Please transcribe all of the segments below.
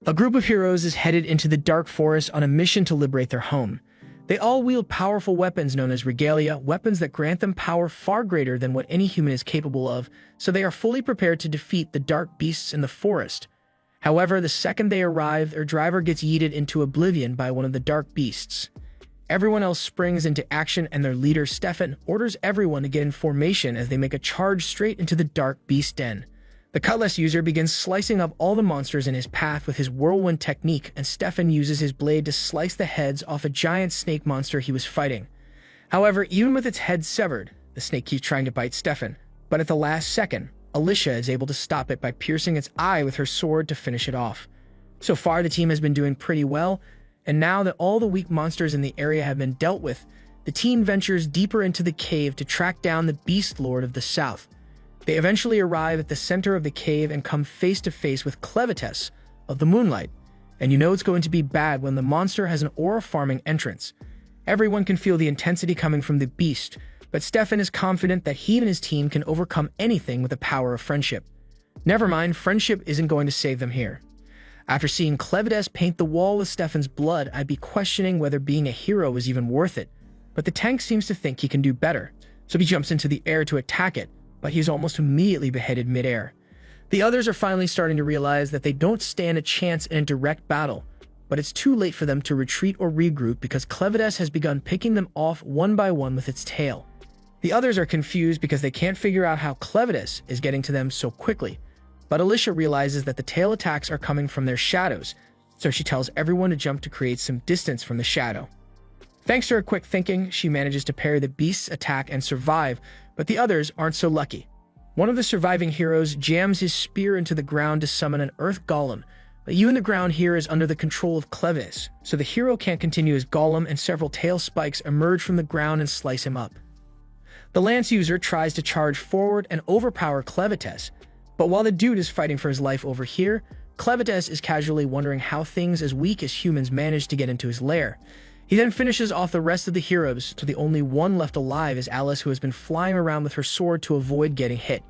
A group of heroes is headed into the dark forest on a mission to liberate their home. They all wield powerful weapons known as regalia, weapons that grant them power far greater than what any human is capable of, so they are fully prepared to defeat the dark beasts in the forest. However, the second they arrive, their driver gets yeeted into oblivion by one of the dark beasts. Everyone else springs into action, and their leader, Stefan, orders everyone to get in formation as they make a charge straight into the dark beast den. The Cutlass user begins slicing up all the monsters in his path with his whirlwind technique, and Stefan uses his blade to slice the heads off a giant snake monster he was fighting. However, even with its head severed, the snake keeps trying to bite Stefan, but at the last second, Alicia is able to stop it by piercing its eye with her sword to finish it off. So far, the team has been doing pretty well, and now that all the weak monsters in the area have been dealt with, the team ventures deeper into the cave to track down the Beast Lord of the South. They eventually arrive at the center of the cave and come face to face with Clevites of the Moonlight, and you know it's going to be bad when the monster has an aura farming entrance. Everyone can feel the intensity coming from the beast, but Stefan is confident that he and his team can overcome anything with the power of friendship. Never mind, friendship isn't going to save them here. After seeing Clevites paint the wall with Stefan's blood, I'd be questioning whether being a hero is even worth it. But the tank seems to think he can do better, so he jumps into the air to attack it, but he's almost immediately beheaded midair. The others are finally starting to realize that they don't stand a chance in a direct battle, but it's too late for them to retreat or regroup because Clevites has begun picking them off one by one with its tail. The others are confused because they can't figure out how Clevites is getting to them so quickly, but Alicia realizes that the tail attacks are coming from their shadows, so she tells everyone to jump to create some distance from the shadow. Thanks to her quick thinking, she manages to parry the beast's attack and survive, but the others aren't so lucky. One of the surviving heroes jams his spear into the ground to summon an earth golem, but even the ground here is under the control of Clevites, so the hero can't continue his golem and several tail spikes emerge from the ground and slice him up. The lance user tries to charge forward and overpower Clevites, but while the dude is fighting for his life over here, Clevites is casually wondering how things as weak as humans managed to get into his lair. He then finishes off the rest of the heroes, so the only one left alive is Alice, who has been flying around with her sword to avoid getting hit.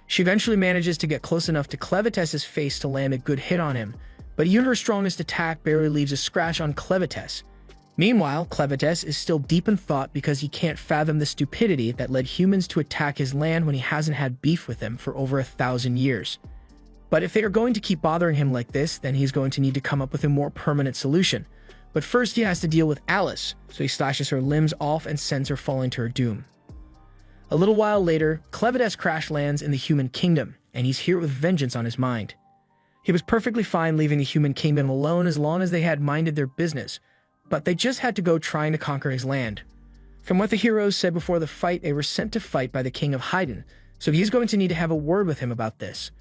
She eventually manages to get close enough to Clevites' face to land a good hit on him, but even her strongest attack barely leaves a scratch on Clevites. Meanwhile, Clevites is still deep in thought because he can't fathom the stupidity that led humans to attack his land when he hasn't had beef with them for over 1,000 years. But if they are going to keep bothering him like this, then he's going to need to come up with a more permanent solution. But first he has to deal with Alice, so he slashes her limbs off and sends her falling to her doom. A little while later, Clevites crash lands in the human kingdom, and he's here with vengeance on his mind. He was perfectly fine leaving the human kingdom alone as long as they had minded their business, but they just had to go trying to conquer his land. From what the heroes said before the fight, they were sent to fight by the king of Haydn, so he's going to need to have a word with him about this.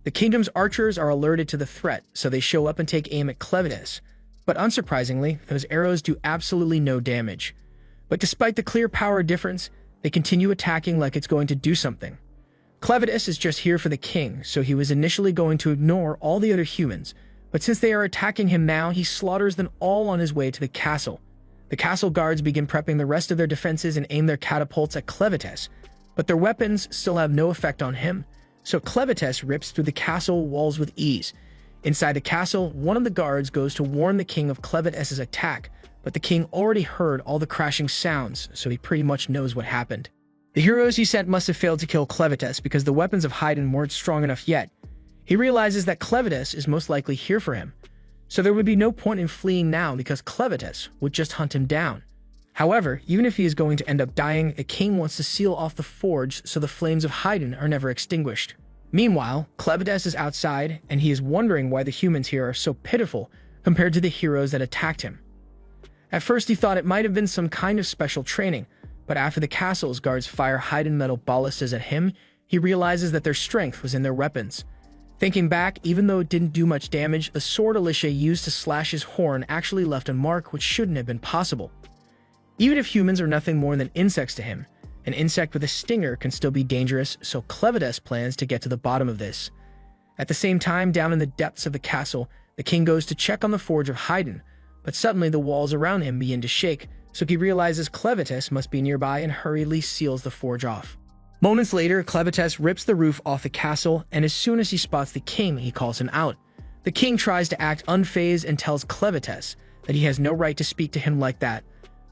The kingdom's archers are alerted to the threat, so they show up and take aim at Clevites. But unsurprisingly, those arrows do absolutely no damage. But despite the clear power difference, they continue attacking like it's going to do something. Clevites is just here for the king, so he was initially going to ignore all the other humans, but since they are attacking him now, he slaughters them all on his way to the castle. The castle guards begin prepping the rest of their defenses and aim their catapults at Clevites, but their weapons still have no effect on him, so Clevites rips through the castle walls with ease. Inside the castle, one of the guards goes to warn the king of Clevites' attack, but the king already heard all the crashing sounds, so he pretty much knows what happened. The heroes he sent must have failed to kill Clevites because the weapons of Haydn weren't strong enough yet. He realizes that Clevites is most likely here for him, so there would be no point in fleeing now because Clevites would just hunt him down. However, even if he is going to end up dying, the king wants to seal off the forge so the flames of Haydn are never extinguished. Meanwhile, Clevites is outside, and he is wondering why the humans here are so pitiful compared to the heroes that attacked him. At first he thought it might have been some kind of special training, but after the castle's guards fire Haydn metal ballistas at him, he realizes that their strength was in their weapons. Thinking back, even though it didn't do much damage, the sword Alicia used to slash his horn actually left a mark which shouldn't have been possible. Even if humans are nothing more than insects to him, an insect with a stinger can still be dangerous, so Clevites plans to get to the bottom of this. At the same time, down in the depths of the castle, the king goes to check on the forge of Haydn, but suddenly the walls around him begin to shake, so he realizes Clevites must be nearby and hurriedly seals the forge off. Moments later, Clevites rips the roof off the castle, and as soon as he spots the king, he calls him out. The king tries to act unfazed and tells Clevites that he has no right to speak to him like that.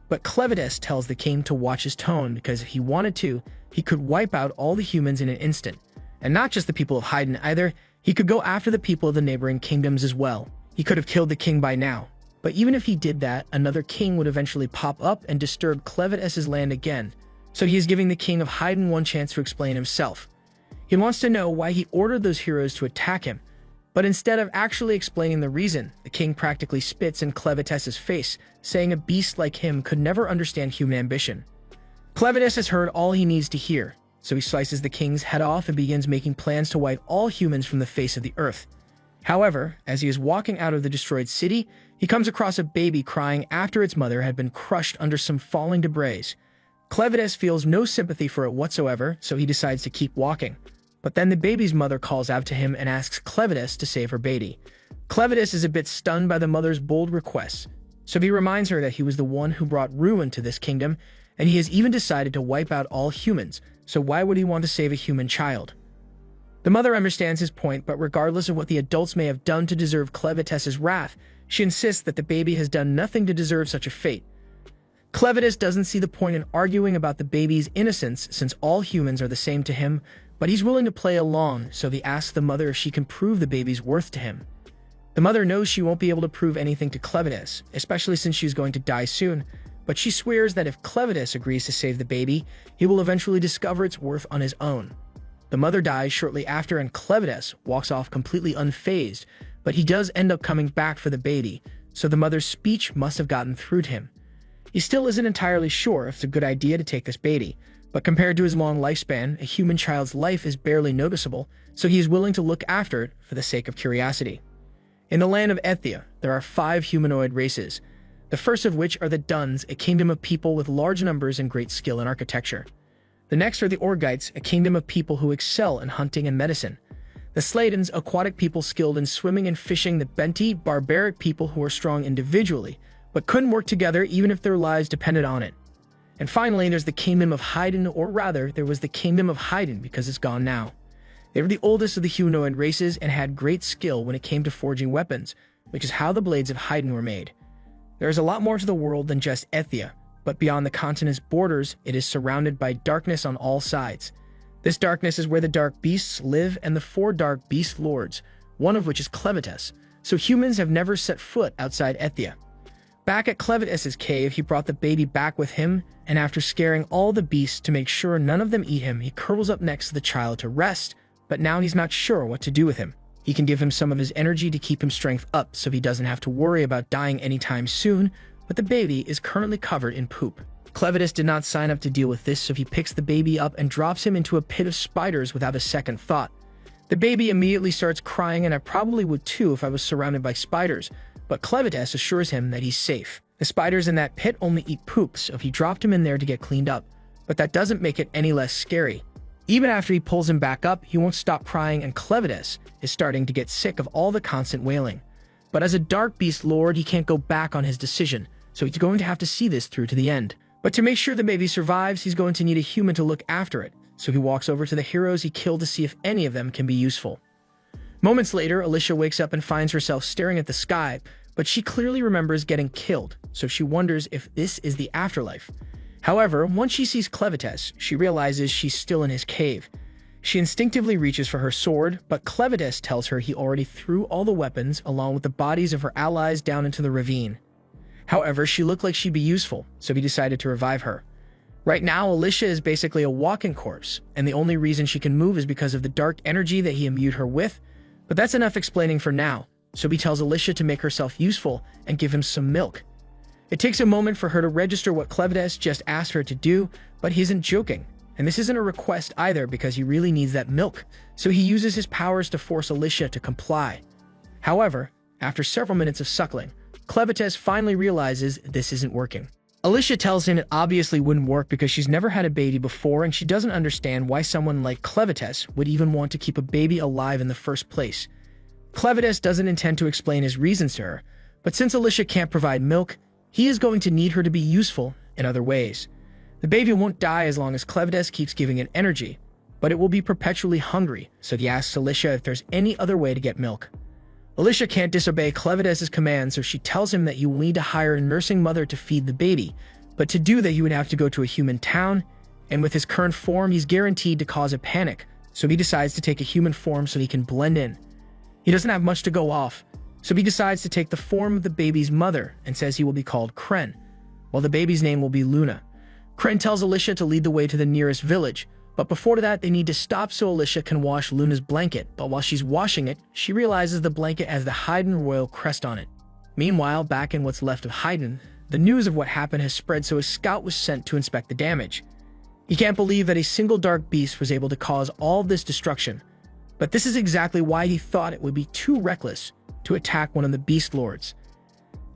But Clevites tells the king to watch his tone because if he wanted to, he could wipe out all the humans in an instant. And not just the people of Haydn either, he could go after the people of the neighboring kingdoms as well. He could have killed the king by now. But even if he did that, another king would eventually pop up and disturb Clevites' land again. So he is giving the king of Haydn one chance to explain himself. He wants to know why he ordered those heroes to attack him. But instead of actually explaining the reason, the king practically spits in Clevites' face, saying a beast like him could never understand human ambition. Clevites has heard all he needs to hear, so he slices the king's head off and begins making plans to wipe all humans from the face of the earth. However, as he is walking out of the destroyed city, he comes across a baby crying after its mother had been crushed under some falling debris. Clevites feels no sympathy for it whatsoever, so he decides to keep walking. But then the baby's mother calls out to him and asks Clevites to save her baby. Clevites is a bit stunned by the mother's bold requests, so he reminds her that he was the one who brought ruin to this kingdom, and he has even decided to wipe out all humans, so why would he want to save a human child? The mother understands his point, but regardless of what the adults may have done to deserve Clevites' wrath, she insists that the baby has done nothing to deserve such a fate. Clevites doesn't see the point in arguing about the baby's innocence since all humans are the same to him, but he's willing to play along, so he asks the mother if she can prove the baby's worth to him. The mother knows she won't be able to prove anything to Clevites, especially since she's going to die soon, but she swears that if Clevites agrees to save the baby, he will eventually discover its worth on his own. The mother dies shortly after and Clevites walks off completely unfazed, but he does end up coming back for the baby, so the mother's speech must have gotten through to him. He still isn't entirely sure if it's a good idea to take this baby, but compared to his long lifespan, a human child's life is barely noticeable, so he is willing to look after it for the sake of curiosity. In the land of Ethia, there are 5 humanoid races, the first of which are the Duns, a kingdom of people with large numbers and great skill in architecture. The next are the Orgites, a kingdom of people who excel in hunting and medicine. The Sladens, aquatic people skilled in swimming and fishing. The Benti, barbaric people who are strong individually, but couldn't work together even if their lives depended on it. And finally, there's the Kingdom of Haydn, or rather, there was the Kingdom of Haydn because it's gone now. They were the oldest of the humanoid races and had great skill when it came to forging weapons, which is how the blades of Haydn were made. There is a lot more to the world than just Ethia, but beyond the continent's borders, it is surrounded by darkness on all sides. This darkness is where the Dark Beasts live and the 4 Dark Beast Lords, one of which is Clevites, so humans have never set foot outside Ethia. Back at Clevites' cave, he brought the baby back with him, and after scaring all the beasts to make sure none of them eat him, he curls up next to the child to rest, but now he's not sure what to do with him. He can give him some of his energy to keep his strength up so he doesn't have to worry about dying anytime soon, but the baby is currently covered in poop. Clevites did not sign up to deal with this, so he picks the baby up and drops him into a pit of spiders without a second thought. The baby immediately starts crying, and I probably would too if I was surrounded by spiders, but Clevites assures him that he's safe. The spiders in that pit only eat poop, so he dropped him in there to get cleaned up, but that doesn't make it any less scary. Even after he pulls him back up, he won't stop crying, and Clevites is starting to get sick of all the constant wailing. But as a Dark Beast Lord, he can't go back on his decision, so he's going to have to see this through to the end. But to make sure the baby survives, he's going to need a human to look after it, so he walks over to the heroes he killed to see if any of them can be useful. Moments later, Alicia wakes up and finds herself staring at the sky, but she clearly remembers getting killed, so she wonders if this is the afterlife. However, once she sees Clevites, she realizes she's still in his cave. She instinctively reaches for her sword, but Clevites tells her he already threw all the weapons along with the bodies of her allies down into the ravine. However, she looked like she'd be useful, so he decided to revive her. Right now, Alicia is basically a walking corpse, and the only reason she can move is because of the dark energy that he imbued her with, but that's enough explaining for now, so he tells Alicia to make herself useful and give him some milk. It takes a moment for her to register what Clevites just asked her to do, but he isn't joking, and this isn't a request either because he really needs that milk, so he uses his powers to force Alicia to comply. However, after several minutes of suckling, Clevites finally realizes this isn't working. Alicia tells him it obviously wouldn't work because she's never had a baby before and she doesn't understand why someone like Clevites would even want to keep a baby alive in the first place. Clevites doesn't intend to explain his reasons to her, but since Alicia can't provide milk, he is going to need her to be useful in other ways. The baby won't die as long as Clevites keeps giving it energy, but it will be perpetually hungry, so he asks Alicia if there's any other way to get milk. Alicia can't disobey Clevides' command, so she tells him that you will need to hire a nursing mother to feed the baby, but to do that you would have to go to a human town, and with his current form he's guaranteed to cause a panic, so he decides to take a human form so he can blend in. He doesn't have much to go off, so he decides to take the form of the baby's mother and says he will be called Kren, while the baby's name will be Luna. Kren tells Alicia to lead the way to the nearest village, but before that they need to stop so Alicia can wash Luna's blanket, but while she's washing it, she realizes the blanket has the Haydn royal crest on it. Meanwhile, back in what's left of Haydn, the news of what happened has spread, so a scout was sent to inspect the damage. He can't believe that a single dark beast was able to cause all this destruction, but this is exactly why he thought it would be too reckless to attack one of the Beast Lords.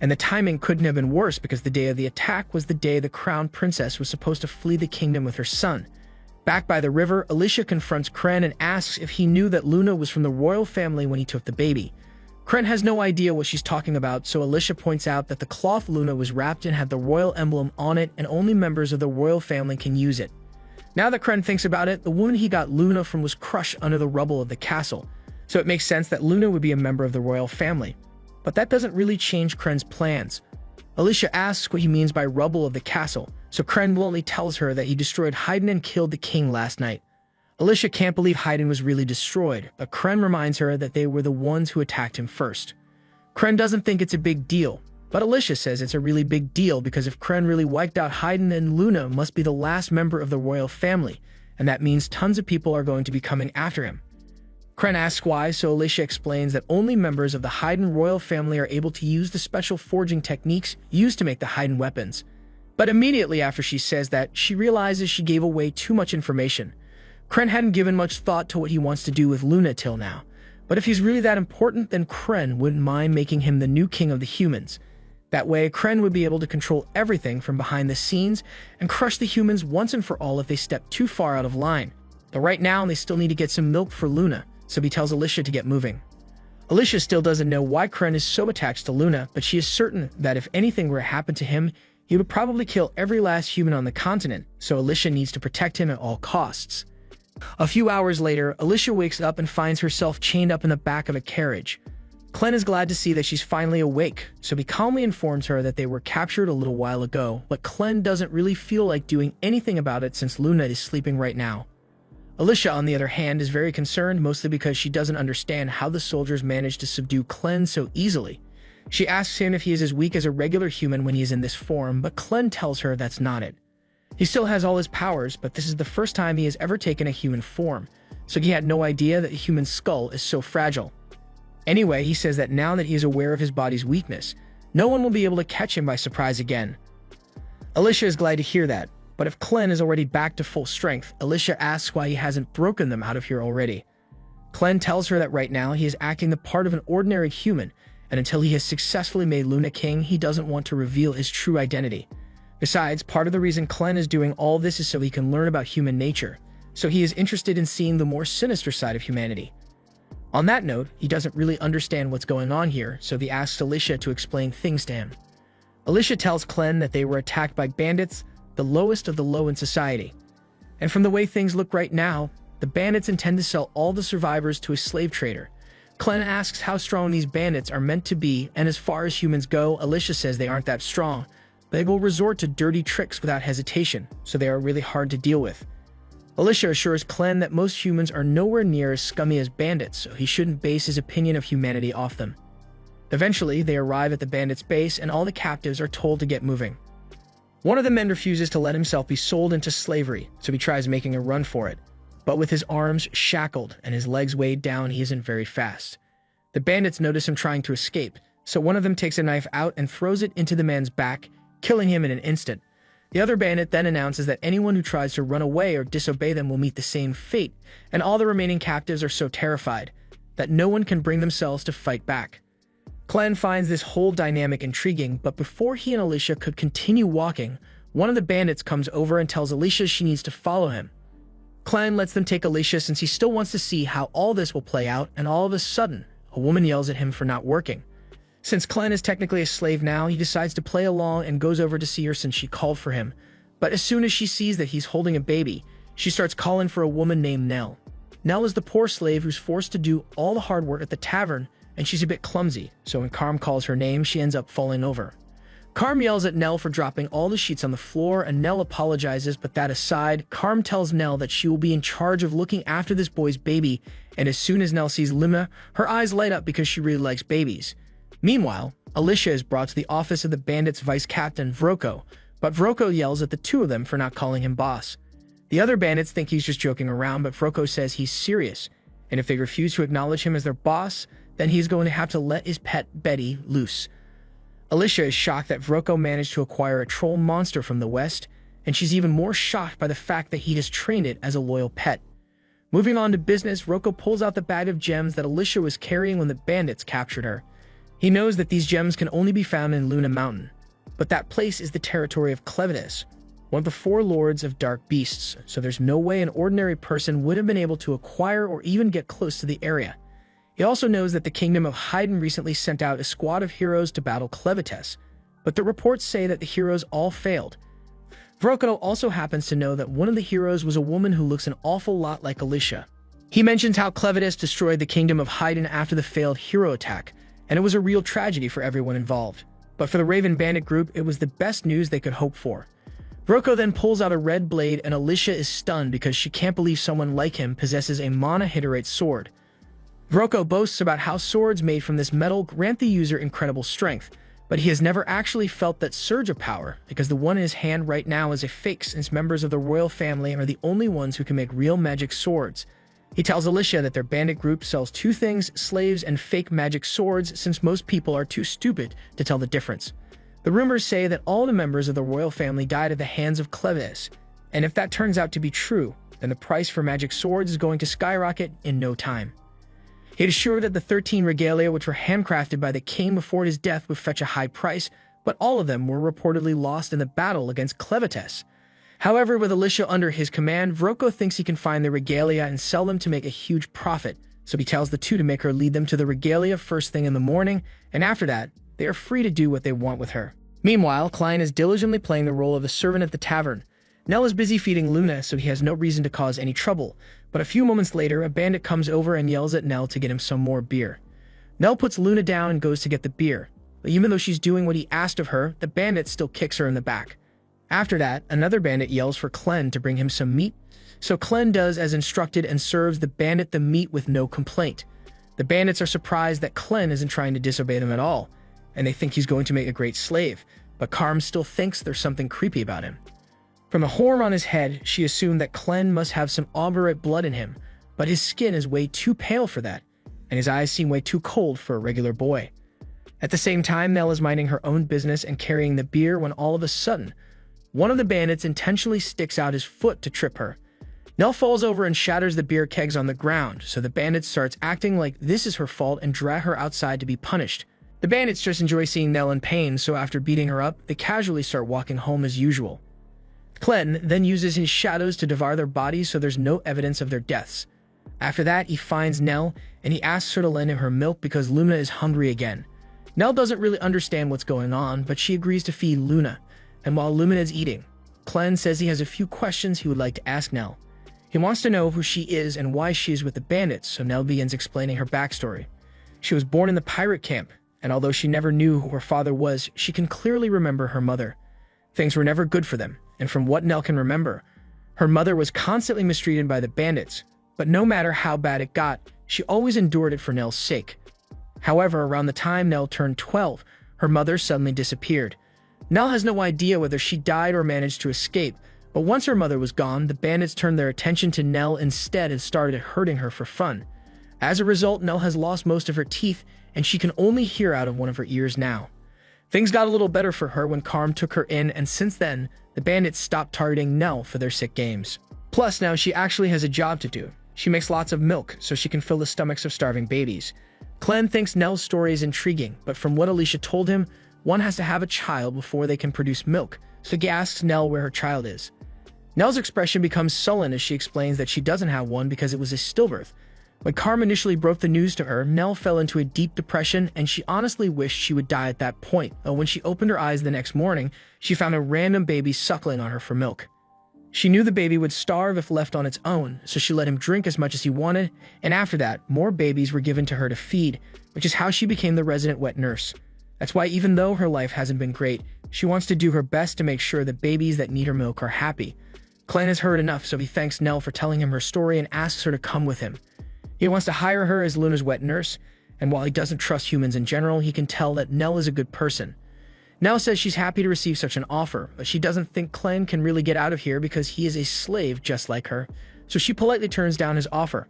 And the timing couldn't have been worse, because the day of the attack was the day the crown princess was supposed to flee the kingdom with her son. Back by the river, Alicia confronts Kren and asks if he knew that Luna was from the royal family when he took the baby. Kren has no idea what she's talking about, so Alicia points out that the cloth Luna was wrapped in had the royal emblem on it, and only members of the royal family can use it. Now that Kren thinks about it, the woman he got Luna from was crushed under the rubble of the castle, so it makes sense that Luna would be a member of the royal family. But that doesn't really change Kren's plans. Alicia asks what he means by rubble of the castle, so Kren bluntly tells her that he destroyed Haydn and killed the king last night. Alicia can't believe Haydn was really destroyed, but Kren reminds her that they were the ones who attacked him first. Kren doesn't think it's a big deal, but Alicia says it's a really big deal, because if Kren really wiped out Haydn, then Luna must be the last member of the royal family, and that means tons of people are going to be coming after him. Kren asks why, so Alicia explains that only members of the Haydn royal family are able to use the special forging techniques used to make the Haydn weapons. But immediately after she says that, she realizes she gave away too much information. Kren hadn't given much thought to what he wants to do with Luna till now, but if he's really that important, then Kren wouldn't mind making him the new king of the humans. That way, Kren would be able to control everything from behind the scenes and crush the humans once and for all if they step too far out of line. But right now, they still need to get some milk for Luna, so he tells Alicia to get moving. Alicia still doesn't know why Kren is so attached to Luna, but she is certain that if anything were to happen to him, he would probably kill every last human on the continent, so Alicia needs to protect him at all costs. A few hours later, Alicia wakes up and finds herself chained up in the back of a carriage. Kren is glad to see that she's finally awake, so he calmly informs her that they were captured a little while ago, but Kren doesn't really feel like doing anything about it since Luna is sleeping right now. Alicia, on the other hand, is very concerned, mostly because she doesn't understand how the soldiers managed to subdue Kren so easily. She asks him if he is as weak as a regular human when he is in this form, but Kren tells her that's not it. He still has all his powers, but this is the first time he has ever taken a human form, so he had no idea that a human skull is so fragile. Anyway, he says that now that he is aware of his body's weakness, no one will be able to catch him by surprise again. Alicia is glad to hear that, but if Kren is already back to full strength, Alicia asks why he hasn't broken them out of here already. Kren tells her that right now he is acting the part of an ordinary human, and until he has successfully made Luna king, he doesn't want to reveal his true identity. Besides, part of the reason Kren is doing all this is so he can learn about human nature, so he is interested in seeing the more sinister side of humanity. On that note, he doesn't really understand what's going on here, so he asks Alicia to explain things to him. Alicia tells Kren that they were attacked by bandits, the lowest of the low in society. And from the way things look right now, the bandits intend to sell all the survivors to a slave trader. Kren asks how strong these bandits are meant to be, and as far as humans go, Alicia says they aren't that strong. They will resort to dirty tricks without hesitation, so they are really hard to deal with. Alicia assures Kren that most humans are nowhere near as scummy as bandits, so he shouldn't base his opinion of humanity off them. Eventually, they arrive at the bandits' base, and all the captives are told to get moving. One of the men refuses to let himself be sold into slavery, so he tries making a run for it. But with his arms shackled and his legs weighed down, he isn't very fast. The bandits notice him trying to escape, so one of them takes a knife out and throws it into the man's back, killing him in an instant. The other bandit then announces that anyone who tries to run away or disobey them will meet the same fate, and all the remaining captives are so terrified that no one can bring themselves to fight back. Kren finds this whole dynamic intriguing, but before he and Alicia could continue walking, one of the bandits comes over and tells Alicia she needs to follow him. Kren lets them take Alicia since he still wants to see how all this will play out, and all of a sudden, a woman yells at him for not working. Since Kren is technically a slave now, he decides to play along and goes over to see her since she called for him. But as soon as she sees that he's holding a baby, she starts calling for a woman named Nell. Nell is the poor slave who's forced to do all the hard work at the tavern and she's a bit clumsy, so when Carm calls her name, she ends up falling over. Carm yells at Nell for dropping all the sheets on the floor, and Nell apologizes, but that aside, Carm tells Nell that she will be in charge of looking after this boy's baby, and as soon as Nell sees Luna, her eyes light up because she really likes babies. Meanwhile, Alicia is brought to the office of the bandits' vice captain, Vroko, but Vroko yells at the two of them for not calling him boss. The other bandits think he's just joking around, but Vroko says he's serious, and if they refuse to acknowledge him as their boss, then he's going to have to let his pet Betty loose. Alicia is shocked that Vroko managed to acquire a troll monster from the west, and she's even more shocked by the fact that he has trained it as a loyal pet. Moving on to business, Vroko pulls out the bag of gems that Alicia was carrying when the bandits captured her. He knows that these gems can only be found in Luna Mountain, but that place is the territory of Clevitis, one of the four lords of dark beasts, so there's no way an ordinary person would have been able to acquire or even get close to the area. He also knows that the Kingdom of Hyden recently sent out a squad of heroes to battle Clevitis, but the reports say that the heroes all failed. Vroko also happens to know that one of the heroes was a woman who looks an awful lot like Alicia. He mentions how Clevitis destroyed the Kingdom of Hyden after the failed hero attack, and it was a real tragedy for everyone involved. But for the Raven Bandit group, it was the best news they could hope for. Vroko then pulls out a red blade, and Alicia is stunned because she can't believe someone like him possesses a monohiterate sword. Vroko boasts about how swords made from this metal grant the user incredible strength, but he has never actually felt that surge of power because the one in his hand right now is a fake, since members of the royal family are the only ones who can make real magic swords. He tells Alicia that their bandit group sells two things, slaves and fake magic swords, since most people are too stupid to tell the difference. The rumors say that all the members of the royal family died at the hands of Clevitis, and if that turns out to be true, then the price for magic swords is going to skyrocket in no time. He is sure that the 13 regalia which were handcrafted by the king before his death would fetch a high price, but all of them were reportedly lost in the battle against Clevitis. However, with Alicia under his command, Vroko thinks he can find the regalia and sell them to make a huge profit, so he tells the two to make her lead them to the regalia first thing in the morning, and after that, they are free to do what they want with her. Meanwhile, Klein is diligently playing the role of a servant at the tavern. Nell is busy feeding Luna, so he has no reason to cause any trouble, but a few moments later, a bandit comes over and yells at Nell to get him some more beer. Nell puts Luna down and goes to get the beer, but even though she's doing what he asked of her, the bandit still kicks her in the back. After that, another bandit yells for Klen to bring him some meat, so Klen does as instructed and serves the bandit the meat with no complaint. The bandits are surprised that Klen isn't trying to disobey them at all, and they think he's going to make a great slave, but Carm still thinks there's something creepy about him. From the horn on his head, she assumed that Klen must have some Auberite blood in him, but his skin is way too pale for that, and his eyes seem way too cold for a regular boy. At the same time, Nell is minding her own business and carrying the beer when all of a sudden, one of the bandits intentionally sticks out his foot to trip her. Nell falls over and shatters the beer kegs on the ground, so the bandit starts acting like this is her fault and drag her outside to be punished. The bandits just enjoy seeing Nell in pain, so after beating her up, they casually start walking home as usual. Klen then uses his shadows to devour their bodies so there's no evidence of their deaths. After that, he finds Nell, and he asks her to lend him her milk because Luna is hungry again. Nell doesn't really understand what's going on, but she agrees to feed Luna, and while Luna is eating, Klen says he has a few questions he would like to ask Nell. He wants to know who she is and why she is with the bandits, so Nell begins explaining her backstory. She was born in the pirate camp, and although she never knew who her father was, she can clearly remember her mother. Things were never good for them, and from what Nell can remember, her mother was constantly mistreated by the bandits, but no matter how bad it got, she always endured it for Nell's sake. However, around the time Nell turned 12, her mother suddenly disappeared. Nell has no idea whether she died or managed to escape, but once her mother was gone, the bandits turned their attention to Nell instead and started hurting her for fun. As a result, Nell has lost most of her teeth, and she can only hear out of one of her ears now. Things got a little better for her when Carm took her in, and since then, the bandits stopped targeting Nell for their sick games. Plus, now she actually has a job to do. She makes lots of milk, so she can fill the stomachs of starving babies. Klen thinks Nell's story is intriguing, but from what Alicia told him, one has to have a child before they can produce milk, so he asks Nell where her child is. Nell's expression becomes sullen as she explains that she doesn't have one because it was a stillbirth. When Carm initially broke the news to her, Nell fell into a deep depression, and she honestly wished she would die at that point. But when she opened her eyes the next morning, she found a random baby suckling on her for milk. She knew the baby would starve if left on its own, so she let him drink as much as he wanted, and after that, more babies were given to her to feed, which is how she became the resident wet nurse. That's why even though her life hasn't been great, she wants to do her best to make sure that babies that need her milk are happy. Clan has heard enough, so he thanks Nell for telling him her story and asks her to come with him. He wants to hire her as Luna's wet nurse, and while he doesn't trust humans in general, he can tell that Nell is a good person. Nell says she's happy to receive such an offer, but she doesn't think Clan can really get out of here because he is a slave just like her, so she politely turns down his offer.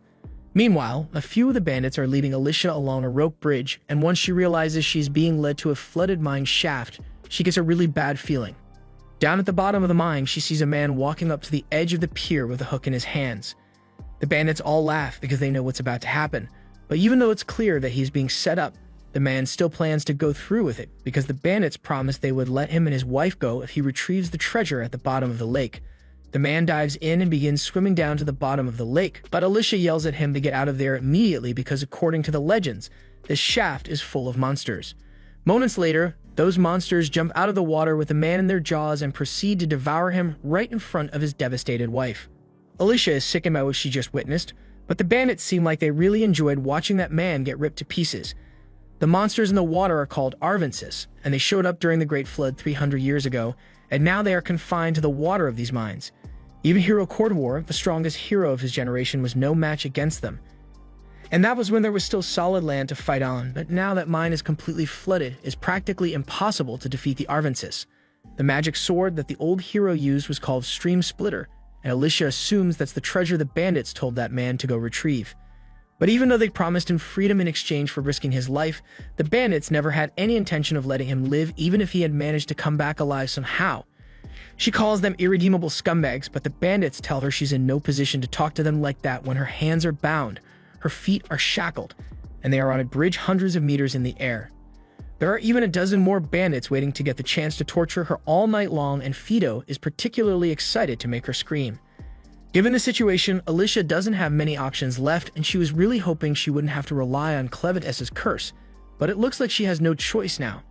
Meanwhile, a few of the bandits are leading Alicia along a rope bridge, and once she realizes she's being led to a flooded mine shaft, she gets a really bad feeling. Down at the bottom of the mine, she sees a man walking up to the edge of the pier with a hook in his hands. The bandits all laugh because they know what's about to happen, but even though it's clear that he's being set up, the man still plans to go through with it because the bandits promised they would let him and his wife go if he retrieves the treasure at the bottom of the lake. The man dives in and begins swimming down to the bottom of the lake, but Alicia yells at him to get out of there immediately because according to the legends, this shaft is full of monsters. Moments later, those monsters jump out of the water with the man in their jaws and proceed to devour him right in front of his devastated wife. Alicia is sickened by what she just witnessed, but the bandits seem like they really enjoyed watching that man get ripped to pieces. The monsters in the water are called Arvensis, and they showed up during the Great Flood 300 years ago, and now they are confined to the water of these mines. Even Hero Cordwar, the strongest hero of his generation, was no match against them. And that was when there was still solid land to fight on, but now that mine is completely flooded, it's practically impossible to defeat the Arvensis. The magic sword that the old hero used was called Stream Splitter, and Alicia assumes that's the treasure the bandits told that man to go retrieve. But even though they promised him freedom in exchange for risking his life, the bandits never had any intention of letting him live even if he had managed to come back alive somehow. She calls them irredeemable scumbags, but the bandits tell her she's in no position to talk to them like that when her hands are bound, her feet are shackled, and they are on a bridge hundreds of meters in the air. There are even a dozen more bandits waiting to get the chance to torture her all night long, and Fido is particularly excited to make her scream. Given the situation, Alicia doesn't have many options left, and she was really hoping she wouldn't have to rely on Clevetess's curse, but it looks like she has no choice now.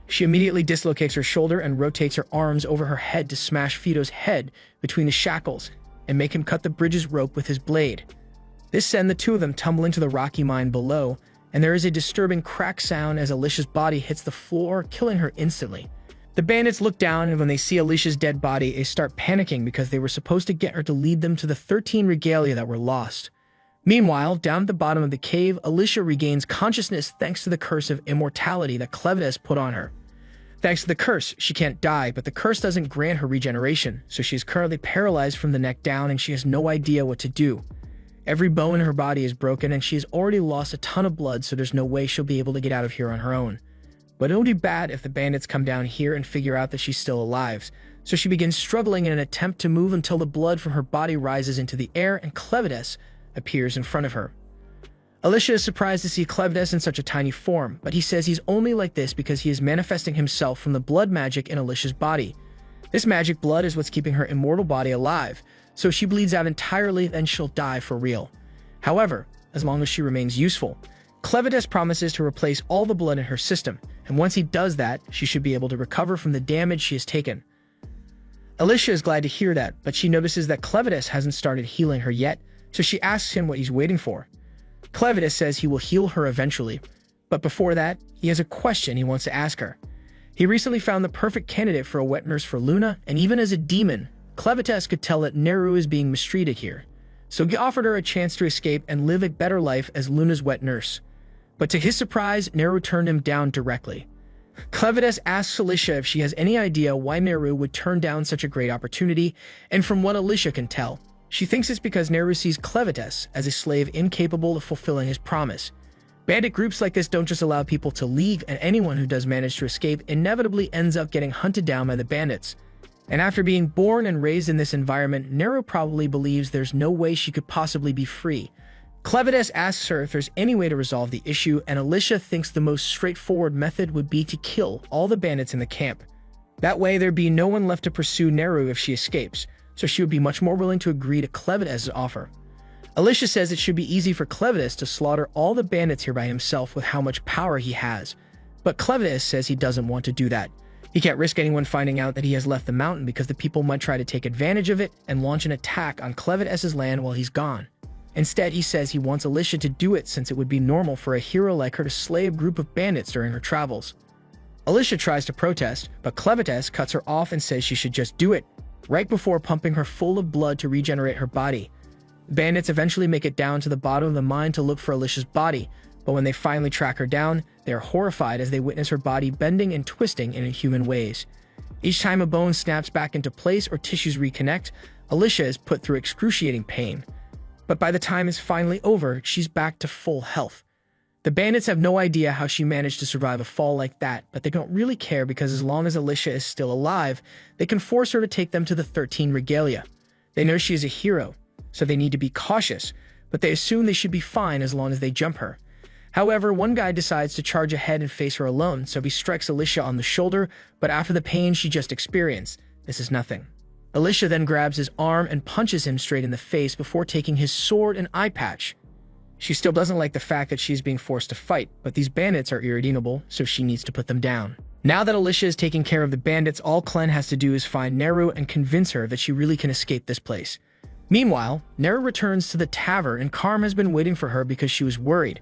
She immediately dislocates her shoulder and rotates her arms over her head to smash Fido's head between the shackles and make him cut the bridge's rope with his blade. This sends the two of them tumble into the rocky mine below, and there is a disturbing crack sound as Alicia's body hits the floor, killing her instantly. The bandits look down, and when they see Alicia's dead body, they start panicking because they were supposed to get her to lead them to the 13 regalia that were lost. Meanwhile, down at the bottom of the cave, Alicia regains consciousness thanks to the curse of immortality that Clevetess put on her. Thanks to the curse, she can't die, but the curse doesn't grant her regeneration, so she is currently paralyzed from the neck down and she has no idea what to do. Every bone in her body is broken and she has already lost a ton of blood, so there's no way she'll be able to get out of here on her own. But it'll be bad if the bandits come down here and figure out that she's still alive, so she begins struggling in an attempt to move until the blood from her body rises into the air and Clevetess appears in front of her. Alicia is surprised to see Clevetess in such a tiny form, but he says he's only like this because he is manifesting himself from the blood magic in Alicia's body. This magic blood is what's keeping her immortal body alive, so if she bleeds out entirely, then she'll die for real. However, as long as she remains useful, Clevetess promises to replace all the blood in her system, and once he does that, she should be able to recover from the damage she has taken. Alicia is glad to hear that, but she notices that Clevetess hasn't started healing her yet, so she asks him what he's waiting for. Clevetess says he will heal her eventually, but before that, he has a question he wants to ask her. He recently found the perfect candidate for a wet nurse for Luna, and even as a demon, Clevetess could tell that Neru is being mistreated here, so he offered her a chance to escape and live a better life as Luna's wet nurse. But to his surprise, Neru turned him down directly. Clevetess asks Alicia if she has any idea why Neru would turn down such a great opportunity, and from what Alicia can tell, she thinks it's because Neru sees Clevetess as a slave incapable of fulfilling his promise. Bandit groups like this don't just allow people to leave, and anyone who does manage to escape inevitably ends up getting hunted down by the bandits. And after being born and raised in this environment, Neru probably believes there's no way she could possibly be free. Clevetess asks her if there's any way to resolve the issue, and Alicia thinks the most straightforward method would be to kill all the bandits in the camp. That way there'd be no one left to pursue Neru if she escapes, so she would be much more willing to agree to Clevetess's offer. Alicia says it should be easy for Clevetess to slaughter all the bandits here by himself with how much power he has, but Clevetess says he doesn't want to do that. He can't risk anyone finding out that he has left the mountain because the people might try to take advantage of it and launch an attack on Clevet's land while he's gone. Instead, he says he wants Alicia to do it since it would be normal for a hero like her to slay a group of bandits during her travels. Alicia tries to protest, but Cleves cuts her off and says she should just do it, right before pumping her full of blood to regenerate her body. Bandits eventually make it down to the bottom of the mine to look for Alicia's body, but when they finally track her down, they are horrified as they witness her body bending and twisting in inhuman ways. Each time a bone snaps back into place or tissues reconnect, Alicia is put through excruciating pain. But by the time it's finally over, she's back to full health. The bandits have no idea how she managed to survive a fall like that, but they don't really care because as long as Alicia is still alive, they can force her to take them to the 13 Regalia. They know she is a hero, so they need to be cautious, but they assume they should be fine as long as they jump her. However, one guy decides to charge ahead and face her alone, so he strikes Alicia on the shoulder, but after the pain she just experienced, this is nothing. Alicia then grabs his arm and punches him straight in the face before taking his sword and eye patch. She still doesn't like the fact that she's being forced to fight, but these bandits are irredeemable, so she needs to put them down. Now that Alicia is taking care of the bandits, all Clen has to do is find Neru and convince her that she really can escape this place. Meanwhile, Neru returns to the tavern and Carm has been waiting for her because she was worried.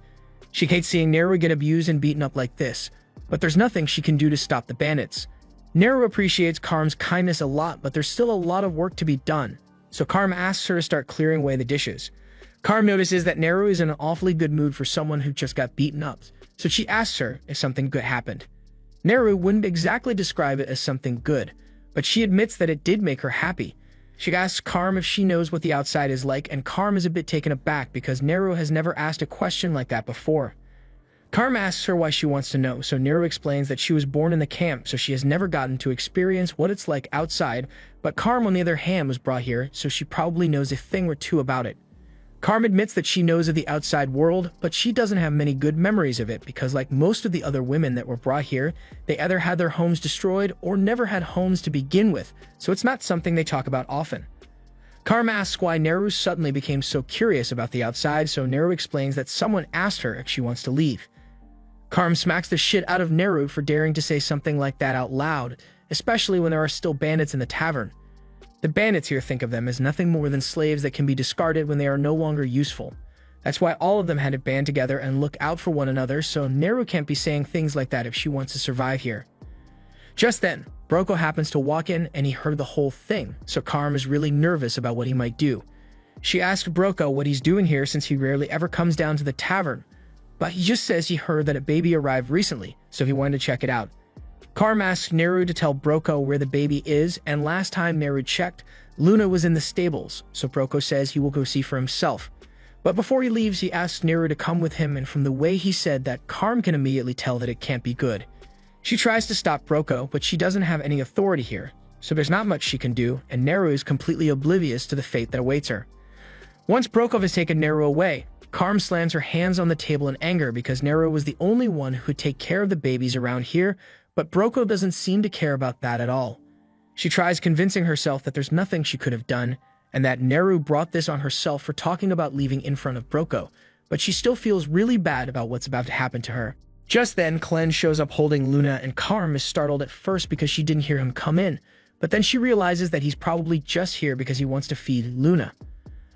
She hates seeing Neru get abused and beaten up like this, but there's nothing she can do to stop the bandits. Neru appreciates Carm's kindness a lot, but there's still a lot of work to be done, so Carm asks her to start clearing away the dishes. Carm notices that Neru is in an awfully good mood for someone who just got beaten up, so she asks her if something good happened. Neru wouldn't exactly describe it as something good, but she admits that it did make her happy. She asks Carm if she knows what the outside is like, and Carm is a bit taken aback because Neru has never asked a question like that before. Carm asks her why she wants to know, so Neru explains that she was born in the camp, so she has never gotten to experience what it's like outside, but Carm, on the other hand, was brought here, so she probably knows a thing or two about it. Carm admits that she knows of the outside world, but she doesn't have many good memories of it because, like most of the other women that were brought here, they either had their homes destroyed or never had homes to begin with, so it's not something they talk about often. Carm asks why Neru suddenly became so curious about the outside, so Neru explains that someone asked her if she wants to leave. Carm smacks the shit out of Neru for daring to say something like that out loud, especially when there are still bandits in the tavern. The bandits here think of them as nothing more than slaves that can be discarded when they are no longer useful. That's why all of them had to band together and look out for one another, so Neru can't be saying things like that if she wants to survive here. Just then, Broko happens to walk in and he heard the whole thing, so Carm is really nervous about what he might do. She asks Broko what he's doing here since he rarely ever comes down to the tavern, but he just says he heard that a baby arrived recently, so he wanted to check it out. Carm asks Neru to tell Broko where the baby is, and last time Neru checked, Luna was in the stables, so Broko says he will go see for himself. But before he leaves, he asks Neru to come with him, and from the way he said that, Carm can immediately tell that it can't be good. She tries to stop Broko, but she doesn't have any authority here, so there's not much she can do, and Neru is completely oblivious to the fate that awaits her. Once Broko has taken Neru away, Carm slams her hands on the table in anger because Neru was the only one who'd take care of the babies around here, but Broko doesn't seem to care about that at all. She tries convincing herself that there's nothing she could have done, and that Neru brought this on herself for talking about leaving in front of Broko, but she still feels really bad about what's about to happen to her. Just then, Clen shows up holding Luna, and Carm is startled at first because she didn't hear him come in, but then she realizes that he's probably just here because he wants to feed Luna.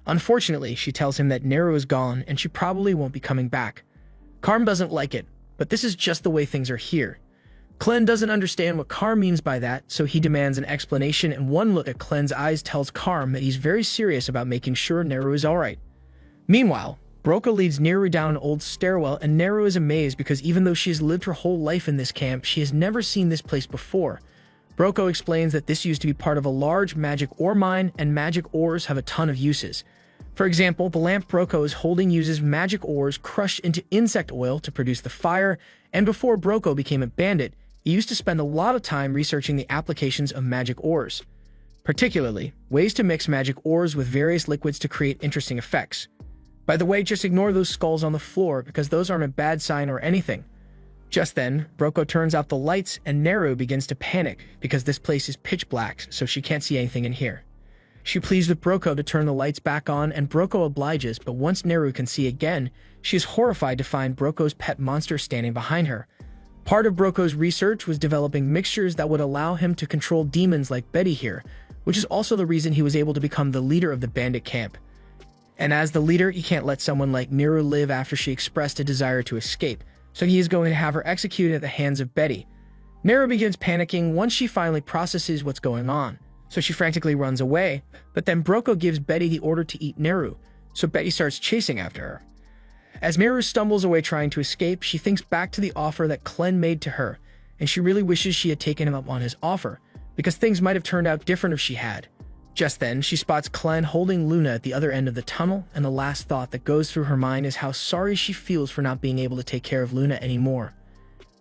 Unfortunately, she tells him that Neru is gone and she probably won't be coming back. Carm doesn't like it, but this is just the way things are here. Clen doesn't understand what Carm means by that, so he demands an explanation, and one look at Clen's eyes tells Carm that he's very serious about making sure Neru is alright. Meanwhile, Broko leads Neru down an old stairwell, and Neru is amazed because even though she has lived her whole life in this camp, she has never seen this place before. Broko explains that this used to be part of a large magic ore mine, and magic ores have a ton of uses. For example, the lamp Broko is holding uses magic ores crushed into insect oil to produce the fire, and before Broko became a bandit, he used to spend a lot of time researching the applications of magic ores, particularly ways to mix magic ores with various liquids to create interesting effects. By the way, just ignore those skulls on the floor because those aren't a bad sign or anything. Just then, Broko turns out the lights and Neru begins to panic because this place is pitch black, so she can't see anything in here. She pleads with Broko to turn the lights back on, and Broko obliges, but once Neru can see again, she is horrified to find Broko's pet monster standing behind her. Part of Broko's research was developing mixtures that would allow him to control demons like Betty here, which is also the reason he was able to become the leader of the bandit camp. And as the leader, he can't let someone like Neru live after she expressed a desire to escape, so he is going to have her executed at the hands of Betty. Neru begins panicking once she finally processes what's going on, so she frantically runs away, but then Broko gives Betty the order to eat Neru, so Betty starts chasing after her. As Neru stumbles away trying to escape, she thinks back to the offer that Klen made to her, and she really wishes she had taken him up on his offer, because things might have turned out different if she had. Just then, she spots Klen holding Luna at the other end of the tunnel, and the last thought that goes through her mind is how sorry she feels for not being able to take care of Luna anymore.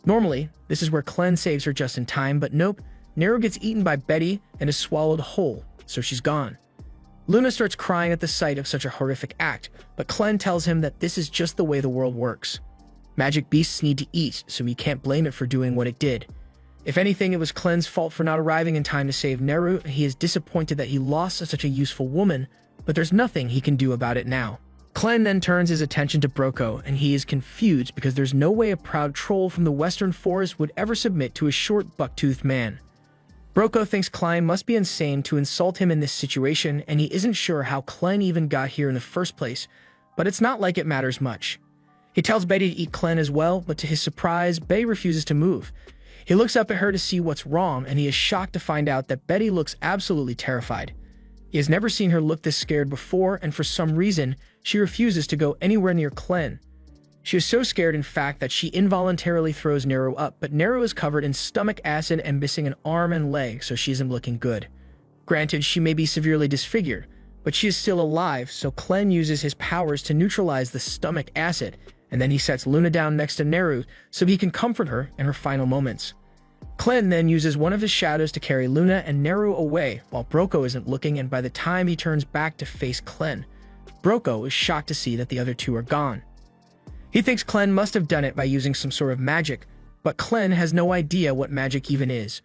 Normally, this is where Klen saves her just in time, but nope, Neru gets eaten by Betty and is swallowed whole, so she's gone. Luna starts crying at the sight of such a horrific act, but Klen tells him that this is just the way the world works. Magic beasts need to eat, so he can't blame it for doing what it did. If anything, it was Klen's fault for not arriving in time to save Neru. He is disappointed that he lost such a useful woman, but there's nothing he can do about it now. Klen then turns his attention to Broko, and he is confused because there's no way a proud troll from the Western Forest would ever submit to a short, buck-toothed man. Broko thinks Klen must be insane to insult him in this situation, and he isn't sure how Klen even got here in the first place, but it's not like it matters much. He tells Betty to eat Klen as well, but to his surprise, Betty refuses to move. He looks up at her to see what's wrong, and he is shocked to find out that Betty looks absolutely terrified. He has never seen her look this scared before, and for some reason, she refuses to go anywhere near Klen. She is so scared, in fact, that she involuntarily throws Neru up, but Neru is covered in stomach acid and missing an arm and leg, so she isn't looking good. Granted, she may be severely disfigured, but she is still alive, so Klen uses his powers to neutralize the stomach acid, and then he sets Luna down next to Neru so he can comfort her in her final moments. Klen then uses one of his shadows to carry Luna and Neru away while Broko isn't looking, and by the time he turns back to face Klen, Broko is shocked to see that the other two are gone. He thinks Klen must have done it by using some sort of magic, but Klen has no idea what magic even is.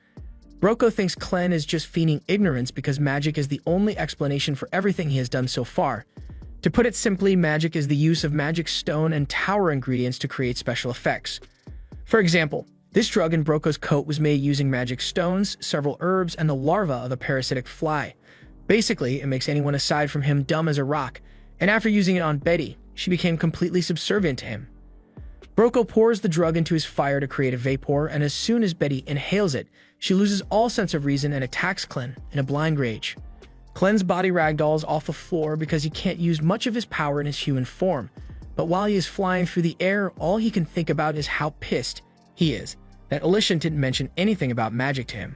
Broko thinks Klen is just feigning ignorance because magic is the only explanation for everything he has done so far. To put it simply, magic is the use of magic stone and tower ingredients to create special effects. For example, this drug in Broko's coat was made using magic stones, several herbs, and the larva of a parasitic fly. Basically, it makes anyone aside from him dumb as a rock, and after using it on Betty, she became completely subservient to him. Broko pours the drug into his fire to create a vapor, and as soon as Betty inhales it, she loses all sense of reason and attacks Klen in a blind rage. Klen's body ragdolls off the floor because he can't use much of his power in his human form, but while he is flying through the air, all he can think about is how pissed he is that Alicia didn't mention anything about magic to him.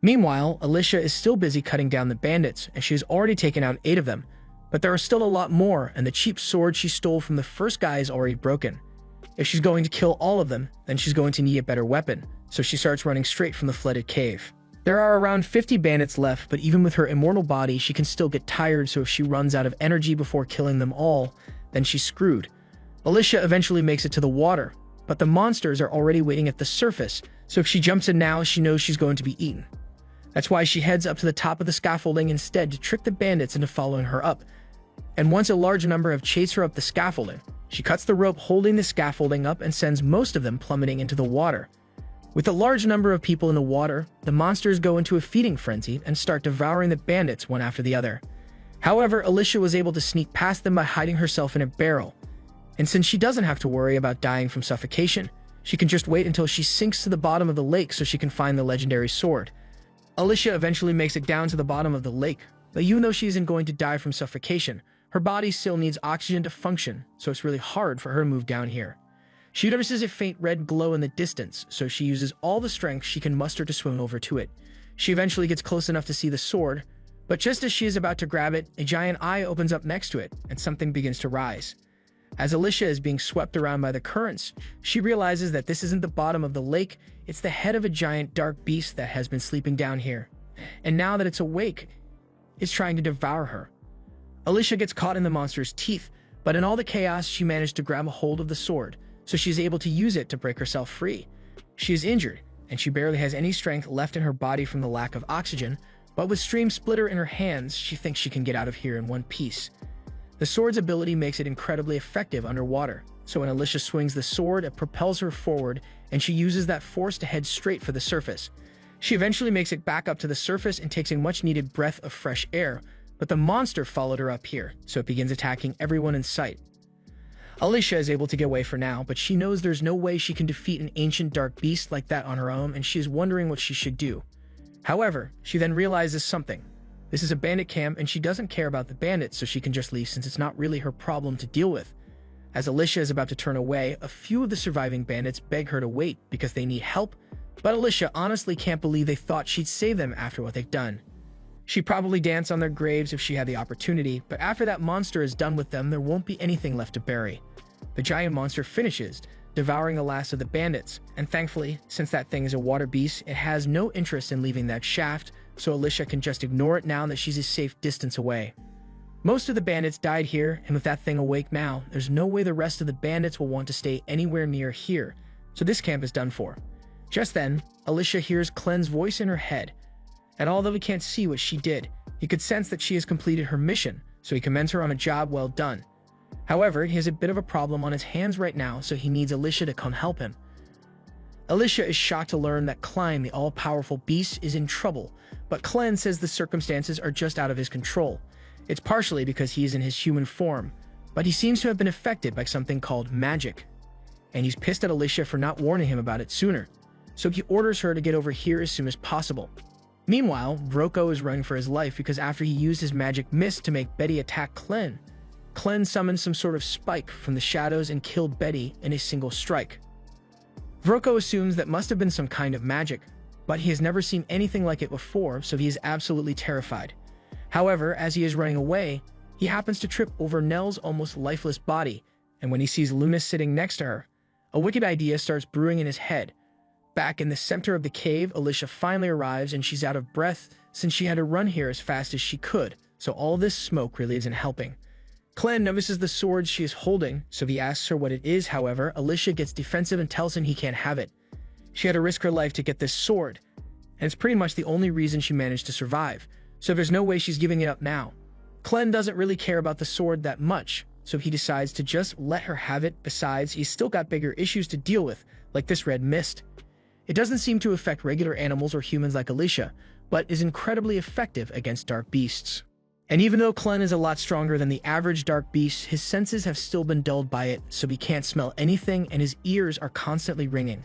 Meanwhile, Alicia is still busy cutting down the bandits, and she has already taken out 8 of them, but there are still a lot more, and the cheap sword she stole from the first guy is already broken. If she's going to kill all of them, then she's going to need a better weapon, so she starts running straight from the flooded cave. There are around 50 bandits left, but even with her immortal body, she can still get tired, so if she runs out of energy before killing them all, then she's screwed. Alicia eventually makes it to the water, but the monsters are already waiting at the surface, so if she jumps in now, she knows she's going to be eaten. That's why she heads up to the top of the scaffolding instead to trick the bandits into following her up. And once a large number have chased her up the scaffolding, she cuts the rope holding the scaffolding up and sends most of them plummeting into the water. With a large number of people in the water, the monsters go into a feeding frenzy and start devouring the bandits one after the other. However, Alicia was able to sneak past them by hiding herself in a barrel. And since she doesn't have to worry about dying from suffocation, she can just wait until she sinks to the bottom of the lake so she can find the legendary sword. Alicia eventually makes it down to the bottom of the lake, but even though she isn't going to die from suffocation, her body still needs oxygen to function, so it's really hard for her to move down here. She notices a faint red glow in the distance, so she uses all the strength she can muster to swim over to it. She eventually gets close enough to see the sword, but just as she is about to grab it, a giant eye opens up next to it, and something begins to rise. As Alicia is being swept around by the currents, she realizes that this isn't the bottom of the lake, it's the head of a giant dark beast that has been sleeping down here. And now that it's awake, it's trying to devour her. Alicia gets caught in the monster's teeth, but in all the chaos, she managed to grab a hold of the sword, so she's able to use it to break herself free. She is injured, and she barely has any strength left in her body from the lack of oxygen, but with Stream Splitter in her hands, she thinks she can get out of here in one piece. The sword's ability makes it incredibly effective underwater, so when Alicia swings the sword, it propels her forward, and she uses that force to head straight for the surface. She eventually makes it back up to the surface and takes a much-needed breath of fresh air, but the monster followed her up here, so it begins attacking everyone in sight. Alicia is able to get away for now, but she knows there's no way she can defeat an ancient dark beast like that on her own, and she is wondering what she should do. However, she then realizes something. This is a bandit camp, and she doesn't care about the bandits, so she can just leave since it's not really her problem to deal with. As Alicia is about to turn away, a few of the surviving bandits beg her to wait because they need help, but Alicia honestly can't believe they thought she'd save them after what they've done. She'd probably dance on their graves if she had the opportunity, but after that monster is done with them, there won't be anything left to bury. The giant monster finishes, devouring the last of the bandits, and thankfully, since that thing is a water beast, it has no interest in leaving that shaft, so Alicia can just ignore it now that she's a safe distance away. Most of the bandits died here, and with that thing awake now, there's no way the rest of the bandits will want to stay anywhere near here, so this camp is done for. Just then, Alicia hears Clen's voice in her head, and although he can't see what she did, he could sense that she has completed her mission, so he commends her on a job well done. However, he has a bit of a problem on his hands right now, so he needs Alicia to come help him. Alicia is shocked to learn that Klein, the all-powerful beast, is in trouble, but Clen says the circumstances are just out of his control. It's partially because he is in his human form, but he seems to have been affected by something called magic, and he's pissed at Alicia for not warning him about it sooner, so he orders her to get over here as soon as possible. Meanwhile, Vroko is running for his life because after he used his magic mist to make Betty attack Clen summoned some sort of spike from the shadows and killed Betty in a single strike. Vroko assumes that must have been some kind of magic, but he has never seen anything like it before, so he is absolutely terrified. However, as he is running away, he happens to trip over Nell's almost lifeless body, and when he sees Luna sitting next to her, a wicked idea starts brewing in his head. Back in the center of the cave, Alicia finally arrives and she's out of breath since she had to run here as fast as she could, so all this smoke really isn't helping. Clen notices the sword she is holding, so he asks her what it is. However, Alicia gets defensive and tells him he can't have it. She had to risk her life to get this sword, and it's pretty much the only reason she managed to survive, so there's no way she's giving it up now. Clen doesn't really care about the sword that much, so he decides to just let her have it. Besides, he's still got bigger issues to deal with, like this red mist. It doesn't seem to affect regular animals or humans like Alicia, but is incredibly effective against dark beasts. And even though Clen is a lot stronger than the average dark beast, his senses have still been dulled by it, so he can't smell anything and his ears are constantly ringing.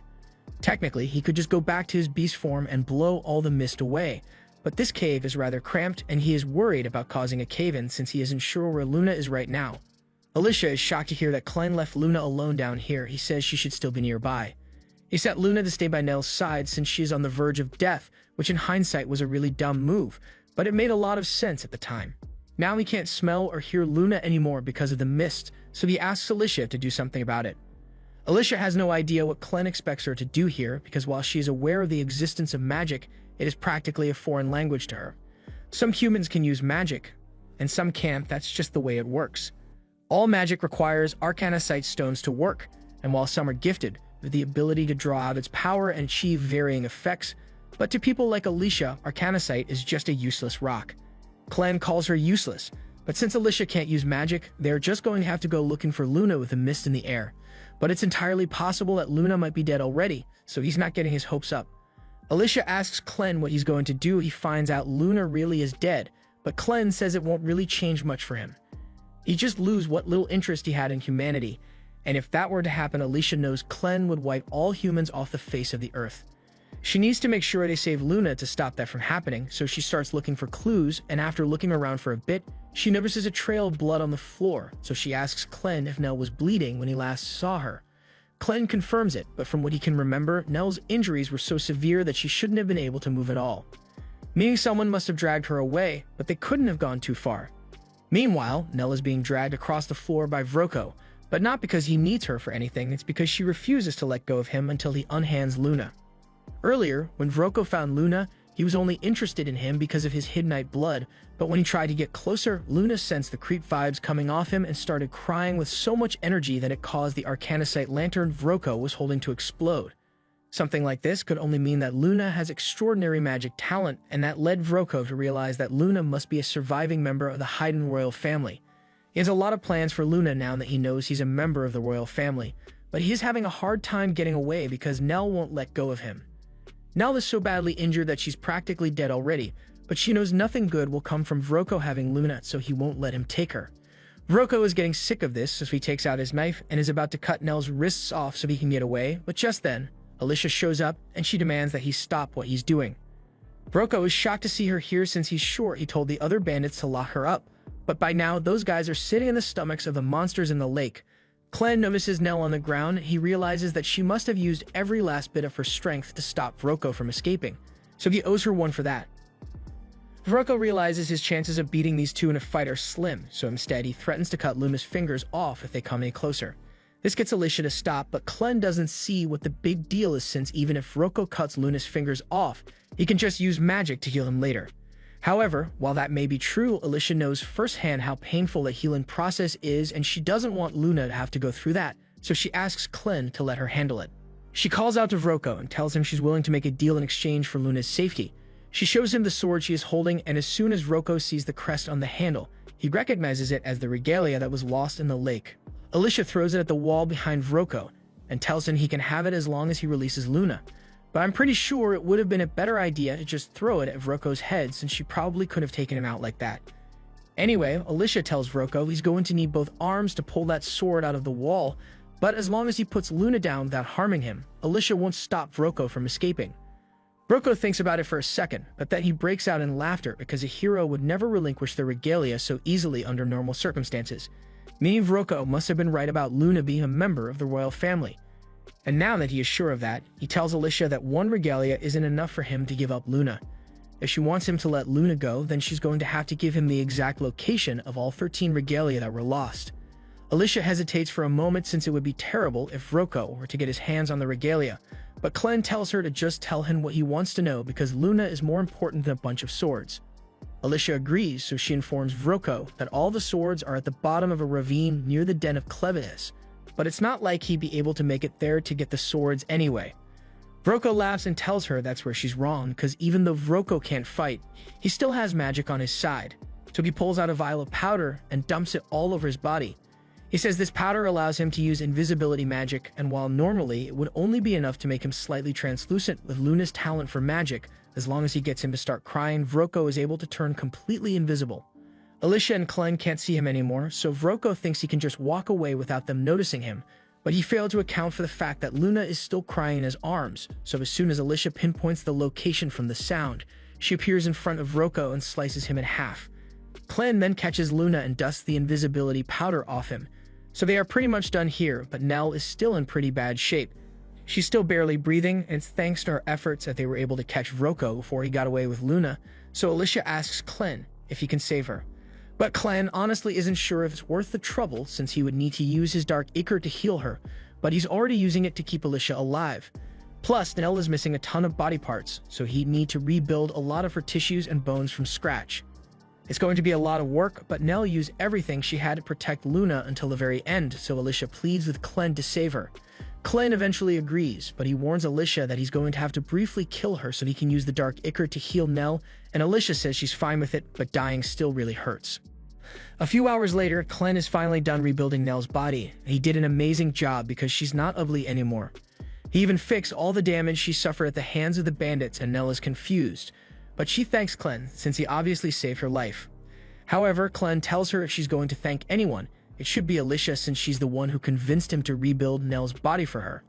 Technically, he could just go back to his beast form and blow all the mist away, but this cave is rather cramped and he is worried about causing a cave-in since he isn't sure where Luna is right now. Alicia is shocked to hear that Clen left Luna alone down here. He says she should still be nearby. He sent Luna to stay by Nell's side since she is on the verge of death, which in hindsight was a really dumb move, but it made a lot of sense at the time. Now he can't smell or hear Luna anymore because of the mist, so he asks Alicia to do something about it. Alicia has no idea what Clen expects her to do here because while she is aware of the existence of magic, it is practically a foreign language to her. Some humans can use magic, and some can't. That's just the way it works. All magic requires arcanocite stones to work, and while some are gifted with the ability to draw out its power and achieve varying effects, but to people like Alicia, arcanocite is just a useless rock. Clen calls her useless, but since Alicia can't use magic, they're just going to have to go looking for Luna with a mist in the air. But it's entirely possible that Luna might be dead already, so he's not getting his hopes up. Alicia asks Clen what he's going to do. He finds out Luna really is dead, but Clen says it won't really change much for him. He just lose what little interest he had in humanity, and if that were to happen, Alicia knows Clen would wipe all humans off the face of the earth. She needs to make sure they save Luna to stop that from happening, so she starts looking for clues, and after looking around for a bit, she notices a trail of blood on the floor, so she asks Clen if Nell was bleeding when he last saw her. Clen confirms it, but from what he can remember, Nell's injuries were so severe that she shouldn't have been able to move at all. Meaning someone must have dragged her away, but they couldn't have gone too far. Meanwhile, Nell is being dragged across the floor by Vroko, but not because he needs her for anything, it's because she refuses to let go of him until he unhands Luna. Earlier, when Vroko found Luna, he was only interested in him because of his Hidnite blood, but when he tried to get closer, Luna sensed the creep vibes coming off him and started crying with so much energy that it caused the arcanocite lantern Vroko was holding to explode. Something like this could only mean that Luna has extraordinary magic talent, and that led Vroko to realize that Luna must be a surviving member of the Haydn royal family. He has a lot of plans for Luna now that he knows he's a member of the royal family, but he is having a hard time getting away because Nell won't let go of him. Nell is so badly injured that she's practically dead already, but she knows nothing good will come from Vroko having Luna, so he won't let him take her. Vroko is getting sick of this, so he takes out his knife and is about to cut Nell's wrists off so he can get away, but just then, Alicia shows up and she demands that he stop what he's doing. Vroko is shocked to see her here since he's sure he told the other bandits to lock her up, but by now those guys are sitting in the stomachs of the monsters in the lake. Clem notices Nell on the ground. He realizes that she must have used every last bit of her strength to stop Vroko from escaping, so he owes her one for that. Vroko realizes his chances of beating these two in a fight are slim, so instead he threatens to cut Luna's fingers off if they come any closer. This gets Alicia to stop, but Clem doesn't see what the big deal is since even if Vroko cuts Luna's fingers off, he can just use magic to heal him later. However, while that may be true, Alicia knows firsthand how painful the healing process is and she doesn't want Luna to have to go through that, so she asks Clem to let her handle it. She calls out to Vroko and tells him she's willing to make a deal in exchange for Luna's safety. She shows him the sword she is holding, and as soon as Vroko sees the crest on the handle, he recognizes it as the regalia that was lost in the lake. Alicia throws it at the wall behind Vroko and tells him he can have it as long as he releases Luna. But I'm pretty sure it would have been a better idea to just throw it at Vroko's head since she probably could have taken him out like that. Anyway, Alicia tells Vroko he's going to need both arms to pull that sword out of the wall, but as long as he puts Luna down without harming him, Alicia won't stop Vroko from escaping. Vroko thinks about it for a second, but then he breaks out in laughter because a hero would never relinquish their regalia so easily under normal circumstances. Meaning Vroko must have been right about Luna being a member of the royal family. And now that he is sure of that, he tells Alicia that one regalia isn't enough for him to give up Luna. If she wants him to let Luna go, then she's going to have to give him the exact location of all 13 regalia that were lost. Alicia hesitates for a moment since it would be terrible if Vroko were to get his hands on the regalia, but Clem tells her to just tell him what he wants to know because Luna is more important than a bunch of swords. Alicia agrees, so she informs Vroko that all the swords are at the bottom of a ravine near the den of Clevinus, but it's not like he'd be able to make it there to get the swords anyway. Vroko laughs and tells her that's where she's wrong, because even though Vroko can't fight, he still has magic on his side. So he pulls out a vial of powder and dumps it all over his body. He says this powder allows him to use invisibility magic, and while normally it would only be enough to make him slightly translucent, with Luna's talent for magic, as long as he gets him to start crying, Vroko is able to turn completely invisible. Alicia and Clem can't see him anymore, so Vroko thinks he can just walk away without them noticing him, but he failed to account for the fact that Luna is still crying in his arms, so as soon as Alicia pinpoints the location from the sound, she appears in front of Vroko and slices him in half. Clem then catches Luna and dusts the invisibility powder off him, so they are pretty much done here, but Nell is still in pretty bad shape. She's still barely breathing, and it's thanks to her efforts that they were able to catch Vroko before he got away with Luna, so Alicia asks Clem if he can save her. But Clem honestly isn't sure if it's worth the trouble since he would need to use his dark ichor to heal her, but he's already using it to keep Alicia alive. Plus, Nell is missing a ton of body parts, so he'd need to rebuild a lot of her tissues and bones from scratch. It's going to be a lot of work, but Nell used everything she had to protect Luna until the very end, so Alicia pleads with Clem to save her. Clem eventually agrees, but he warns Alicia that he's going to have to briefly kill her so he can use the dark ichor to heal Nell, and Alicia says she's fine with it, but dying still really hurts. A few hours later, Clem is finally done rebuilding Nell's body. He did an amazing job because she's not ugly anymore. He even fixed all the damage she suffered at the hands of the bandits, and Nell is confused, but she thanks Clem since he obviously saved her life. However, Clem tells her if she's going to thank anyone, it should be Alicia since she's the one who convinced him to rebuild Nell's body for her.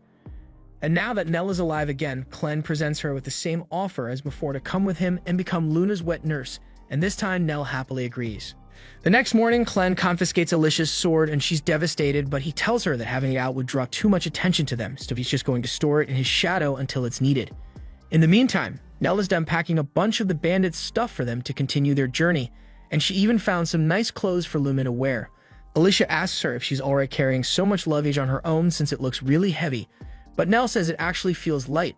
And now that Nell is alive again, Clem presents her with the same offer as before to come with him and become Luna's wet nurse, and this time Nell happily agrees. The next morning, Clem confiscates Alicia's sword and she's devastated, but he tells her that having it out would draw too much attention to them, so he's just going to store it in his shadow until it's needed. In the meantime, Nell is done packing a bunch of the bandits' stuff for them to continue their journey, and she even found some nice clothes for Luna to wear. Alicia asks her if she's already carrying so much luggage on her own since it looks really heavy, but Nell says it actually feels light.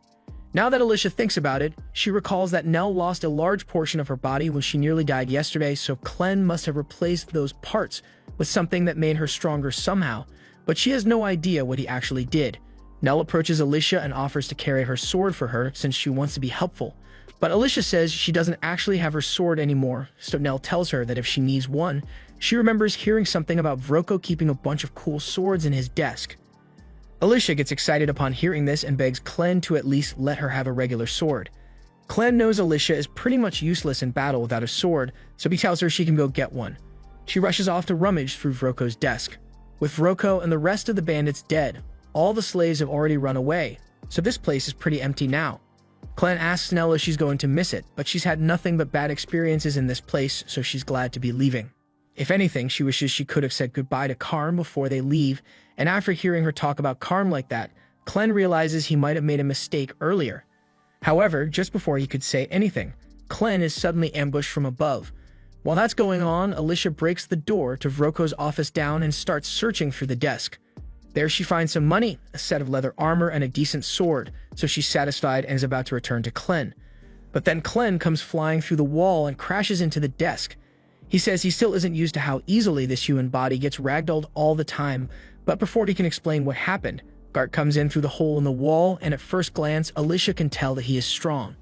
Now that Alicia thinks about it, she recalls that Nell lost a large portion of her body when she nearly died yesterday, so Clem must have replaced those parts with something that made her stronger somehow, but she has no idea what he actually did. Nell approaches Alicia and offers to carry her sword for her since she wants to be helpful, but Alicia says she doesn't actually have her sword anymore, so Nell tells her that if she needs one, she remembers hearing something about Vroko keeping a bunch of cool swords in his desk. Alicia gets excited upon hearing this and begs Clem to at least let her have a regular sword. Clem knows Alicia is pretty much useless in battle without a sword, so he tells her she can go get one. She rushes off to rummage through Vroko's desk. With Vroko and the rest of the bandits dead, all the slaves have already run away, so this place is pretty empty now. Clem asks Nell if she's going to miss it, but she's had nothing but bad experiences in this place, so she's glad to be leaving. If anything, she wishes she could have said goodbye to Karm before they leave, and after hearing her talk about Karm like that, Clem realizes he might have made a mistake earlier. However, just before he could say anything, Clem is suddenly ambushed from above. While that's going on, Alicia breaks the door to Vroko's office down and starts searching through the desk. There she finds some money, a set of leather armor, and a decent sword, so she's satisfied and is about to return to Clem. But then Clem comes flying through the wall and crashes into the desk. He says he still isn't used to how easily this human body gets ragdolled all the time, but before he can explain what happened, Gart comes in through the hole in the wall, and at first glance, Alicia can tell that he is strong.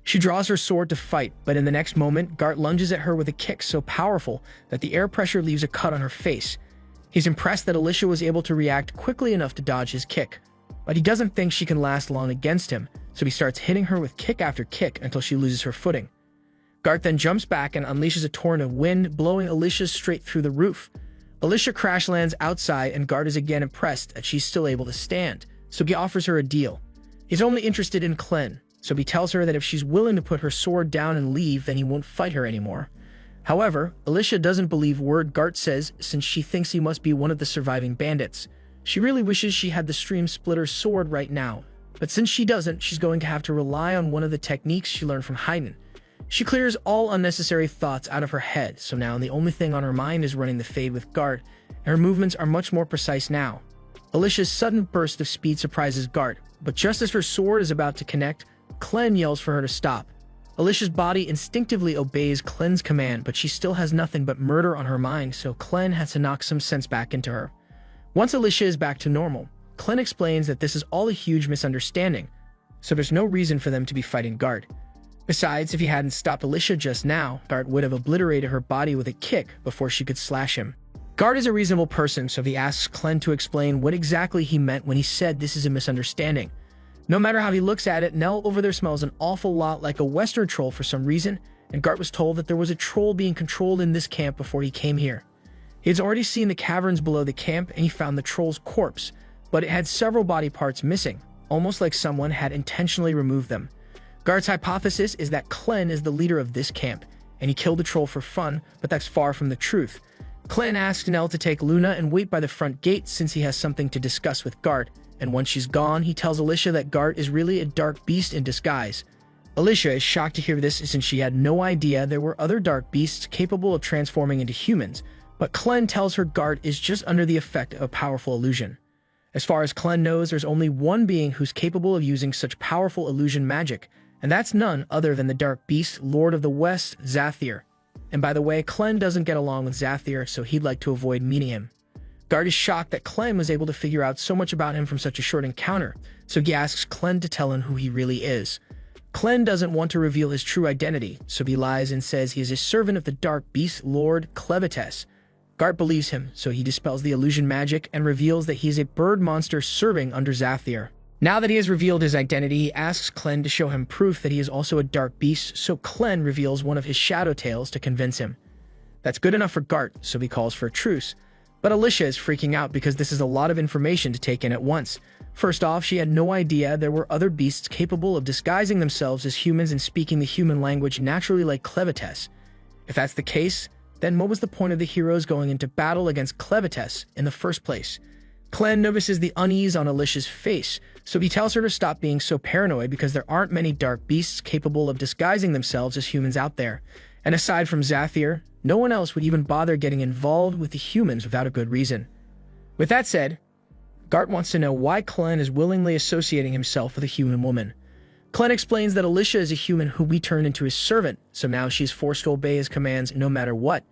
She draws her sword to fight, but in the next moment, Gart lunges at her with a kick so powerful that the air pressure leaves a cut on her face. He's impressed that Alicia was able to react quickly enough to dodge his kick, but he doesn't think she can last long against him, so he starts hitting her with kick after kick until she loses her footing. Gart then jumps back and unleashes a torrent of wind, blowing Alicia straight through the roof. Alicia crash lands outside, and Gart is again impressed that she's still able to stand, so he offers her a deal. He's only interested in Clem, so he tells her that if she's willing to put her sword down and leave, then he won't fight her anymore. However, Alicia doesn't believe word Gart says since she thinks he must be one of the surviving bandits. She really wishes she had the Stream Splitter sword right now, but since she doesn't, she's going to have to rely on one of the techniques she learned from Haydn. She clears all unnecessary thoughts out of her head, so now the only thing on her mind is running the fade with Gart, and her movements are much more precise now. Alicia's sudden burst of speed surprises Gart, but just as her sword is about to connect, Clem yells for her to stop. Alicia's body instinctively obeys Clem's command, but she still has nothing but murder on her mind, so Clem has to knock some sense back into her. Once Alicia is back to normal, Clem explains that this is all a huge misunderstanding, so there's no reason for them to be fighting Gart. Besides, if he hadn't stopped Alicia just now, Gart would have obliterated her body with a kick before she could slash him. Gart is a reasonable person, so he asks Clem to explain what exactly he meant when he said this is a misunderstanding. No matter how he looks at it, Nell over there smells an awful lot like a Western troll for some reason, and Gart was told that there was a troll being controlled in this camp before he came here. He had already seen the caverns below the camp, and he found the troll's corpse, but it had several body parts missing, almost like someone had intentionally removed them. Gart's hypothesis is that Clem is the leader of this camp, and he killed the troll for fun, but that's far from the truth. Clem asks Nell to take Luna and wait by the front gate since he has something to discuss with Gart, and once she's gone, he tells Alicia that Gart is really a dark beast in disguise. Alicia is shocked to hear this since she had no idea there were other dark beasts capable of transforming into humans, but Clem tells her Gart is just under the effect of a powerful illusion. As far as Clem knows, there's only one being who's capable of using such powerful illusion magic, and that's none other than the Dark Beast, Lord of the West, Zathir. And by the way, Clem doesn't get along with Zathir, so he'd like to avoid meeting him. Gart is shocked that Clem was able to figure out so much about him from such a short encounter, so he asks Clem to tell him who he really is. Clem doesn't want to reveal his true identity, so he lies and says he is a servant of the Dark Beast, Lord Clevites. Gart believes him, so he dispels the illusion magic and reveals that he is a bird monster serving under Zathir. Now that he has revealed his identity, he asks Clem to show him proof that he is also a dark beast, so Clem reveals one of his shadow tails to convince him. That's good enough for Gart, so he calls for a truce. But Alicia is freaking out because this is a lot of information to take in at once. First off, she had no idea there were other beasts capable of disguising themselves as humans and speaking the human language naturally like Clevites. If that's the case, then what was the point of the heroes going into battle against Clevites in the first place? Clem notices the unease on Alicia's face, so he tells her to stop being so paranoid because there aren't many dark beasts capable of disguising themselves as humans out there. And aside from Zathir, no one else would even bother getting involved with the humans without a good reason. With that said, Gart wants to know why Clem is willingly associating himself with a human woman. Clem explains that Alicia is a human who we turned into his servant, so now she's forced to obey his commands no matter what.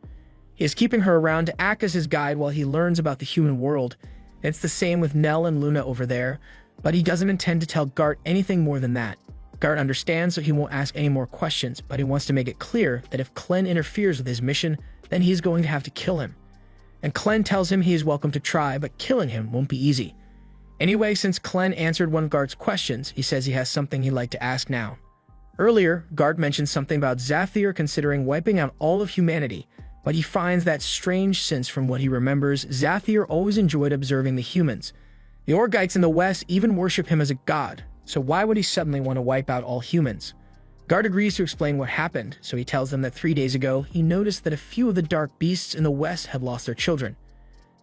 He is keeping her around to act as his guide while he learns about the human world. It's the same with Nell and Luna over there, but he doesn't intend to tell Gart anything more than that. Gart understands, so he won't ask any more questions, but he wants to make it clear that if Clem interferes with his mission, then he is going to have to kill him. And Clem tells him he is welcome to try, but killing him won't be easy. Anyway, since Clem answered one of Gart's questions, he says he has something he'd like to ask now. Earlier, Gart mentioned something about Zathir considering wiping out all of humanity, but he finds that strange since from what he remembers, Zathir always enjoyed observing the humans. The Orgites in the West even worship him as a god, so why would he suddenly want to wipe out all humans? Gart agrees to explain what happened, so he tells them that 3 days ago, he noticed that a few of the dark beasts in the West had lost their children.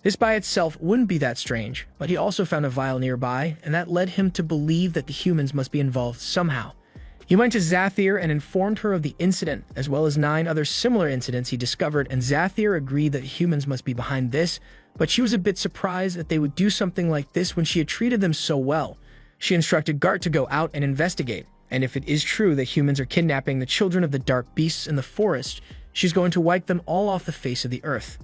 This by itself wouldn't be that strange, but he also found a vial nearby, and that led him to believe that the humans must be involved somehow. He went to Zathir and informed her of the incident, as well as 9 other similar incidents he discovered, and Zathir agreed that humans must be behind this, but she was a bit surprised that they would do something like this when she had treated them so well. She instructed Gart to go out and investigate, and if it is true that humans are kidnapping the children of the dark beasts in the forest, she's going to wipe them all off the face of the earth.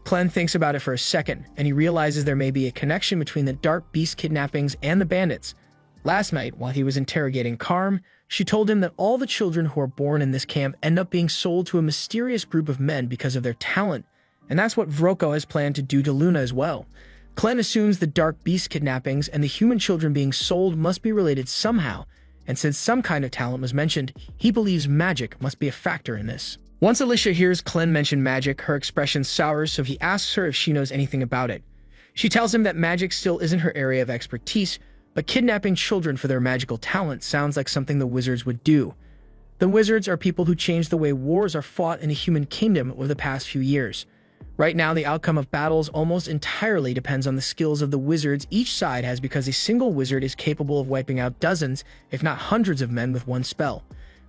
Clem thinks about it for a second, and he realizes there may be a connection between the dark beast kidnappings and the bandits. Last night, while he was interrogating Karm, she told him that all the children who are born in this camp end up being sold to a mysterious group of men because of their talent, and that's what Vroko has planned to do to Luna as well. Clem assumes the dark beast kidnappings and the human children being sold must be related somehow, and since some kind of talent was mentioned, he believes magic must be a factor in this. Once Alicia hears Clem mention magic, her expression sours, so he asks her if she knows anything about it. She tells him that magic still isn't her area of expertise, but kidnapping children for their magical talent sounds like something the wizards would do. The wizards are people who change the way wars are fought in the human kingdom over the past few years. Right now, the outcome of battles almost entirely depends on the skills of the wizards each side has because a single wizard is capable of wiping out dozens, if not hundreds of men with one spell.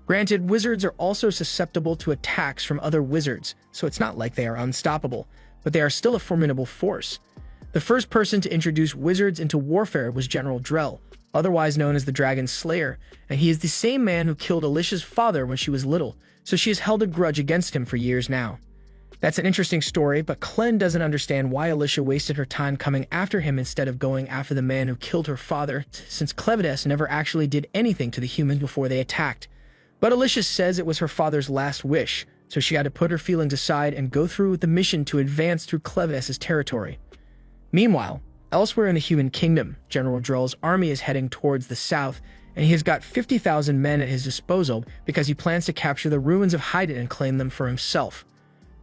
Granted, wizards are also susceptible to attacks from other wizards, so it's not like they are unstoppable, but they are still a formidable force. The first person to introduce wizards into warfare was General Drell, otherwise known as the Dragon Slayer, and he is the same man who killed Alicia's father when she was little, so she has held a grudge against him for years now. That's an interesting story, but Clem doesn't understand why Alicia wasted her time coming after him instead of going after the man who killed her father, since Clevides never actually did anything to the humans before they attacked. But Alicia says it was her father's last wish, so she had to put her feelings aside and go through with the mission to advance through Clevides' territory. Meanwhile, elsewhere in the human kingdom, General Drell's army is heading towards the south, and he has got 50,000 men at his disposal because he plans to capture the ruins of Haydn and claim them for himself.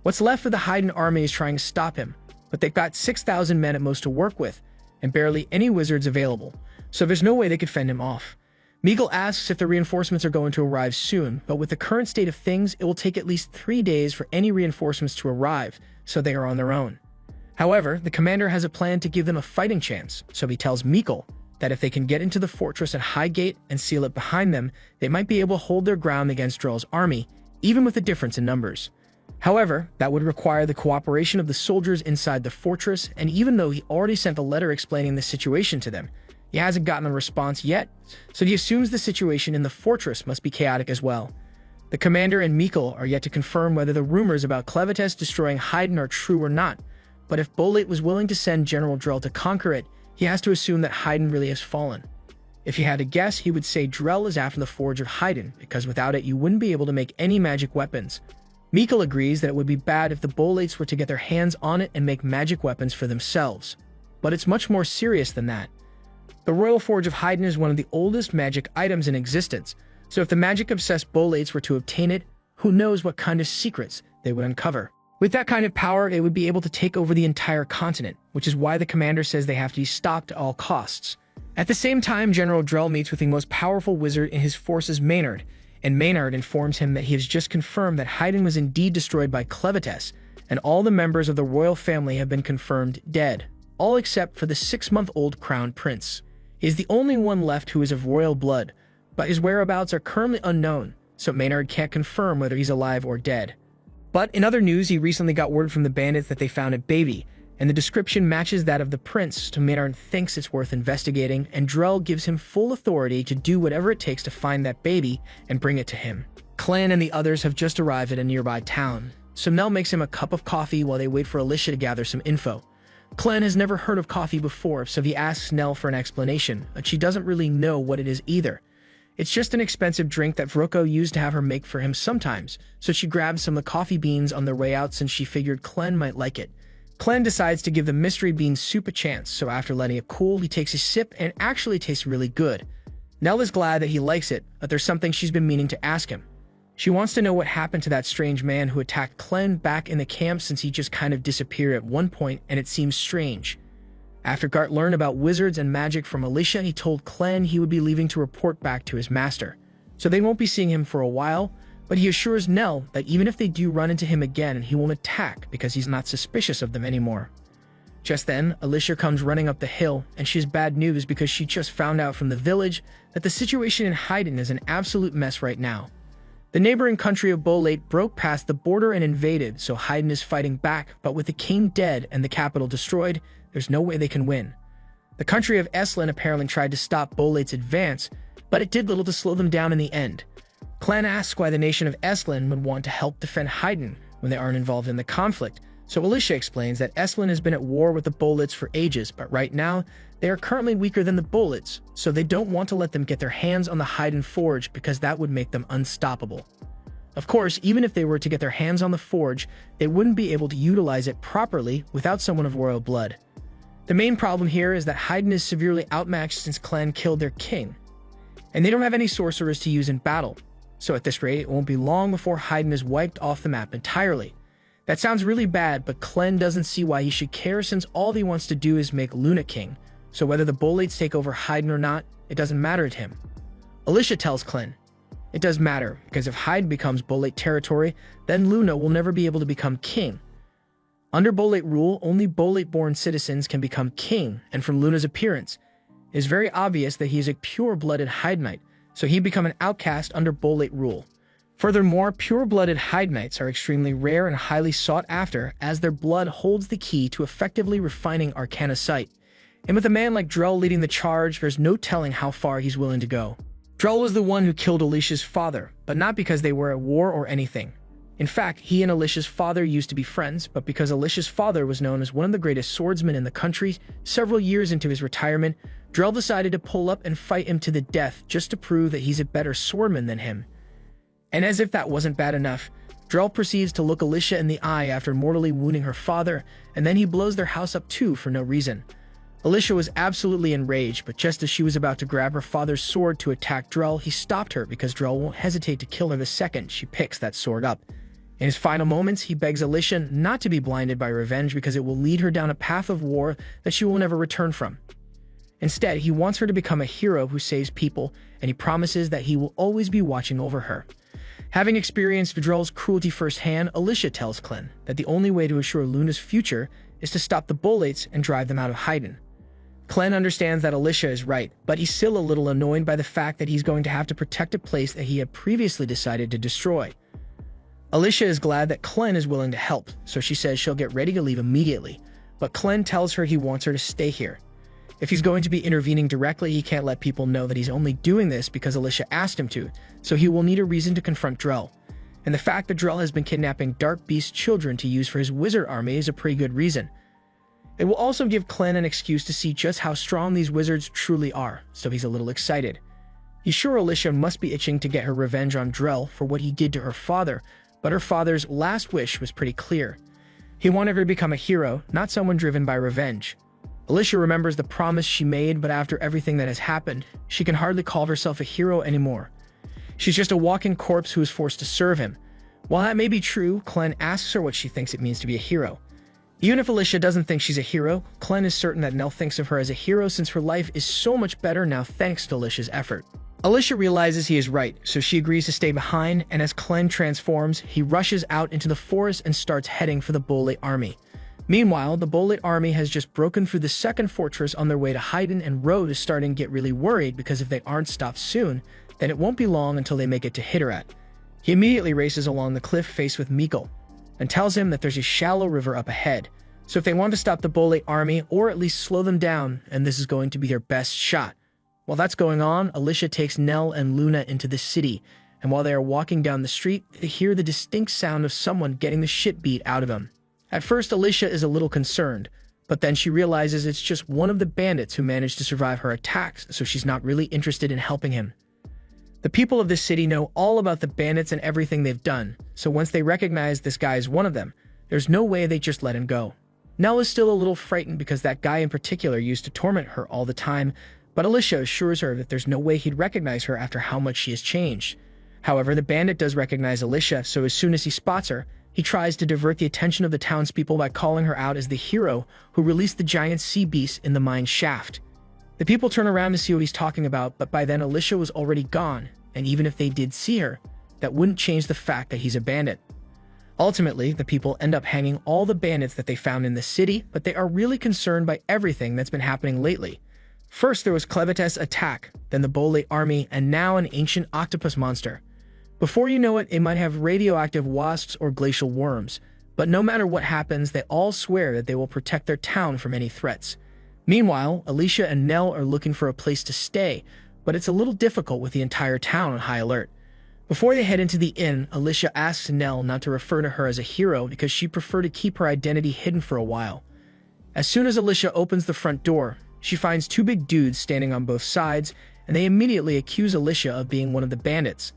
What's left of the Haydn army is trying to stop him, but they've got 6,000 men at most to work with, and barely any wizards available, so there's no way they could fend him off. Meagle asks if the reinforcements are going to arrive soon, but with the current state of things, it will take at least 3 days for any reinforcements to arrive, so they are on their own. However, the commander has a plan to give them a fighting chance, so he tells Meagle that if they can get into the fortress at Highgate and seal it behind them, they might be able to hold their ground against Drell's army, even with a difference in numbers. However, that would require the cooperation of the soldiers inside the fortress, and even though he already sent a letter explaining the situation to them, he hasn't gotten a response yet, so he assumes the situation in the fortress must be chaotic as well. The commander and Meagle are yet to confirm whether the rumors about Clevides destroying Haydn are true or not, but if Bolate was willing to send General Drell to conquer it, he has to assume that Haydn really has fallen. If he had to guess, he would say Drell is after the Forge of Haydn, because without it you wouldn't be able to make any magic weapons. Meagle agrees that it would be bad if the Bolates were to get their hands on it and make magic weapons for themselves. But it's much more serious than that. The Royal Forge of Haydn is one of the oldest magic items in existence, so if the magic-obsessed Bolates were to obtain it, who knows what kind of secrets they would uncover. With that kind of power, they would be able to take over the entire continent, which is why the commander says they have to be stopped at all costs. At the same time, General Drell meets with the most powerful wizard in his forces, Maynard, and Maynard informs him that he has just confirmed that Haydn was indeed destroyed by Clevides, and all the members of the royal family have been confirmed dead, all except for the 6-month-old crown prince. He is the only one left who is of royal blood, but his whereabouts are currently unknown, so Maynard can't confirm whether he's alive or dead. But in other news, he recently got word from the bandits that they found a baby, and the description matches that of the prince, so Maynard thinks it's worth investigating, and Drell gives him full authority to do whatever it takes to find that baby and bring it to him. Clan and the others have just arrived at a nearby town, so Nell makes him a cup of coffee while they wait for Alicia to gather some info. Clan has never heard of coffee before, so he asks Nell for an explanation, but she doesn't really know what it is either. It's just an expensive drink that Vroko used to have her make for him sometimes, so she grabs some of the coffee beans on their way out since she figured Clem might like it. Clem decides to give the mystery bean soup a chance, so after letting it cool, he takes a sip and it actually tastes really good. Nell is glad that he likes it, but there's something she's been meaning to ask him. She wants to know what happened to that strange man who attacked Clem back in the camp, since he just kind of disappeared at one point and it seems strange. After Gart learned about wizards and magic from Alicia, he told Clem he would be leaving to report back to his master, so they won't be seeing him for a while, but he assures Nell that even if they do run into him again, he won't attack because he's not suspicious of them anymore. Just then, Alicia comes running up the hill, and she has bad news because she just found out from the village that the situation in Hyden is an absolute mess right now. The neighboring country of Bolate broke past the border and invaded, so Hyden is fighting back, but with the king dead and the capital destroyed, there's no way they can win. The country of Eslan apparently tried to stop Bolate's advance, but it did little to slow them down in the end. Clan asks why the nation of Eslan would want to help defend Hyden when they aren't involved in the conflict, so Alicia explains that Eslan has been at war with the Bolates for ages, but right now, they are currently weaker than the Bolates, so they don't want to let them get their hands on the Hyden Forge because that would make them unstoppable. Of course, even if they were to get their hands on the forge, they wouldn't be able to utilize it properly without someone of royal blood. The main problem here is that Hyden is severely outmatched since Clan killed their king, and they don't have any sorcerers to use in battle, so at this rate, it won't be long before Hyden is wiped off the map entirely. That sounds really bad, but Clem doesn't see why he should care since all he wants to do is make Luna king, so whether the Bolates take over Hyden or not, it doesn't matter to him. Alicia tells Clem, it does matter, because if Hyden becomes Bolate territory, then Luna will never be able to become king. Under Bolate rule, only Bolate-born citizens can become king, and from Luna's appearance, it is very obvious that he is a pure-blooded Hydenite, so he'd become an outcast under Bolate rule. Furthermore, pure-blooded Hydenites are extremely rare and highly sought after, as their blood holds the key to effectively refining arcana sight. And with a man like Drell leading the charge, there's no telling how far he's willing to go. Drell was the one who killed Alicia's father, but not because they were at war or anything. In fact, he and Alicia's father used to be friends, but because Alicia's father was known as one of the greatest swordsmen in the country, several years into his retirement, Drell decided to pull up and fight him to the death just to prove that he's a better swordman than him. And as if that wasn't bad enough, Drell proceeds to look Alicia in the eye after mortally wounding her father, and then he blows their house up too for no reason. Alicia was absolutely enraged, but just as she was about to grab her father's sword to attack Drell, he stopped her because Drell won't hesitate to kill her the second she picks that sword up. In his final moments, he begs Alicia not to be blinded by revenge because it will lead her down a path of war that she will never return from. Instead, he wants her to become a hero who saves people, and he promises that he will always be watching over her. Having experienced Drell's cruelty firsthand, Alicia tells Clem that the only way to assure Luna's future is to stop the Bolates and drive them out of Hyden. Clem understands that Alicia is right, but he's still a little annoyed by the fact that he's going to have to protect a place that he had previously decided to destroy. Alicia is glad that Clem is willing to help, so she says she'll get ready to leave immediately, but Clem tells her he wants her to stay here. If he's going to be intervening directly, he can't let people know that he's only doing this because Alicia asked him to, so he will need a reason to confront Drell. And the fact that Drell has been kidnapping Dark Beast children to use for his wizard army is a pretty good reason. It will also give Clem an excuse to see just how strong these wizards truly are, so he's a little excited. He's sure Alicia must be itching to get her revenge on Drell for what he did to her father, but her father's last wish was pretty clear. He wanted her to become a hero, not someone driven by revenge. Alicia remembers the promise she made, but after everything that has happened, she can hardly call herself a hero anymore. She's just a walking corpse who is forced to serve him. While that may be true, Clem asks her what she thinks it means to be a hero. Even if Alicia doesn't think she's a hero, Clem is certain that Nell thinks of her as a hero since her life is so much better now thanks to Alicia's effort. Alicia realizes he is right, so she agrees to stay behind, and as Clem transforms, he rushes out into the forest and starts heading for the Bolate army. Meanwhile, the Bolate army has just broken through the second fortress on their way to Hyden, and Rode is starting to get really worried because if they aren't stopped soon, then it won't be long until they make it to Hitterat. He immediately races along the cliff faced with Mikkel, and tells him that there's a shallow river up ahead. So if they want to stop the Bolate army, or at least slow them down, and this is going to be their best shot. While that's going on, Alicia takes Nell and Luna into the city, and while they are walking down the street, they hear the distinct sound of someone getting the shit beat out of them. At first, Alicia is a little concerned, but then she realizes it's just one of the bandits who managed to survive her attacks, so she's not really interested in helping him. The people of this city know all about the bandits and everything they've done, so once they recognize this guy as one of them, there's no way they just let him go. Nell is still a little frightened because that guy in particular used to torment her all the time, but Alicia assures her that there's no way he'd recognize her after how much she has changed. However, the bandit does recognize Alicia, so as soon as he spots her, he tries to divert the attention of the townspeople by calling her out as the hero who released the giant sea beast in the mine shaft. The people turn around to see what he's talking about, but by then Alicia was already gone, and even if they did see her, that wouldn't change the fact that he's a bandit. Ultimately, the people end up hanging all the bandits that they found in the city, but they are really concerned by everything that's been happening lately. First, there was Clevitas' attack, then the Bolate army, and now an ancient octopus monster. Before you know it might have radioactive wasps or glacial worms, but no matter what happens, they all swear that they will protect their town from any threats. Meanwhile, Alicia and Nell are looking for a place to stay, but it's a little difficult with the entire town on high alert. Before they head into the inn, Alicia asks Nell not to refer to her as a hero because she'd prefer to keep her identity hidden for a while. As soon as Alicia opens the front door, she finds two big dudes standing on both sides, and they immediately accuse Alicia of being one of the bandits.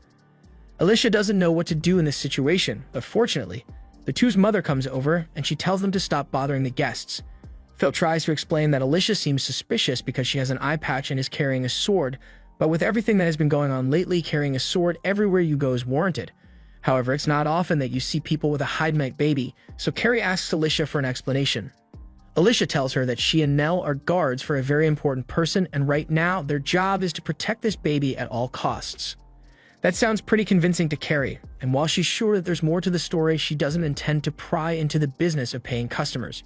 Alicia doesn't know what to do in this situation, but fortunately, the two's mother comes over and she tells them to stop bothering the guests. Phil tries to explain that Alicia seems suspicious because she has an eye patch and is carrying a sword, but with everything that has been going on lately, carrying a sword everywhere you go is warranted. However, it's not often that you see people with a Hydamite baby, so Carrie asks Alicia for an explanation. Alicia tells her that she and Nell are guards for a very important person, and right now, their job is to protect this baby at all costs. That sounds pretty convincing to Carrie, and while she's sure that there's more to the story, she doesn't intend to pry into the business of paying customers.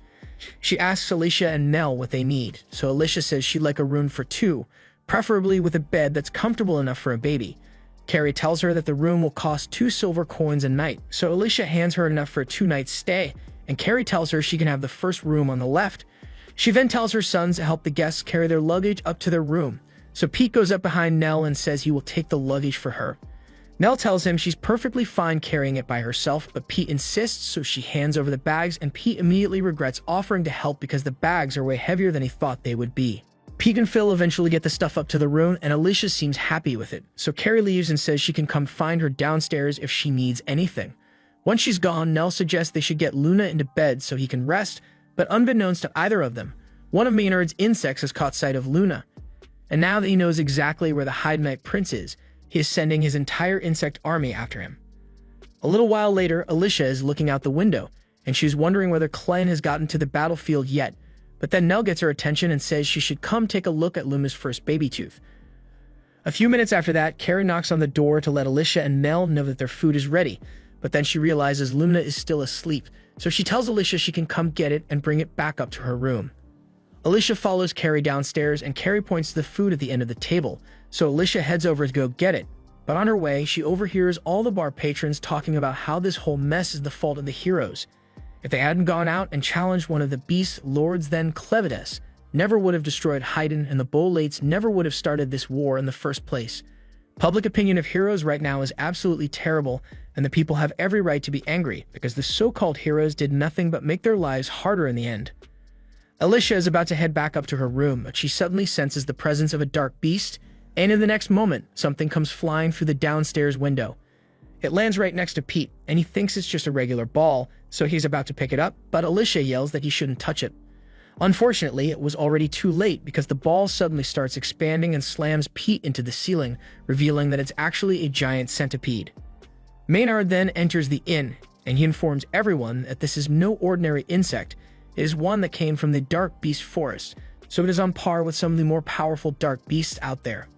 She asks Alicia and Nell what they need, so Alicia says she'd like a room for two, preferably with a bed that's comfortable enough for a baby. Carrie tells her that the room will cost 2 silver coins a night, so Alicia hands her enough for a 2-night stay, and Carrie tells her she can have the first room on the left. She then tells her sons to help the guests carry their luggage up to their room, so Pete goes up behind Nell and says he will take the luggage for her. Nell tells him she's perfectly fine carrying it by herself, but Pete insists, so she hands over the bags, and Pete immediately regrets offering to help because the bags are way heavier than he thought they would be. Pete and Phil eventually get the stuff up to the room, and Alicia seems happy with it, so Carrie leaves and says she can come find her downstairs if she needs anything. Once she's gone, Nell suggests they should get Luna into bed so he can rest, but unbeknownst to either of them, one of Maynard's insects has caught sight of Luna. And now that he knows exactly where the Hydamite Prince is, he is sending his entire insect army after him. A little while later, Alicia is looking out the window, and she's wondering whether Clem has gotten to the battlefield yet, but then Nell gets her attention and says she should come take a look at Luna's first baby tooth. A few minutes after that, Carrie knocks on the door to let Alicia and Nell know that their food is ready, but then she realizes Luna is still asleep, so she tells Alicia she can come get it and bring it back up to her room. Alicia follows Carrie downstairs, and Carrie points to the food at the end of the table, so Alicia heads over to go get it. But on her way, she overhears all the bar patrons talking about how this whole mess is the fault of the heroes. If they hadn't gone out and challenged one of the beast lords, then Clevitas never would have destroyed Haydn, and the Bolates never would have started this war in the first place. Public opinion of heroes right now is absolutely terrible, and the people have every right to be angry because the so-called heroes did nothing but make their lives harder in the end. Alicia is about to head back up to her room, but she suddenly senses the presence of a dark beast, and in the next moment, something comes flying through the downstairs window. It lands right next to Pete, and he thinks it's just a regular ball, so he's about to pick it up, but Alicia yells that he shouldn't touch it. Unfortunately, it was already too late because the ball suddenly starts expanding and slams Pete into the ceiling, revealing that it's actually a giant centipede. Maynard then enters the inn, and he informs everyone that this is no ordinary insect. It is one that came from the Dark Beast Forest, so it is on par with some of the more powerful dark beasts out there.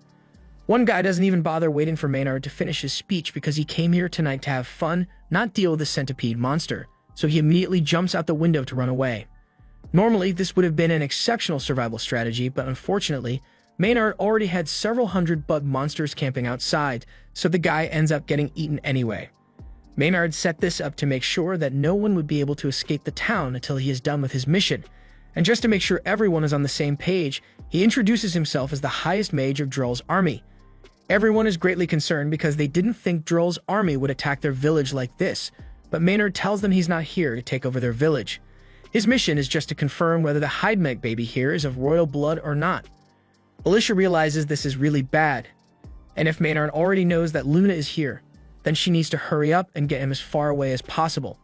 One guy doesn't even bother waiting for Maynard to finish his speech because he came here tonight to have fun, not deal with the centipede monster, so he immediately jumps out the window to run away. Normally, this would have been an exceptional survival strategy, but unfortunately, Maynard already had several hundred bug monsters camping outside, so the guy ends up getting eaten anyway. Maynard set this up to make sure that no one would be able to escape the town until he is done with his mission. And just to make sure everyone is on the same page, he introduces himself as the highest mage of Droll's army. Everyone is greatly concerned because they didn't think Droll's army would attack their village like this, but Maynard tells them he's not here to take over their village. His mission is just to confirm whether the Hydamite baby here is of royal blood or not. Alicia realizes this is really bad, and if Maynard already knows that Luna is here, then she needs to hurry up and get him as far away as possible.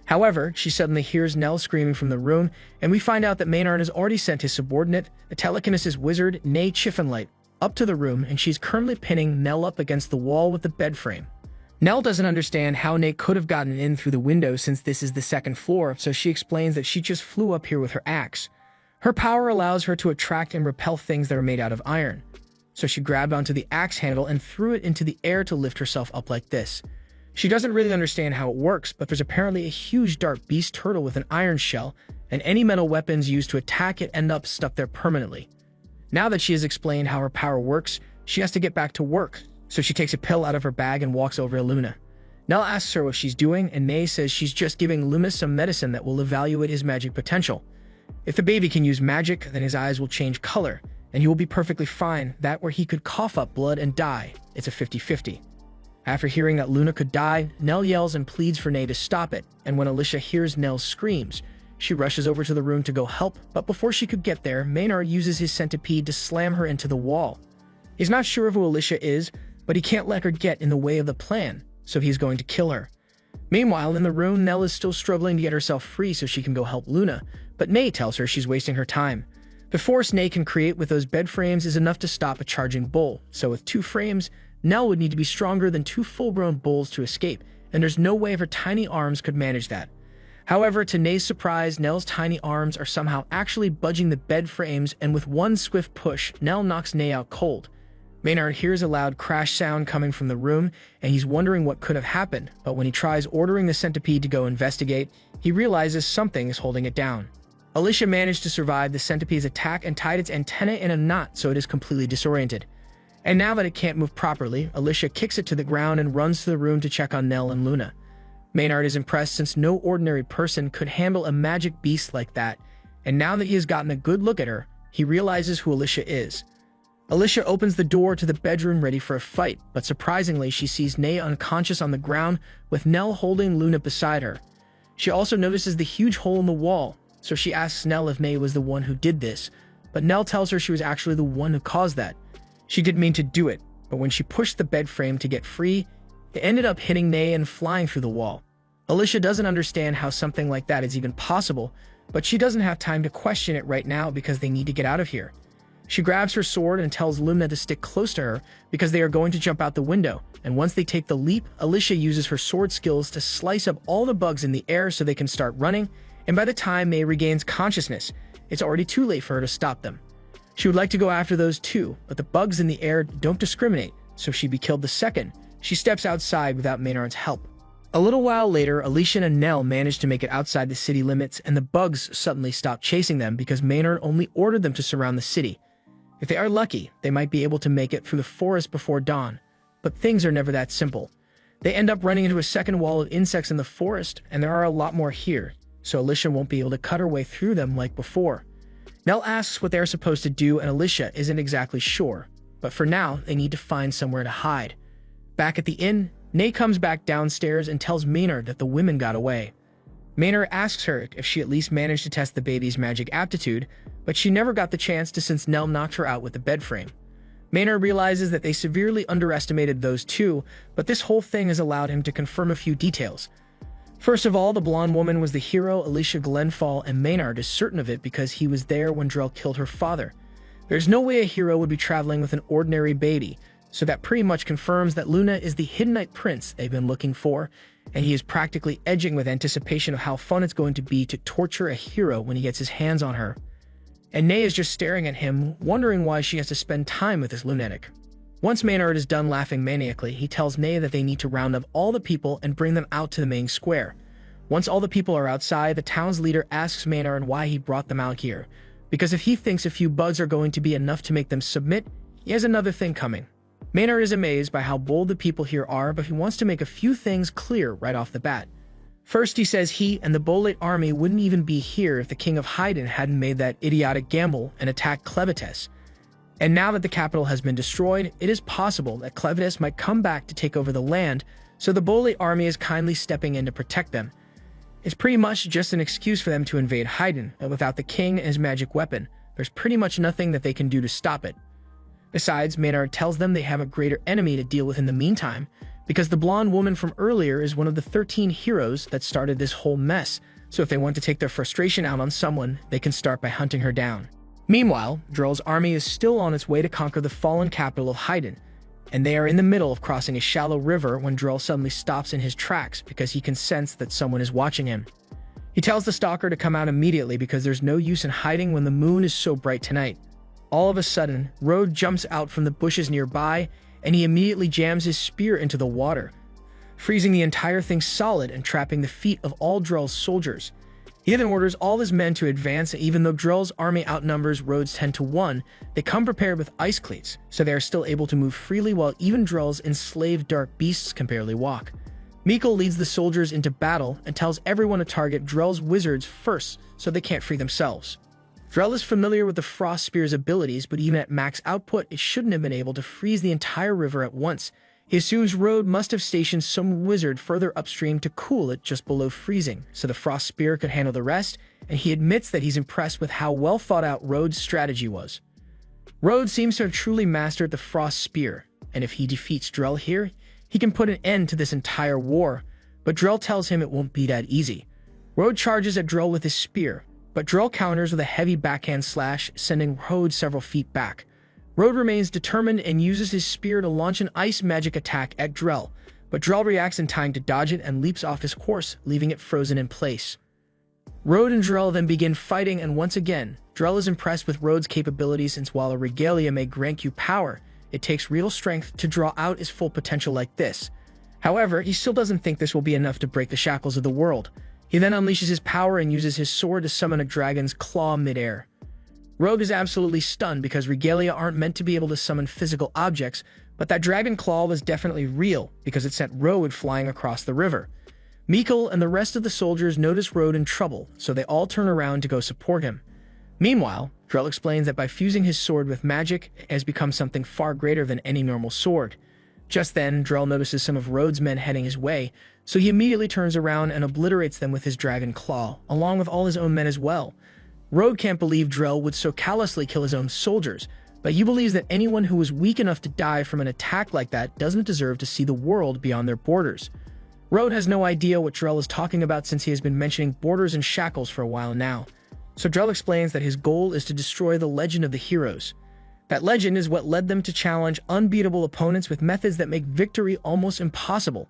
However, she suddenly hears Nell screaming from the room, and we find out that Maynard has already sent his subordinate, a telekinesis wizard, Nay Chiffonlight, up to the room, and she's currently pinning Nell up against the wall with the bed frame. Nell doesn't understand how Nay could have gotten in through the window since this is the second floor, so she explains that she just flew up here with her axe. Her power allows her to attract and repel things that are made out of iron. So she grabbed onto the axe handle and threw it into the air to lift herself up like this. She doesn't really understand how it works, but there's apparently a huge dark beast turtle with an iron shell, and any metal weapons used to attack it end up stuck there permanently. Now that she has explained how her power works, she has to get back to work, so she takes a pill out of her bag and walks over to Luna. Nell asks her what she's doing, and Nay says she's just giving Luna some medicine that will evaluate his magic potential. If the baby can use magic, then his eyes will change color, and he will be perfectly fine, that where he could cough up blood and die. It's a 50-50. After hearing that Luna could die, Nell yells and pleads for Nay to stop it, and when Alicia hears Nell's screams, she rushes over to the room to go help, but before she could get there, Maynard uses his centipede to slam her into the wall. He's not sure who Alicia is, but he can't let her get in the way of the plan, so he's going to kill her. Meanwhile, in the room, Nell is still struggling to get herself free so she can go help Luna, but Nay tells her she's wasting her time. The force Nay can create with those bed frames is enough to stop a charging bull, so with 2 frames, Nell would need to be stronger than 2 full-grown bulls to escape, and there's no way her tiny arms could manage that. However, to Nay's surprise, Nell's tiny arms are somehow actually budging the bed frames, and with one swift push, Nell knocks Nay out cold. Maynard hears a loud crash sound coming from the room, and he's wondering what could have happened, but when he tries ordering the centipede to go investigate, he realizes something is holding it down. Alicia managed to survive the centipede's attack and tied its antenna in a knot so it is completely disoriented. And now that it can't move properly, Alicia kicks it to the ground and runs to the room to check on Nell and Luna. Maynard is impressed since no ordinary person could handle a magic beast like that, and now that he has gotten a good look at her, he realizes who Alicia is. Alicia opens the door to the bedroom ready for a fight, but surprisingly she sees Nay unconscious on the ground with Nell holding Luna beside her. She also notices the huge hole in the wall, so she asks Nell if Nay was the one who did this, but Nell tells her she was actually the one who caused that. She didn't mean to do it, but when she pushed the bed frame to get free, it ended up hitting Nay and flying through the wall. Alicia doesn't understand how something like that is even possible, but she doesn't have time to question it right now because they need to get out of here. She grabs her sword and tells Luna to stick close to her because they are going to jump out the window, and once they take the leap, Alicia uses her sword skills to slice up all the bugs in the air so they can start running, and by the time May regains consciousness, it's already too late for her to stop them. She would like to go after those too, but the bugs in the air don't discriminate, so she'd be killed the second she steps outside without Maynard's help. A little while later, Alicia and Nell manage to make it outside the city limits, and the bugs suddenly stop chasing them because Maynard only ordered them to surround the city. If they are lucky, they might be able to make it through the forest before dawn, but things are never that simple. They end up running into a second wall of insects in the forest, and there are a lot more here, so Alicia won't be able to cut her way through them like before. Nell asks what they are supposed to do, and Alicia isn't exactly sure, but for now, they need to find somewhere to hide. Back at the inn, Nay comes back downstairs and tells Maynard that the women got away. Maynard asks her if she at least managed to test the baby's magic aptitude, but she never got the chance to since Nell knocked her out with the bed frame. Maynard realizes that they severely underestimated those two, but this whole thing has allowed him to confirm a few details. First of all, the blonde woman was the hero Alicia Glenfall, and Maynard is certain of it because he was there when Drell killed her father. There's no way a hero would be traveling with an ordinary baby, so that pretty much confirms that Luna is the Hidden Knight Prince they've been looking for, and he is practically edging with anticipation of how fun it's going to be to torture a hero when he gets his hands on her. And Nay is just staring at him, wondering why she has to spend time with this lunatic. Once Maynard is done laughing maniacally, he tells Nay that they need to round up all the people and bring them out to the main square. Once all the people are outside, the town's leader asks Maynard why he brought them out here, because if he thinks a few bugs are going to be enough to make them submit, he has another thing coming. Maynard is amazed by how bold the people here are, but he wants to make a few things clear right off the bat. First, he says he and the Bolate army wouldn't even be here if the King of Hyden hadn't made that idiotic gamble and attacked Clevites. And now that the capital has been destroyed, it is possible that Clevites might come back to take over the land, so the Bolate army is kindly stepping in to protect them. It's pretty much just an excuse for them to invade Hyden, but without the king and his magic weapon, there's pretty much nothing that they can do to stop it. Besides, Maynard tells them they have a greater enemy to deal with in the meantime, because the blonde woman from earlier is one of the 13 heroes that started this whole mess, so if they want to take their frustration out on someone, they can start by hunting her down. Meanwhile, Drell's army is still on its way to conquer the fallen capital of Haydn, and they are in the middle of crossing a shallow river when Drell suddenly stops in his tracks because he can sense that someone is watching him. He tells the stalker to come out immediately because there's no use in hiding when the moon is so bright tonight. All of a sudden, Rode jumps out from the bushes nearby, and he immediately jams his spear into the water, freezing the entire thing solid and trapping the feet of all Drell's soldiers. He then orders all his men to advance, and even though Drell's army outnumbers Rode's 10-1, they come prepared with ice cleats, so they are still able to move freely while even Drell's enslaved dark beasts can barely walk. Mikkel leads the soldiers into battle and tells everyone to target Drell's wizards first so they can't free themselves. Drell is familiar with the Frost Spear's abilities, but even at max output, it shouldn't have been able to freeze the entire river at once. He assumes Rode must have stationed some wizard further upstream to cool it just below freezing, so the Frost Spear could handle the rest, and he admits that he's impressed with how well thought out Rode's strategy was. Rode seems to have truly mastered the Frost Spear, and if he defeats Drell here, he can put an end to this entire war, but Drell tells him it won't be that easy. Rode charges at Drell with his spear, but Drell counters with a heavy backhand slash, sending Rode several feet back. Rode remains determined and uses his spear to launch an ice magic attack at Drell, but Drell reacts in time to dodge it and leaps off his horse, leaving it frozen in place. Rode and Drell then begin fighting, and once again, Drell is impressed with Rode's capabilities, since while a regalia may grant you power, it takes real strength to draw out his full potential like this. However, he still doesn't think this will be enough to break the shackles of the world. He then unleashes his power and uses his sword to summon a dragon's claw midair. Rode is absolutely stunned because regalia aren't meant to be able to summon physical objects, but that dragon claw was definitely real because it sent Rode flying across the river. Mikkel and the rest of the soldiers notice Rode in trouble, so they all turn around to go support him. Meanwhile, Drell explains that by fusing his sword with magic, it has become something far greater than any normal sword. Just then, Drell notices some of Rode's men heading his way, so he immediately turns around and obliterates them with his dragon claw, along with all his own men as well. Rode can't believe Drell would so callously kill his own soldiers, but he believes that anyone who was weak enough to die from an attack like that doesn't deserve to see the world beyond their borders. Rode has no idea what Drell is talking about since he has been mentioning borders and shackles for a while now. So Drell explains that his goal is to destroy the legend of the heroes. That legend is what led them to challenge unbeatable opponents with methods that make victory almost impossible.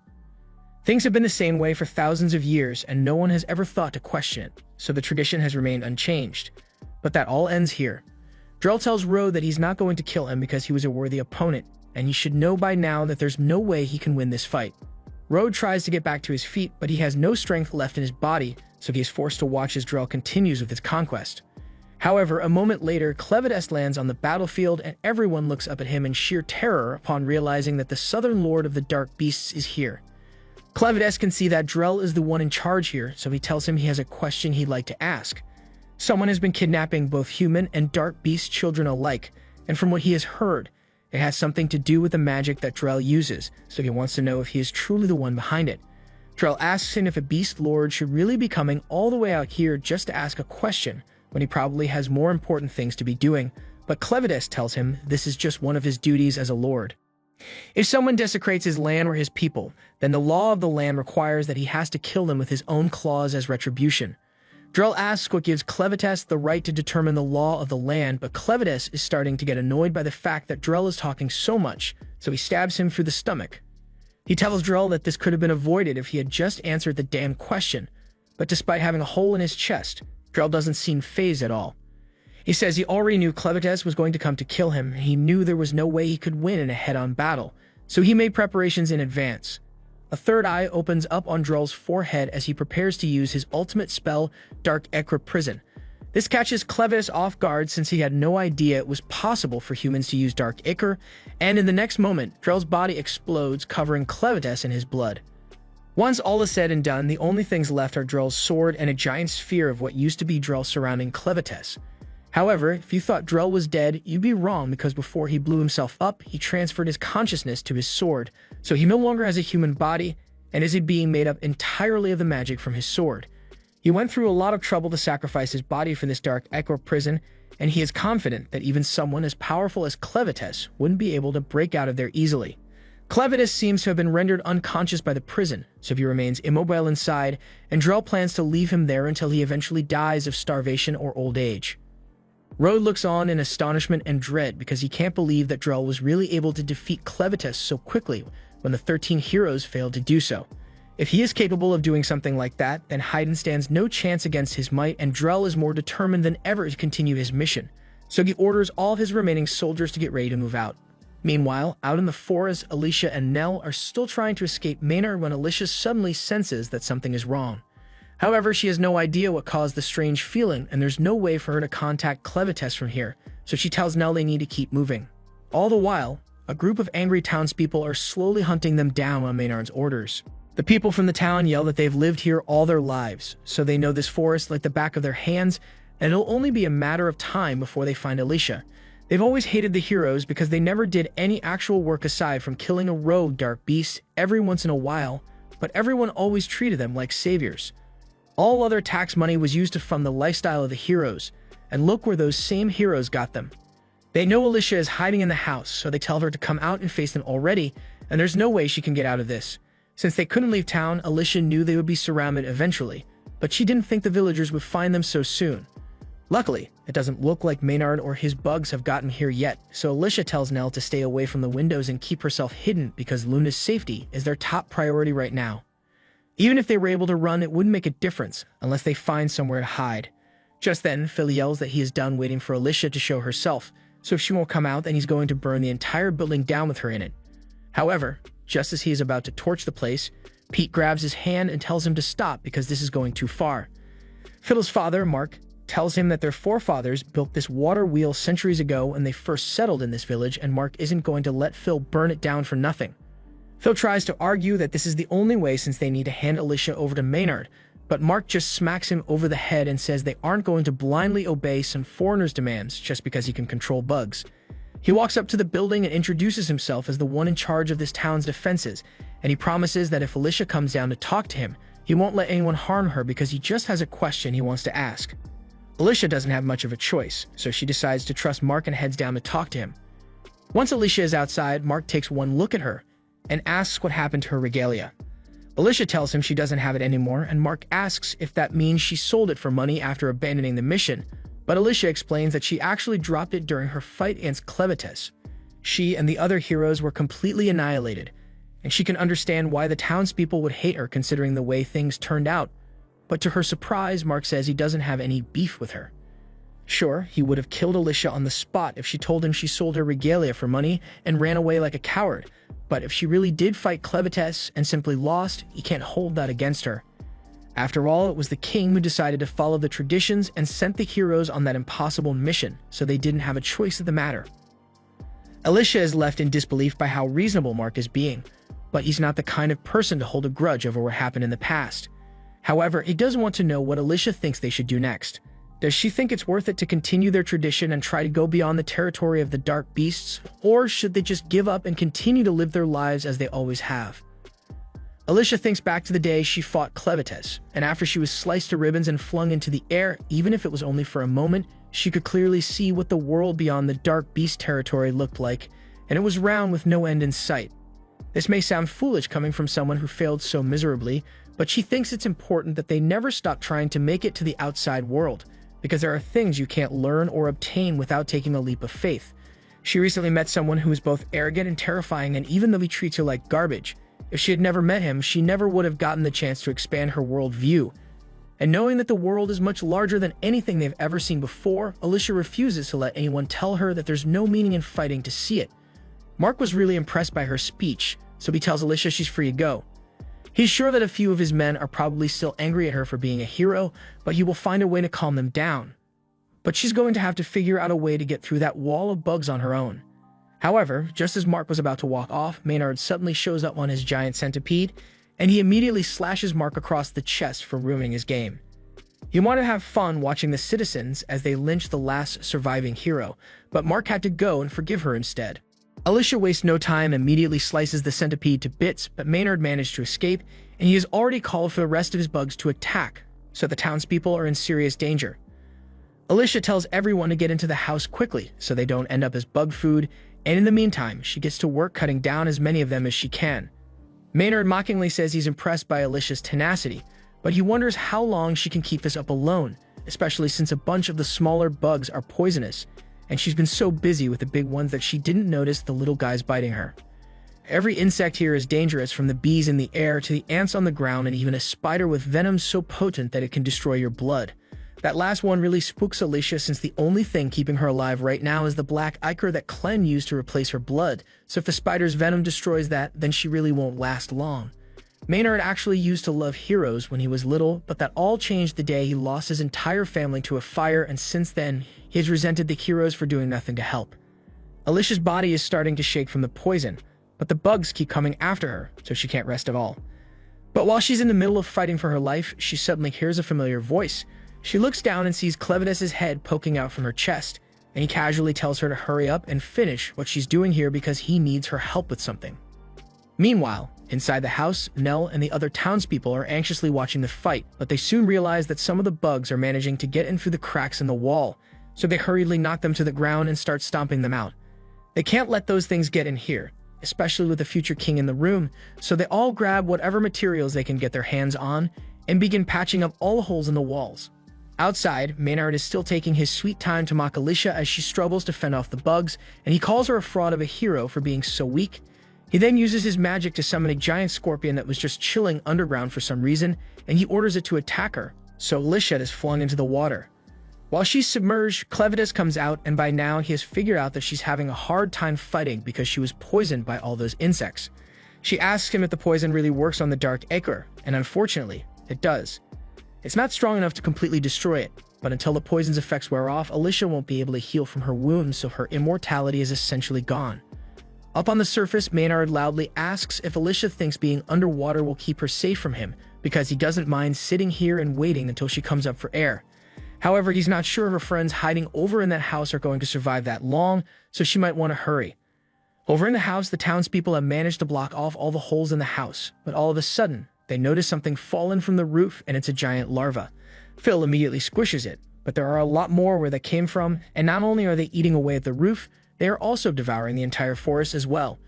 Things have been the same way for thousands of years, and no one has ever thought to question it, so the tradition has remained unchanged. But that all ends here. Drell tells Rode that he's not going to kill him because he was a worthy opponent, and he should know by now that there's no way he can win this fight. Rode tries to get back to his feet, but he has no strength left in his body, so he is forced to watch as Drell continues with his conquest. However, a moment later, Clevides lands on the battlefield, and everyone looks up at him in sheer terror upon realizing that the Southern Lord of the Dark Beasts is here. Clevides can see that Drell is the one in charge here, so he tells him he has a question he'd like to ask. Someone has been kidnapping both human and dark beast children alike, and from what he has heard, it has something to do with the magic that Drell uses, so he wants to know if he is truly the one behind it. Drell asks him if a beast lord should really be coming all the way out here just to ask a question, when he probably has more important things to be doing, but Clevides tells him this is just one of his duties as a lord. If someone desecrates his land or his people, then the law of the land requires that he has to kill them with his own claws as retribution. Drell asks what gives Clevides the right to determine the law of the land, but Clevides is starting to get annoyed by the fact that Drell is talking so much, so he stabs him through the stomach. He tells Drell that this could have been avoided if he had just answered the damn question, but despite having a hole in his chest, Drell doesn't seem fazed at all. He says he already knew Clevides was going to come to kill him, and he knew there was no way he could win in a head-on battle, so he made preparations in advance. A third eye opens up on Drell's forehead as he prepares to use his ultimate spell, Dark Ichor Prison. This catches Clevides off guard since he had no idea it was possible for humans to use Dark Ichor, and in the next moment, Drell's body explodes, covering Clevides in his blood. Once all is said and done, the only things left are Drell's sword and a giant sphere of what used to be Drell surrounding Clevides. However, if you thought Drell was dead, you'd be wrong because before he blew himself up, he transferred his consciousness to his sword, so he no longer has a human body and is a being made up entirely of the magic from his sword. He went through a lot of trouble to sacrifice his body for this Dark Ichor Prison, and he is confident that even someone as powerful as Clevides wouldn't be able to break out of there easily. Clevitus seems to have been rendered unconscious by the prison, so he remains immobile inside, and Drell plans to leave him there until he eventually dies of starvation or old age. Road looks on in astonishment and dread because he can't believe that Drell was really able to defeat Clevitus so quickly when the 13 heroes failed to do so. If he is capable of doing something like that, then Haydn stands no chance against his might, and Drell is more determined than ever to continue his mission, so he orders all of his remaining soldiers to get ready to move out. Meanwhile, out in the forest, Alicia and Nell are still trying to escape Maynard when Alicia suddenly senses that something is wrong. However, she has no idea what caused the strange feeling, and there's no way for her to contact Clevitus from here, so she tells Nell they need to keep moving. All the while, a group of angry townspeople are slowly hunting them down on Maynard's orders. The people from the town yell that they've lived here all their lives, so they know this forest like the back of their hands, and it'll only be a matter of time before they find Alicia. They've always hated the heroes because they never did any actual work aside from killing a rogue dark beast every once in a while, but everyone always treated them like saviors. All other tax money was used to fund the lifestyle of the heroes, and look where those same heroes got them. They know Alicia is hiding in the house, so they tell her to come out and face them already, and there's no way she can get out of this. Since they couldn't leave town, Alicia knew they would be surrounded eventually, but she didn't think the villagers would find them so soon. Luckily, it doesn't look like Maynard or his bugs have gotten here yet, so Alicia tells Nell to stay away from the windows and keep herself hidden because Luna's safety is their top priority right now. Even if they were able to run, it wouldn't make a difference unless they find somewhere to hide. Just then, Phil yells that he is done waiting for Alicia to show herself, so if she won't come out, then he's going to burn the entire building down with her in it. However, just as he is about to torch the place, Pete grabs his hand and tells him to stop because this is going too far. Phil's father, Mark, tells him that their forefathers built this water wheel centuries ago when they first settled in this village, and Mark isn't going to let Phil burn it down for nothing. Phil tries to argue that this is the only way since they need to hand Alicia over to Maynard, but Mark just smacks him over the head and says they aren't going to blindly obey some foreigner's demands just because he can control bugs. He walks up to the building and introduces himself as the one in charge of this town's defenses, and he promises that if Alicia comes down to talk to him, he won't let anyone harm her because he just has a question he wants to ask. Alicia doesn't have much of a choice, so she decides to trust Mark and heads down to talk to him. Once Alicia is outside, Mark takes one look at her and asks what happened to her regalia. Alicia tells him she doesn't have it anymore, and Mark asks if that means she sold it for money after abandoning the mission, but Alicia explains that she actually dropped it during her fight against Clevitus. She and the other heroes were completely annihilated, and she can understand why the townspeople would hate her considering the way things turned out. But to her surprise, Mark says he doesn't have any beef with her. Sure, he would have killed Alicia on the spot if she told him she sold her regalia for money and ran away like a coward, but if she really did fight Clevitus and simply lost, he can't hold that against her. After all, it was the king who decided to follow the traditions and sent the heroes on that impossible mission, so they didn't have a choice of the matter. Alicia is left in disbelief by how reasonable Mark is being, but he's not the kind of person to hold a grudge over what happened in the past. However, he does want to know what Alicia thinks they should do next. Does she think it's worth it to continue their tradition and try to go beyond the territory of the dark beasts, or should they just give up and continue to live their lives as they always have? Alicia thinks back to the day she fought Clevitus, and after she was sliced to ribbons and flung into the air, even if it was only for a moment, she could clearly see what the world beyond the dark beast territory looked like, and it was round with no end in sight. This may sound foolish coming from someone who failed so miserably, but she thinks it's important that they never stop trying to make it to the outside world, because there are things you can't learn or obtain without taking a leap of faith. She recently met someone who is both arrogant and terrifying, and even though he treats her like garbage, if she had never met him, she never would have gotten the chance to expand her worldview. And knowing that the world is much larger than anything they've ever seen before, Alicia refuses to let anyone tell her that there's no meaning in fighting to see it. Mark was really impressed by her speech, so he tells Alicia she's free to go. He's sure that a few of his men are probably still angry at her for being a hero, but he will find a way to calm them down. But she's going to have to figure out a way to get through that wall of bugs on her own. However, just as Mark was about to walk off, Maynard suddenly shows up on his giant centipede, and he immediately slashes Mark across the chest for ruining his game. He wanted to have fun watching the citizens as they lynched the last surviving hero, but Mark had to go and forgive her instead. Alicia wastes no time and immediately slices the centipede to bits, but Maynard managed to escape, and he has already called for the rest of his bugs to attack, so the townspeople are in serious danger. Alicia tells everyone to get into the house quickly so they don't end up as bug food, and in the meantime, she gets to work cutting down as many of them as she can. Maynard mockingly says he's impressed by Alicia's tenacity, but he wonders how long she can keep this up alone, especially since a bunch of the smaller bugs are poisonous, and she's been so busy with the big ones that she didn't notice the little guys biting her. Every insect here is dangerous, from the bees in the air to the ants on the ground, and even a spider with venom so potent that it can destroy your blood. That last one really spooks Alicia, since the only thing keeping her alive right now is the black ichor that Clem used to replace her blood, so if the spider's venom destroys that, then she really won't last long. Maynard actually used to love heroes when he was little, but that all changed the day he lost his entire family to a fire, and since then, he has resented the heroes for doing nothing to help. Alicia's body is starting to shake from the poison, but the bugs keep coming after her, so she can't rest at all. But while she's in the middle of fighting for her life, she suddenly hears a familiar voice. She looks down and sees Clevitus's head poking out from her chest, and he casually tells her to hurry up and finish what she's doing here because he needs her help with something. Meanwhile, inside the house, Nell and the other townspeople are anxiously watching the fight, but they soon realize that some of the bugs are managing to get in through the cracks in the wall, so they hurriedly knock them to the ground and start stomping them out. They can't let those things get in here, especially with the future king in the room, so they all grab whatever materials they can get their hands on and begin patching up all the holes in the walls. Outside, Maynard is still taking his sweet time to mock Alicia as she struggles to fend off the bugs, and he calls her a fraud of a hero for being so weak. He then uses his magic to summon a giant scorpion that was just chilling underground for some reason, and he orders it to attack her, so Alicia is flung into the water. While she's submerged, Clevitus comes out, and by now he has figured out that she's having a hard time fighting because she was poisoned by all those insects. She asks him if the poison really works on the dark ichor, and unfortunately, it does. It's not strong enough to completely destroy it, but until the poison's effects wear off, Alicia won't be able to heal from her wounds, so her immortality is essentially gone. Up on the surface, Maynard loudly asks if Alicia thinks being underwater will keep her safe from him, because he doesn't mind sitting here and waiting until she comes up for air. However, he's not sure her friends hiding over in that house are going to survive that long, so she might want to hurry. Over in the house, the townspeople have managed to block off all the holes in the house, but all of a sudden, they notice something fallen from the roof, and it's a giant larva. Phil immediately squishes it, but there are a lot more where they came from, and not only are they eating away at the roof, they are also devouring the entire forest as well.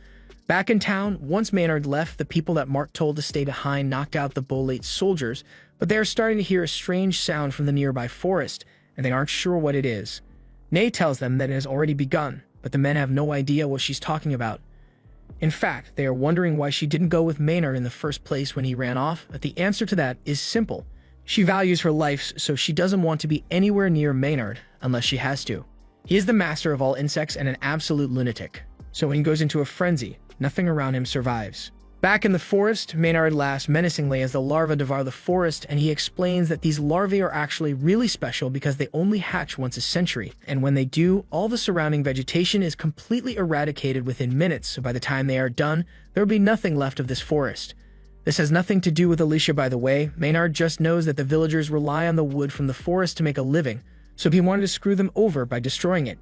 Back in town, once Maynard left, the people that Mark told to stay behind knocked out the Bolate soldiers, but they are starting to hear a strange sound from the nearby forest, and they aren't sure what it is. Nay tells them that it has already begun, but the men have no idea what she's talking about. In fact, they are wondering why she didn't go with Maynard in the first place when he ran off, but the answer to that is simple. She values her life, so she doesn't want to be anywhere near Maynard unless she has to. He is the master of all insects and an absolute lunatic, so when he goes into a frenzy, nothing around him survives. Back in the forest, Maynard laughs menacingly as the larvae devour the forest, and he explains that these larvae are actually really special because they only hatch once a century, and when they do, all the surrounding vegetation is completely eradicated within minutes, so by the time they are done, there will be nothing left of this forest. This has nothing to do with Alicia, by the way. Maynard just knows that the villagers rely on the wood from the forest to make a living, so he wanted to screw them over by destroying it.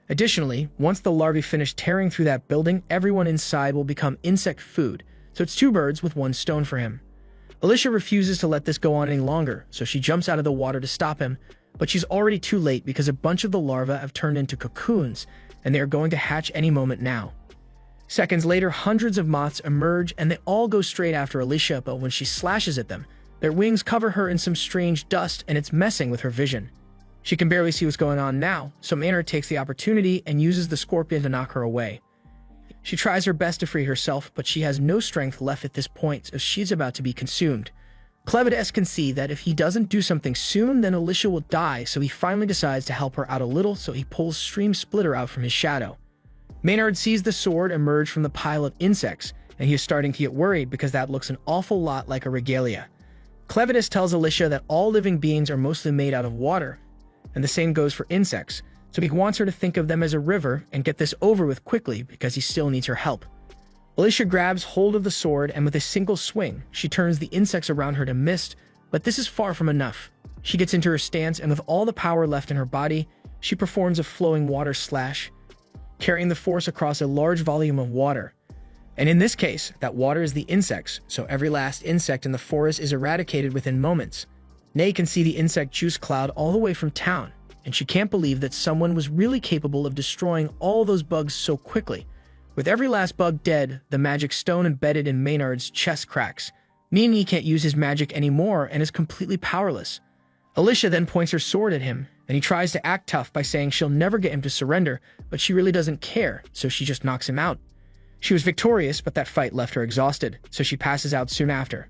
Additionally, once the larvae finish tearing through that building, everyone inside will become insect food, so it's two birds with one stone for him. Alicia refuses to let this go on any longer, so she jumps out of the water to stop him, but she's already too late because a bunch of the larvae have turned into cocoons, and they are going to hatch any moment now. Seconds later, hundreds of moths emerge, and they all go straight after Alicia, but when she slashes at them, their wings cover her in some strange dust, and it's messing with her vision. She can barely see what's going on now, so Maynard takes the opportunity and uses the scorpion to knock her away. She tries her best to free herself, but she has no strength left at this point as she's about to be consumed. Clevitus can see that if he doesn't do something soon, then Alicia will die, so he finally decides to help her out a little, so he pulls Stream Splitter out from his shadow. Maynard sees the sword emerge from the pile of insects, and he is starting to get worried because that looks an awful lot like a regalia. Clevitus tells Alicia that all living beings are mostly made out of water, and the same goes for insects, so he wants her to think of them as a river and get this over with quickly because he still needs her help. Alicia grabs hold of the sword, and with a single swing, she turns the insects around her to mist, but this is far from enough. She gets into her stance, and with all the power left in her body, she performs a flowing water slash, carrying the force across a large volume of water. And in this case, that water is the insects, so every last insect in the forest is eradicated within moments. Nay can see the insect juice cloud all the way from town, and she can't believe that someone was really capable of destroying all those bugs so quickly. With every last bug dead, the magic stone embedded in Maynard's chest cracks. Nini can't use his magic anymore and is completely powerless. Alicia then points her sword at him, and he tries to act tough by saying she'll never get him to surrender, but she really doesn't care, so she just knocks him out. She was victorious, but that fight left her exhausted, so she passes out soon after.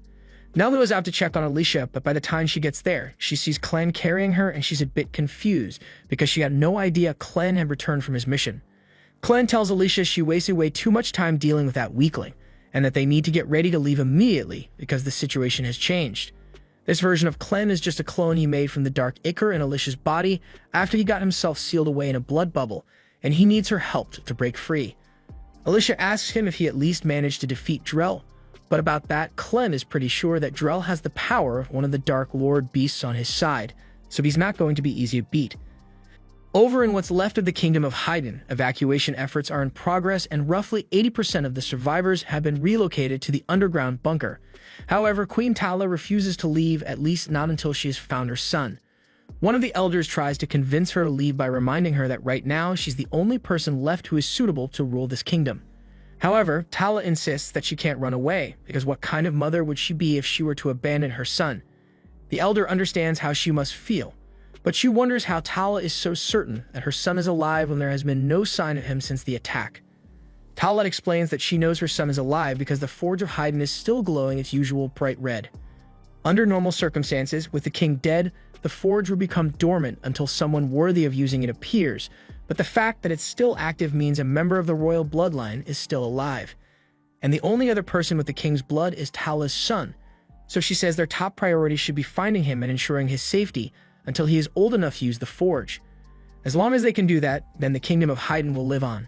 Nelda goes out to check on Alicia, but by the time she gets there, she sees Clan carrying her and she's a bit confused because she had no idea Clan had returned from his mission. Clan tells Alicia she wasted way too much time dealing with that weakling, and that they need to get ready to leave immediately because the situation has changed. This version of Clan is just a clone he made from the dark ichor in Alicia's body after he got himself sealed away in a blood bubble, and he needs her help to break free. Alicia asks him if he at least managed to defeat Drell, but about that, Clem is pretty sure that Drell has the power of one of the Dark Lord beasts on his side, so he's not going to be easy to beat. Over in what's left of the Kingdom of Haydn, evacuation efforts are in progress and roughly 80% of the survivors have been relocated to the underground bunker. However, Queen Tala refuses to leave, at least not until she has found her son. One of the elders tries to convince her to leave by reminding her that right now she's the only person left who is suitable to rule this kingdom. However, Tala insists that she can't run away, because what kind of mother would she be if she were to abandon her son? The elder understands how she must feel, but she wonders how Tala is so certain that her son is alive when there has been no sign of him since the attack. Tala explains that she knows her son is alive because the Forge of Haydn is still glowing its usual bright red. Under normal circumstances, with the king dead, the forge would become dormant until someone worthy of using it appears, but the fact that it's still active means a member of the royal bloodline is still alive. And the only other person with the king's blood is Tala's son, so she says their top priority should be finding him and ensuring his safety until he is old enough to use the forge. As long as they can do that, then the Kingdom of Haydn will live on.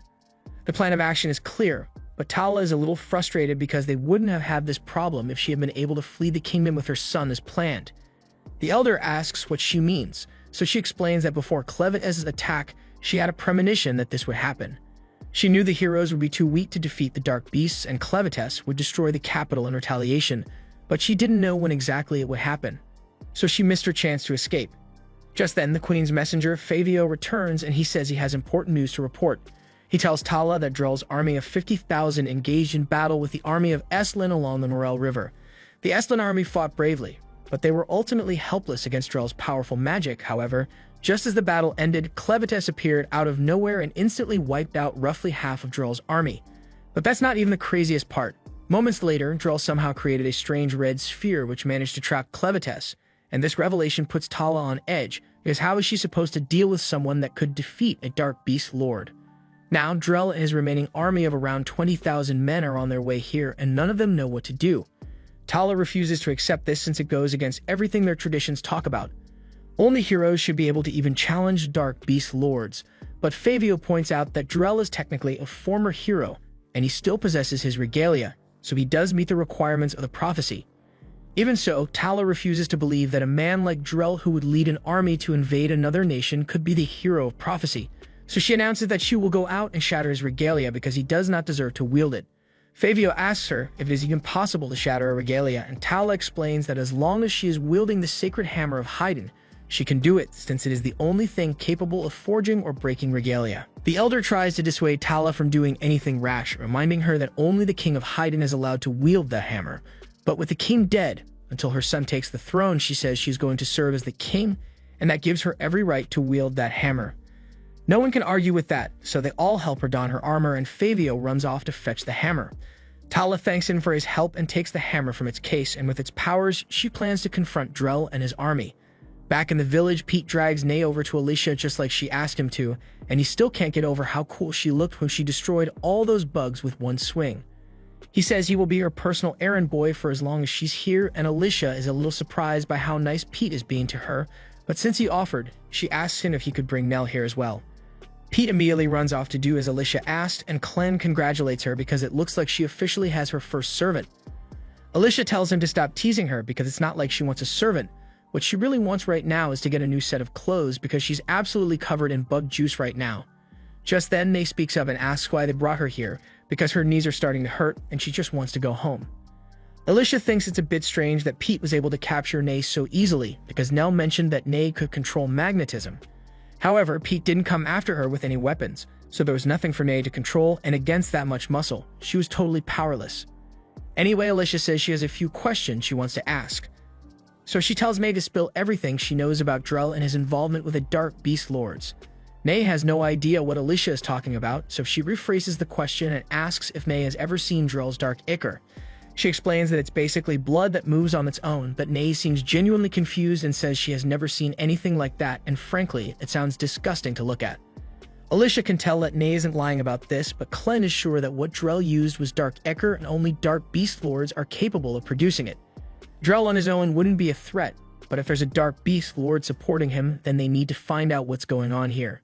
The plan of action is clear, but Tala is a little frustrated because they wouldn't have had this problem if she had been able to flee the kingdom with her son as planned. The elder asks what she means, so she explains that before Clevet's attack, she had a premonition that this would happen. She knew the heroes would be too weak to defeat the Dark Beasts and Clevetes would destroy the capital in retaliation, but she didn't know when exactly it would happen, so she missed her chance to escape. Just then, the Queen's messenger, Favio, returns and he says he has important news to report. He tells Tala that Drell's army of 50,000 engaged in battle with the army of Estlin along the Morel River. The Estlin army fought bravely, but they were ultimately helpless against Drell's powerful magic. However, just as the battle ended, Clevetes appeared out of nowhere and instantly wiped out roughly half of Drell's army. But that's not even the craziest part. Moments later, Drell somehow created a strange red sphere which managed to trap Clevetes, and this revelation puts Tala on edge, because how is she supposed to deal with someone that could defeat a Dark Beast Lord? Now, Drell and his remaining army of around 20,000 men are on their way here, and none of them know what to do. Tala refuses to accept this since it goes against everything their traditions talk about. Only heroes should be able to even challenge Dark Beast Lords, but Favio points out that Drell is technically a former hero, and he still possesses his regalia, so he does meet the requirements of the prophecy. Even so, Tala refuses to believe that a man like Drell who would lead an army to invade another nation could be the hero of prophecy, so she announces that she will go out and shatter his regalia because he does not deserve to wield it. Favio asks her if it is even possible to shatter a regalia, and Tala explains that as long as she is wielding the sacred hammer of Haydn, she can do it since it is the only thing capable of forging or breaking regalia. The elder tries to dissuade Tala from doing anything rash, reminding her that only the king of Haydn is allowed to wield the hammer. But with the king dead, until her son takes the throne, she says she's going to serve as the king, and that gives her every right to wield that hammer. No one can argue with that, so they all help her don her armor, and Favio runs off to fetch the hammer. Tala thanks him for his help and takes the hammer from its case, and with its powers, she plans to confront Drell and his army. Back in the village, Pete drags Nay over to Alicia just like she asked him to, and he still can't get over how cool she looked when she destroyed all those bugs with one swing. He says he will be her personal errand boy for as long as she's here, and Alicia is a little surprised by how nice Pete is being to her, but since he offered, she asks him if he could bring Nell here as well. Pete immediately runs off to do as Alicia asked, and Clem congratulates her because it looks like she officially has her first servant. Alicia tells him to stop teasing her because it's not like she wants a servant. What she really wants right now is to get a new set of clothes because she's absolutely covered in bug juice right now. Just then, Nay speaks up and asks why they brought her here, because her knees are starting to hurt and she just wants to go home. Alicia thinks it's a bit strange that Pete was able to capture Nay so easily because Nell mentioned that Nay could control magnetism. However, Pete didn't come after her with any weapons, so there was nothing for Nay to control, and against that much muscle, she was totally powerless. Anyway, Alicia says she has a few questions she wants to ask. So she tells May to spill everything she knows about Drell and his involvement with the Dark Beast Lords. Nay has no idea what Alicia is talking about, so she rephrases the question and asks if Nay has ever seen Drell's dark ichor. She explains that it's basically blood that moves on its own, but Nay seems genuinely confused and says she has never seen anything like that, and frankly, it sounds disgusting to look at. Alicia can tell that Nay isn't lying about this, but Clem is sure that what Drell used was dark ichor and only Dark Beast Lords are capable of producing it. Drell on his own wouldn't be a threat, but if there's a Dark Beast Lord supporting him, then they need to find out what's going on here.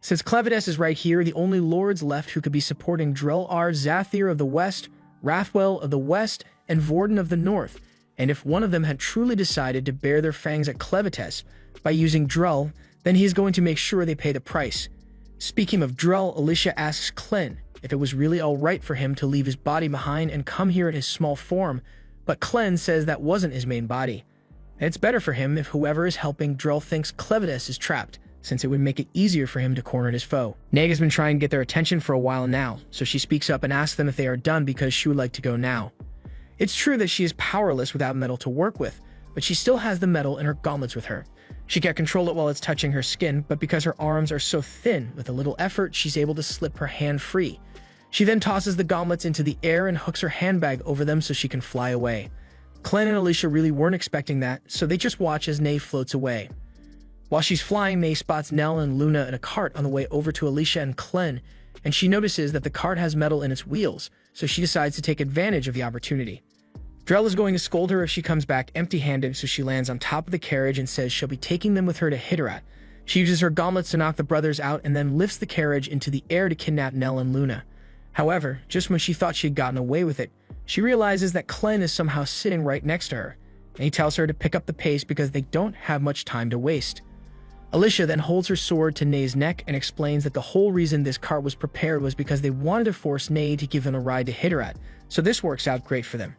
Since Clevidas is right here, the only lords left who could be supporting Drell are Zathir of the West, Rathwell of the West, and Vorden of the North, and if one of them had truly decided to bare their fangs at Clevitas by using Drell, then he is going to make sure they pay the price. Speaking of Drell, Alicia asks Clen if it was really alright for him to leave his body behind and come here in his small form, but Clen says that wasn't his main body. And it's better for him if whoever is helping Drell thinks Clevitas is trapped, since it would make it easier for him to corner his foe. Neg has been trying to get their attention for a while now, so she speaks up and asks them if they are done because she would like to go now. It's true that she is powerless without metal to work with, but she still has the metal in her gauntlets with her. She can't control it while it's touching her skin, but because her arms are so thin, with a little effort, she's able to slip her hand free. She then tosses the gauntlets into the air and hooks her handbag over them so she can fly away. Clen and Alicia really weren't expecting that, so they just watch as Nay floats away. While she's flying, Nay spots Nell and Luna in a cart on the way over to Alicia and Clen, and she notices that the cart has metal in its wheels, so she decides to take advantage of the opportunity. Drell is going to scold her if she comes back empty-handed, so she lands on top of the carriage and says she'll be taking them with her to Hitterat. She uses her gauntlets to knock the brothers out and then lifts the carriage into the air to kidnap Nell and Luna. However, just when she thought she had gotten away with it, she realizes that Clen is somehow sitting right next to her, and he tells her to pick up the pace because they don't have much time to waste. Alicia then holds her sword to Nay's neck and explains that the whole reason this cart was prepared was because they wanted to force Nay to give them a ride to Hitterat, so this works out great for them.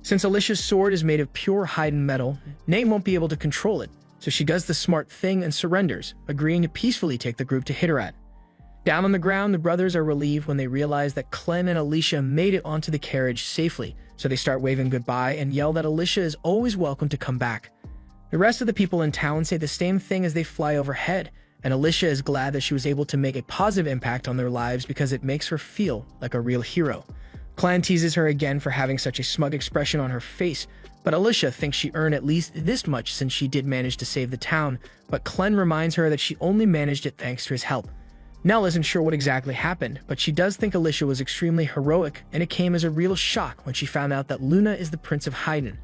Since Alicia's sword is made of pure Haiden metal, Nay won't be able to control it, so she does the smart thing and surrenders, agreeing to peacefully take the group to Hitterat. Down on the ground, the brothers are relieved when they realize that Clem and Alicia made it onto the carriage safely, so they start waving goodbye and yell that Alicia is always welcome to come back. The rest of the people in town say the same thing as they fly overhead, and Alicia is glad that she was able to make a positive impact on their lives because it makes her feel like a real hero. Clan teases her again for having such a smug expression on her face, but Alicia thinks she earned at least this much since she did manage to save the town, but Clen reminds her that she only managed it thanks to his help. Nell isn't sure what exactly happened, but she does think Alicia was extremely heroic, and it came as a real shock when she found out that Luna is the Prince of Haiden.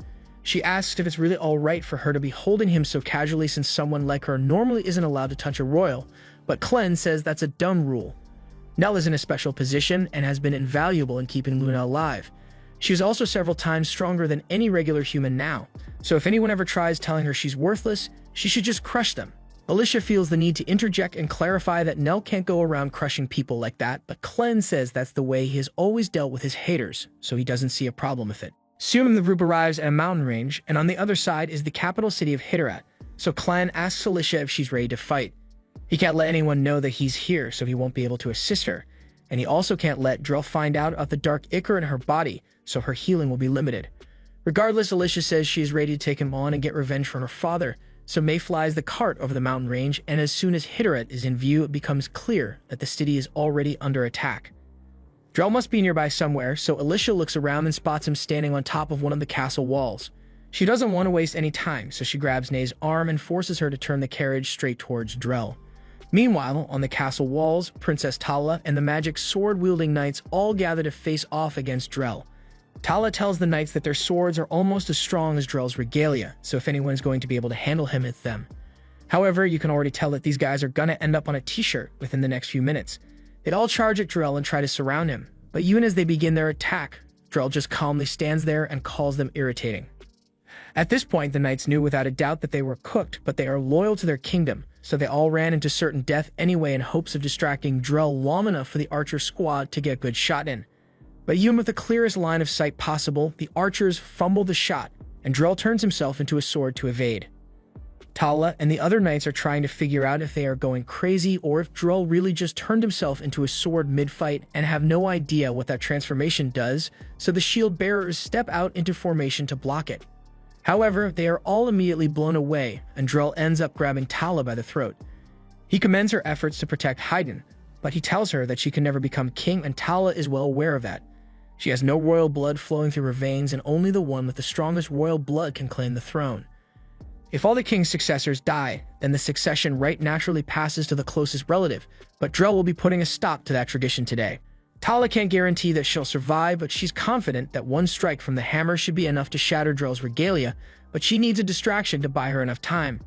She asks if it's really alright for her to be holding him so casually since someone like her normally isn't allowed to touch a royal, but Clen says that's a dumb rule. Nell is in a special position and has been invaluable in keeping Luna alive. She is also several times stronger than any regular human now, so if anyone ever tries telling her she's worthless, she should just crush them. Alicia feels the need to interject and clarify that Nell can't go around crushing people like that, but Clen says that's the way he has always dealt with his haters, so he doesn't see a problem with it. Soon the group arrives at a mountain range, and on the other side is the capital city of Hitterat, so Clen asks Alicia if she's ready to fight. He can't let anyone know that he's here, so he won't be able to assist her, and he also can't let Drell find out about the dark ichor in her body, so her healing will be limited. Regardless, Alicia says she is ready to take him on and get revenge from her father, so May flies the cart over the mountain range, and as soon as Hitterat is in view, it becomes clear that the city is already under attack. Drell must be nearby somewhere, so Alicia looks around and spots him standing on top of one of the castle walls. She doesn't want to waste any time, so she grabs Nay's arm and forces her to turn the carriage straight towards Drell. Meanwhile, on the castle walls, Princess Tala and the magic sword-wielding knights all gather to face off against Drell. Tala tells the knights that their swords are almost as strong as Drell's regalia, so if anyone is going to be able to handle him, it's them. However, you can already tell that these guys are gonna end up on a t-shirt within the next few minutes. They'd all charge at Drell and try to surround him, but even as they begin their attack, Drell just calmly stands there and calls them irritating. At this point, the knights knew without a doubt that they were cooked, but they are loyal to their kingdom, so they all ran into certain death anyway in hopes of distracting Drell long enough for the archer squad to get a good shot in. But even with the clearest line of sight possible, the archers fumble the shot, and Drell turns himself into a sword to evade. Tala and the other knights are trying to figure out if they are going crazy or if Drell really just turned himself into a sword mid-fight and have no idea what that transformation does, so the shield bearers step out into formation to block it. However, they are all immediately blown away, and Drell ends up grabbing Tala by the throat. He commends her efforts to protect Haydn, but he tells her that she can never become king, and Tala is well aware of that. She has no royal blood flowing through her veins, and only the one with the strongest royal blood can claim the throne. If all the king's successors die, then the succession right naturally passes to the closest relative, but Drell will be putting a stop to that tradition today. Tala can't guarantee that she'll survive, but she's confident that one strike from the hammer should be enough to shatter Drell's regalia, but she needs a distraction to buy her enough time.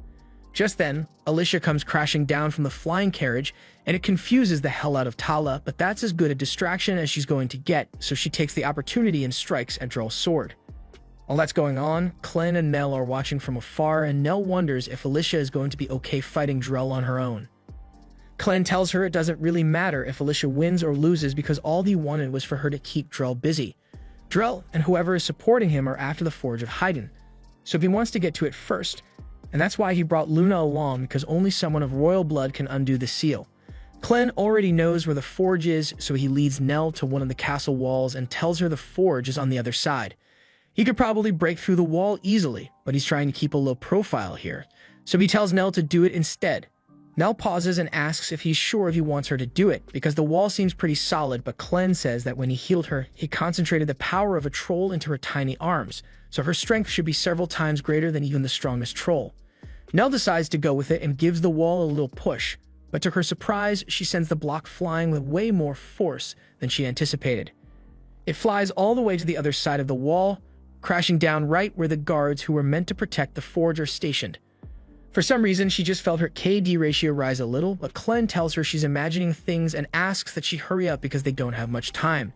Just then, Alicia comes crashing down from the flying carriage, and it confuses the hell out of Tala, but that's as good a distraction as she's going to get, so she takes the opportunity and strikes at Drell's sword. While that's going on, Clem and Nell are watching from afar, and Nell wonders if Alicia is going to be okay fighting Drell on her own. Clem tells her it doesn't really matter if Alicia wins or loses because all he wanted was for her to keep Drell busy. Drell and whoever is supporting him are after the Forge of Haydn, so he wants to get to it first, and that's why he brought Luna along, because only someone of royal blood can undo the seal. Clem already knows where the forge is, so he leads Nell to one of the castle walls and tells her the forge is on the other side. He could probably break through the wall easily, but he's trying to keep a low profile here, so he tells Nell to do it instead. Nell pauses and asks if he's sure if he wants her to do it, because the wall seems pretty solid, but Clem says that when he healed her, he concentrated the power of a troll into her tiny arms, so her strength should be several times greater than even the strongest troll. Nell decides to go with it and gives the wall a little push, but to her surprise, she sends the block flying with way more force than she anticipated. It flies all the way to the other side of the wall, crashing down right where the guards who were meant to protect the forge are stationed. For some reason, she just felt her KD ratio rise a little, but Clem tells her she's imagining things and asks that she hurry up because they don't have much time.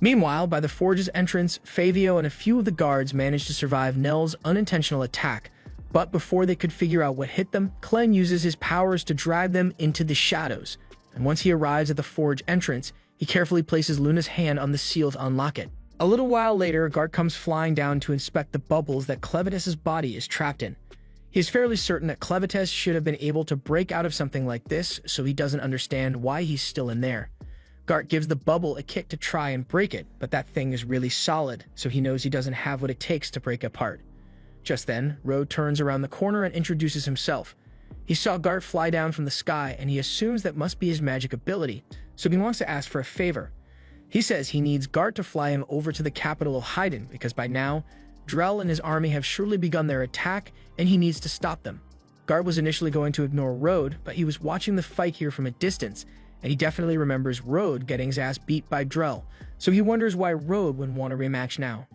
Meanwhile, by the forge's entrance, Fabio and a few of the guards manage to survive Nell's unintentional attack, but before they could figure out what hit them, Clem uses his powers to drive them into the shadows, and once he arrives at the forge entrance, he carefully places Luna's hand on the seal to unlock it. A little while later, Gart comes flying down to inspect the bubbles that Clevitas' body is trapped in. He is fairly certain that Clevitas should have been able to break out of something like this, so he doesn't understand why he's still in there. Gart gives the bubble a kick to try and break it, but that thing is really solid, so he knows he doesn't have what it takes to break it apart. Just then, Rode turns around the corner and introduces himself. He saw Gart fly down from the sky, and he assumes that must be his magic ability, so he wants to ask for a favor. He says he needs Gart to fly him over to the capital of Haydn, because by now, Drell and his army have surely begun their attack, and he needs to stop them. Gart was initially going to ignore Rode, but he was watching the fight here from a distance, and he definitely remembers Rode getting his ass beat by Drell, so he wonders why Rode would want a rematch now.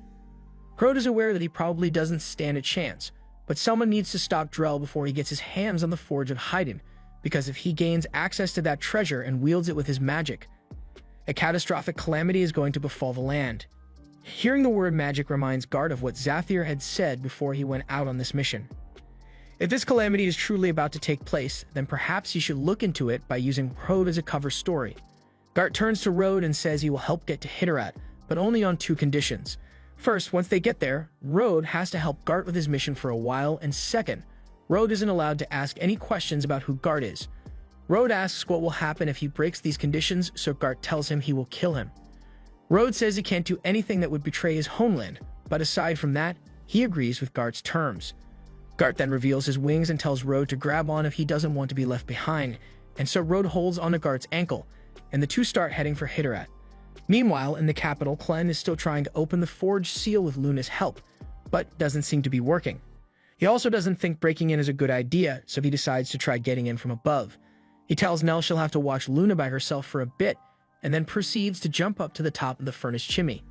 Rode is aware that he probably doesn't stand a chance, but someone needs to stop Drell before he gets his hands on the Forge of Haydn, because if he gains access to that treasure and wields it with his magic, a catastrophic calamity is going to befall the land. Hearing the word magic reminds Gart of what Zathir had said before he went out on this mission. If this calamity is truly about to take place, then perhaps he should look into it by using Rode as a cover story. Gart turns to Rode and says he will help get to Hitterat, but only on two conditions. First, once they get there, Rode has to help Gart with his mission for a while, and second, Rode isn't allowed to ask any questions about who Gart is. Rode asks what will happen if he breaks these conditions, so Gart tells him he will kill him. Rode says he can't do anything that would betray his homeland, but aside from that, he agrees with Gart's terms. Gart then reveals his wings and tells Rode to grab on if he doesn't want to be left behind, and so Rode holds onto Gart's ankle, and the two start heading for Hitterat. Meanwhile, in the capital, Clem is still trying to open the forge seal with Luna's help, but doesn't seem to be working. He also doesn't think breaking in is a good idea, so he decides to try getting in from above. He tells Nell she'll have to watch Luna by herself for a bit, and then proceeds to jump up to the top of the furnace chimney.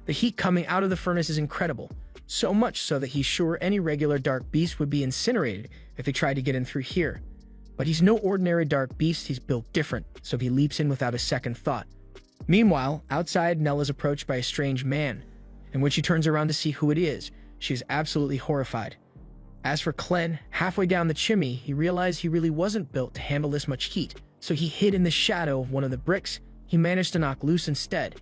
The heat coming out of the furnace is incredible, so much so that he's sure any regular dark beast would be incinerated if they tried to get in through here. But he's no ordinary dark beast, he's built different, so he leaps in without a second thought. Meanwhile, outside, Nell is approached by a strange man, and when she turns around to see who it is, she is absolutely horrified. As for Clem, halfway down the chimney, he realized he really wasn't built to handle this much heat, so he hid in the shadow of one of the bricks he managed to knock loose instead.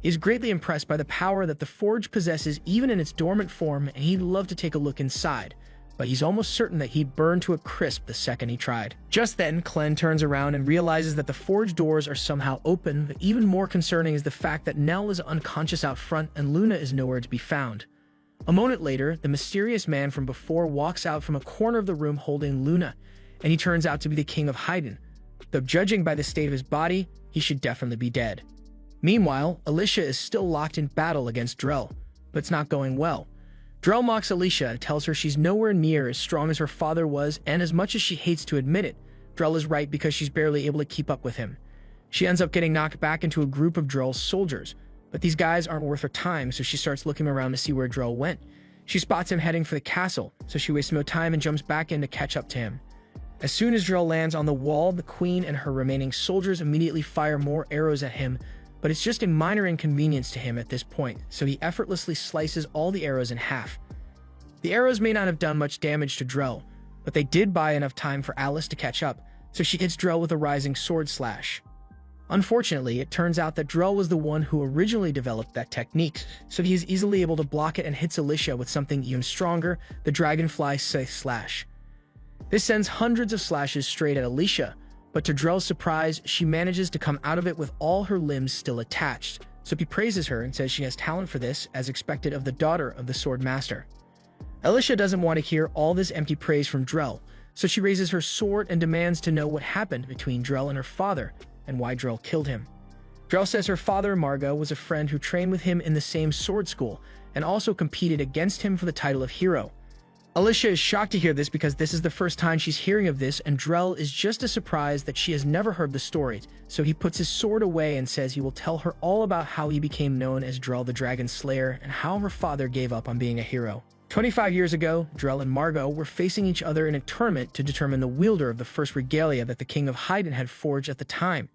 He is greatly impressed by the power that the forge possesses even in its dormant form, and he'd love to take a look inside, but he's almost certain that he'd burn to a crisp the second he tried. Just then, Clem turns around and realizes that the forge doors are somehow open, but even more concerning is the fact that Nell is unconscious out front and Luna is nowhere to be found. A moment later, the mysterious man from before walks out from a corner of the room holding Luna, and he turns out to be the King of Hyden. Though judging by the state of his body, he should definitely be dead. Meanwhile, Alicia is still locked in battle against Drell, but it's not going well. Drell mocks Alicia and tells her she's nowhere near as strong as her father was, and as much as she hates to admit it, Drell is right because she's barely able to keep up with him. She ends up getting knocked back into a group of Drell's soldiers, but these guys aren't worth her time, so she starts looking around to see where Drell went. She spots him heading for the castle, so she wastes no time and jumps back in to catch up to him. As soon as Drell lands on the wall, the queen and her remaining soldiers immediately fire more arrows at him, but it's just a minor inconvenience to him at this point, so he effortlessly slices all the arrows in half. The arrows may not have done much damage to Drell, but they did buy enough time for Alice to catch up, so she hits Drell with a rising sword slash. Unfortunately, it turns out that Drell was the one who originally developed that technique, so he is easily able to block it and hits Alicia with something even stronger, the Dragonfly Scythe Slash. This sends hundreds of slashes straight at Alicia, but to Drell's surprise, she manages to come out of it with all her limbs still attached, so he praises her and says she has talent for this, as expected of the daughter of the Sword Master. Alicia doesn't want to hear all this empty praise from Drell, so she raises her sword and demands to know what happened between Drell and her father, and why Drell killed him. Drell says her father, Margot, was a friend who trained with him in the same sword school, and also competed against him for the title of hero. Alicia is shocked to hear this because this is the first time she's hearing of this, and Drell is just as surprised that she has never heard the story, so he puts his sword away and says he will tell her all about how he became known as Drell the Dragon Slayer and how her father gave up on being a hero. 25 years ago, Drell and Margot were facing each other in a tournament to determine the wielder of the first regalia that the King of Hyden had forged at the time.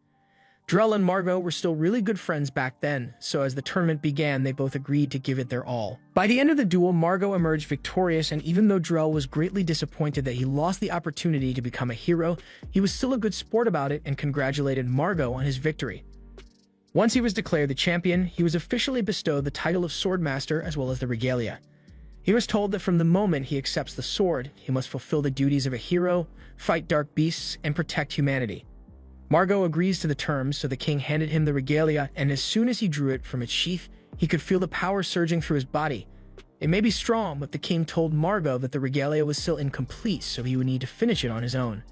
Drell and Margot were still really good friends back then, so as the tournament began, they both agreed to give it their all. By the end of the duel, Margot emerged victorious, and even though Drell was greatly disappointed that he lost the opportunity to become a hero, he was still a good sport about it and congratulated Margot on his victory. Once he was declared the champion, he was officially bestowed the title of Swordmaster as well as the regalia. He was told that from the moment he accepts the sword, he must fulfill the duties of a hero, fight dark beasts, and protect humanity. Margot agrees to the terms, so the king handed him the regalia, and as soon as he drew it from its sheath, he could feel the power surging through his body. It may be strong, but the king told Margot that the regalia was still incomplete, so he would need to finish it on his own.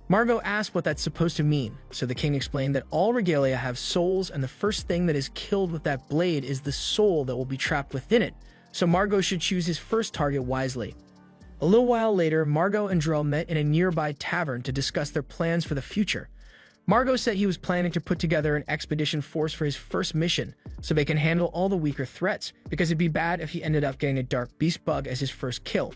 Margot asked what that's supposed to mean, so the king explained that all regalia have souls, and the first thing that is killed with that blade is the soul that will be trapped within it, so Margot should choose his first target wisely. A little while later, Margot and Drell met in a nearby tavern to discuss their plans for the future. Margot said he was planning to put together an expedition force for his first mission, so they can handle all the weaker threats, because it'd be bad if he ended up getting a dark beast bug as his first kill.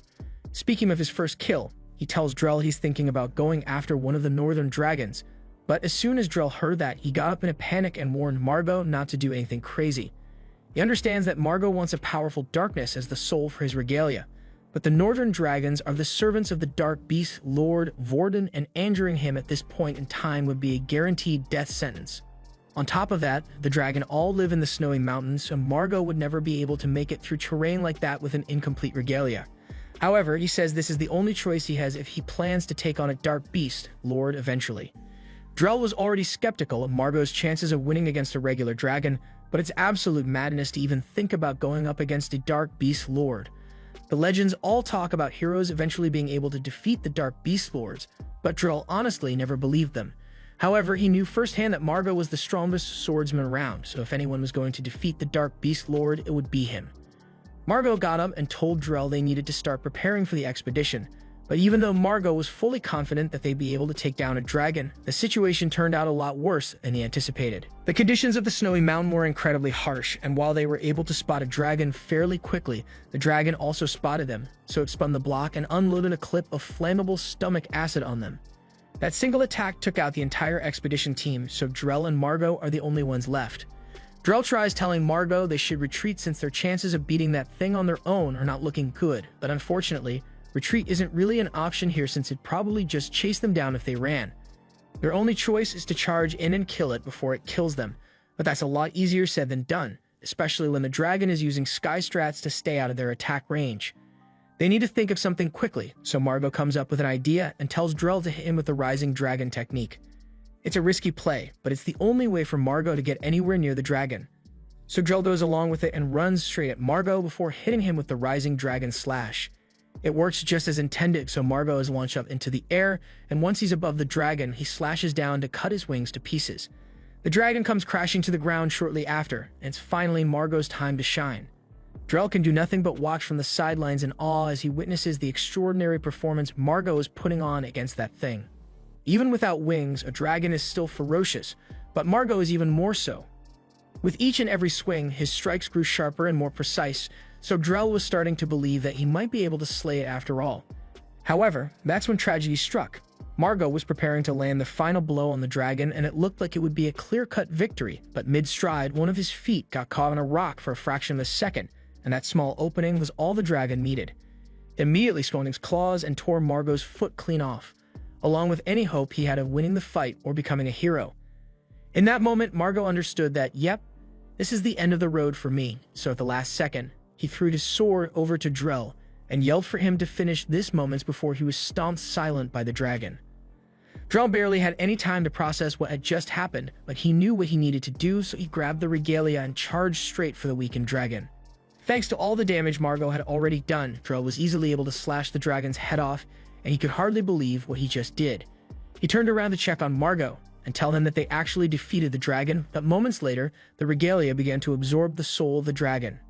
Speaking of his first kill, he tells Drell he's thinking about going after one of the northern dragons, but as soon as Drell heard that, he got up in a panic and warned Margot not to do anything crazy. He understands that Margot wants a powerful darkness as the soul for his regalia, but the northern dragons are the servants of the dark beast Lord Vorden, and injuring him at this point in time would be a guaranteed death sentence. On top of that, the dragon all live in the snowy mountains, so Margot would never be able to make it through terrain like that with an incomplete regalia. However, he says this is the only choice he has if he plans to take on a dark beast Lord eventually. Drell was already skeptical of Margot's chances of winning against a regular dragon, but it's absolute madness to even think about going up against a dark beast lord. The legends all talk about heroes eventually being able to defeat the dark beast lords, but Drell honestly never believed them. However, he knew firsthand that Margot was the strongest swordsman around, so if anyone was going to defeat the dark beast lord, it would be him. Margot got up and told Drell they needed to start preparing for the expedition, but even though Margot was fully confident that they'd be able to take down a dragon, the situation turned out a lot worse than he anticipated. The conditions of the snowy mountain were incredibly harsh, and while they were able to spot a dragon fairly quickly, the dragon also spotted them, so it spun the block and unloaded a clip of flammable stomach acid on them. That single attack took out the entire expedition team, so Drell and Margot are the only ones left. Drell tries telling Margot they should retreat since their chances of beating that thing on their own are not looking good, but unfortunately, retreat isn't really an option here since it'd probably just chase them down if they ran. Their only choice is to charge in and kill it before it kills them, but that's a lot easier said than done, especially when the dragon is using sky strats to stay out of their attack range. They need to think of something quickly, so Margot comes up with an idea and tells Drell to hit him with the Rising Dragon technique. It's a risky play, but it's the only way for Margot to get anywhere near the dragon. So Drell goes along with it and runs straight at Margot before hitting him with the Rising Dragon Slash. It works just as intended, so Margot is launched up into the air, and once he's above the dragon, he slashes down to cut his wings to pieces. The dragon comes crashing to the ground shortly after, and it's finally Margot's time to shine. Drell can do nothing but watch from the sidelines in awe as he witnesses the extraordinary performance Margot is putting on against that thing. Even without wings, a dragon is still ferocious, but Margot is even more so. With each and every swing, his strikes grew sharper and more precise, so Drell was starting to believe that he might be able to slay it after all. However, that's when tragedy struck. Margot was preparing to land the final blow on the dragon, and it looked like it would be a clear-cut victory, but mid-stride, one of his feet got caught on a rock for a fraction of a second, and that small opening was all the dragon needed. It immediately swung its claws and tore Margot's foot clean off, along with any hope he had of winning the fight or becoming a hero. In that moment, Margot understood that, yep, this is the end of the road for me, so at the last second, he threw his sword over to Drell and yelled for him to finish this moments before he was stomped silent by the dragon. Drell barely had any time to process what had just happened, but he knew what he needed to do, so he grabbed the regalia and charged straight for the weakened dragon. Thanks to all the damage Margot had already done, Drell was easily able to slash the dragon's head off, and he could hardly believe what he just did. He turned around to check on Margot and tell him that they actually defeated the dragon, but moments later, the regalia began to absorb the soul of the dragon.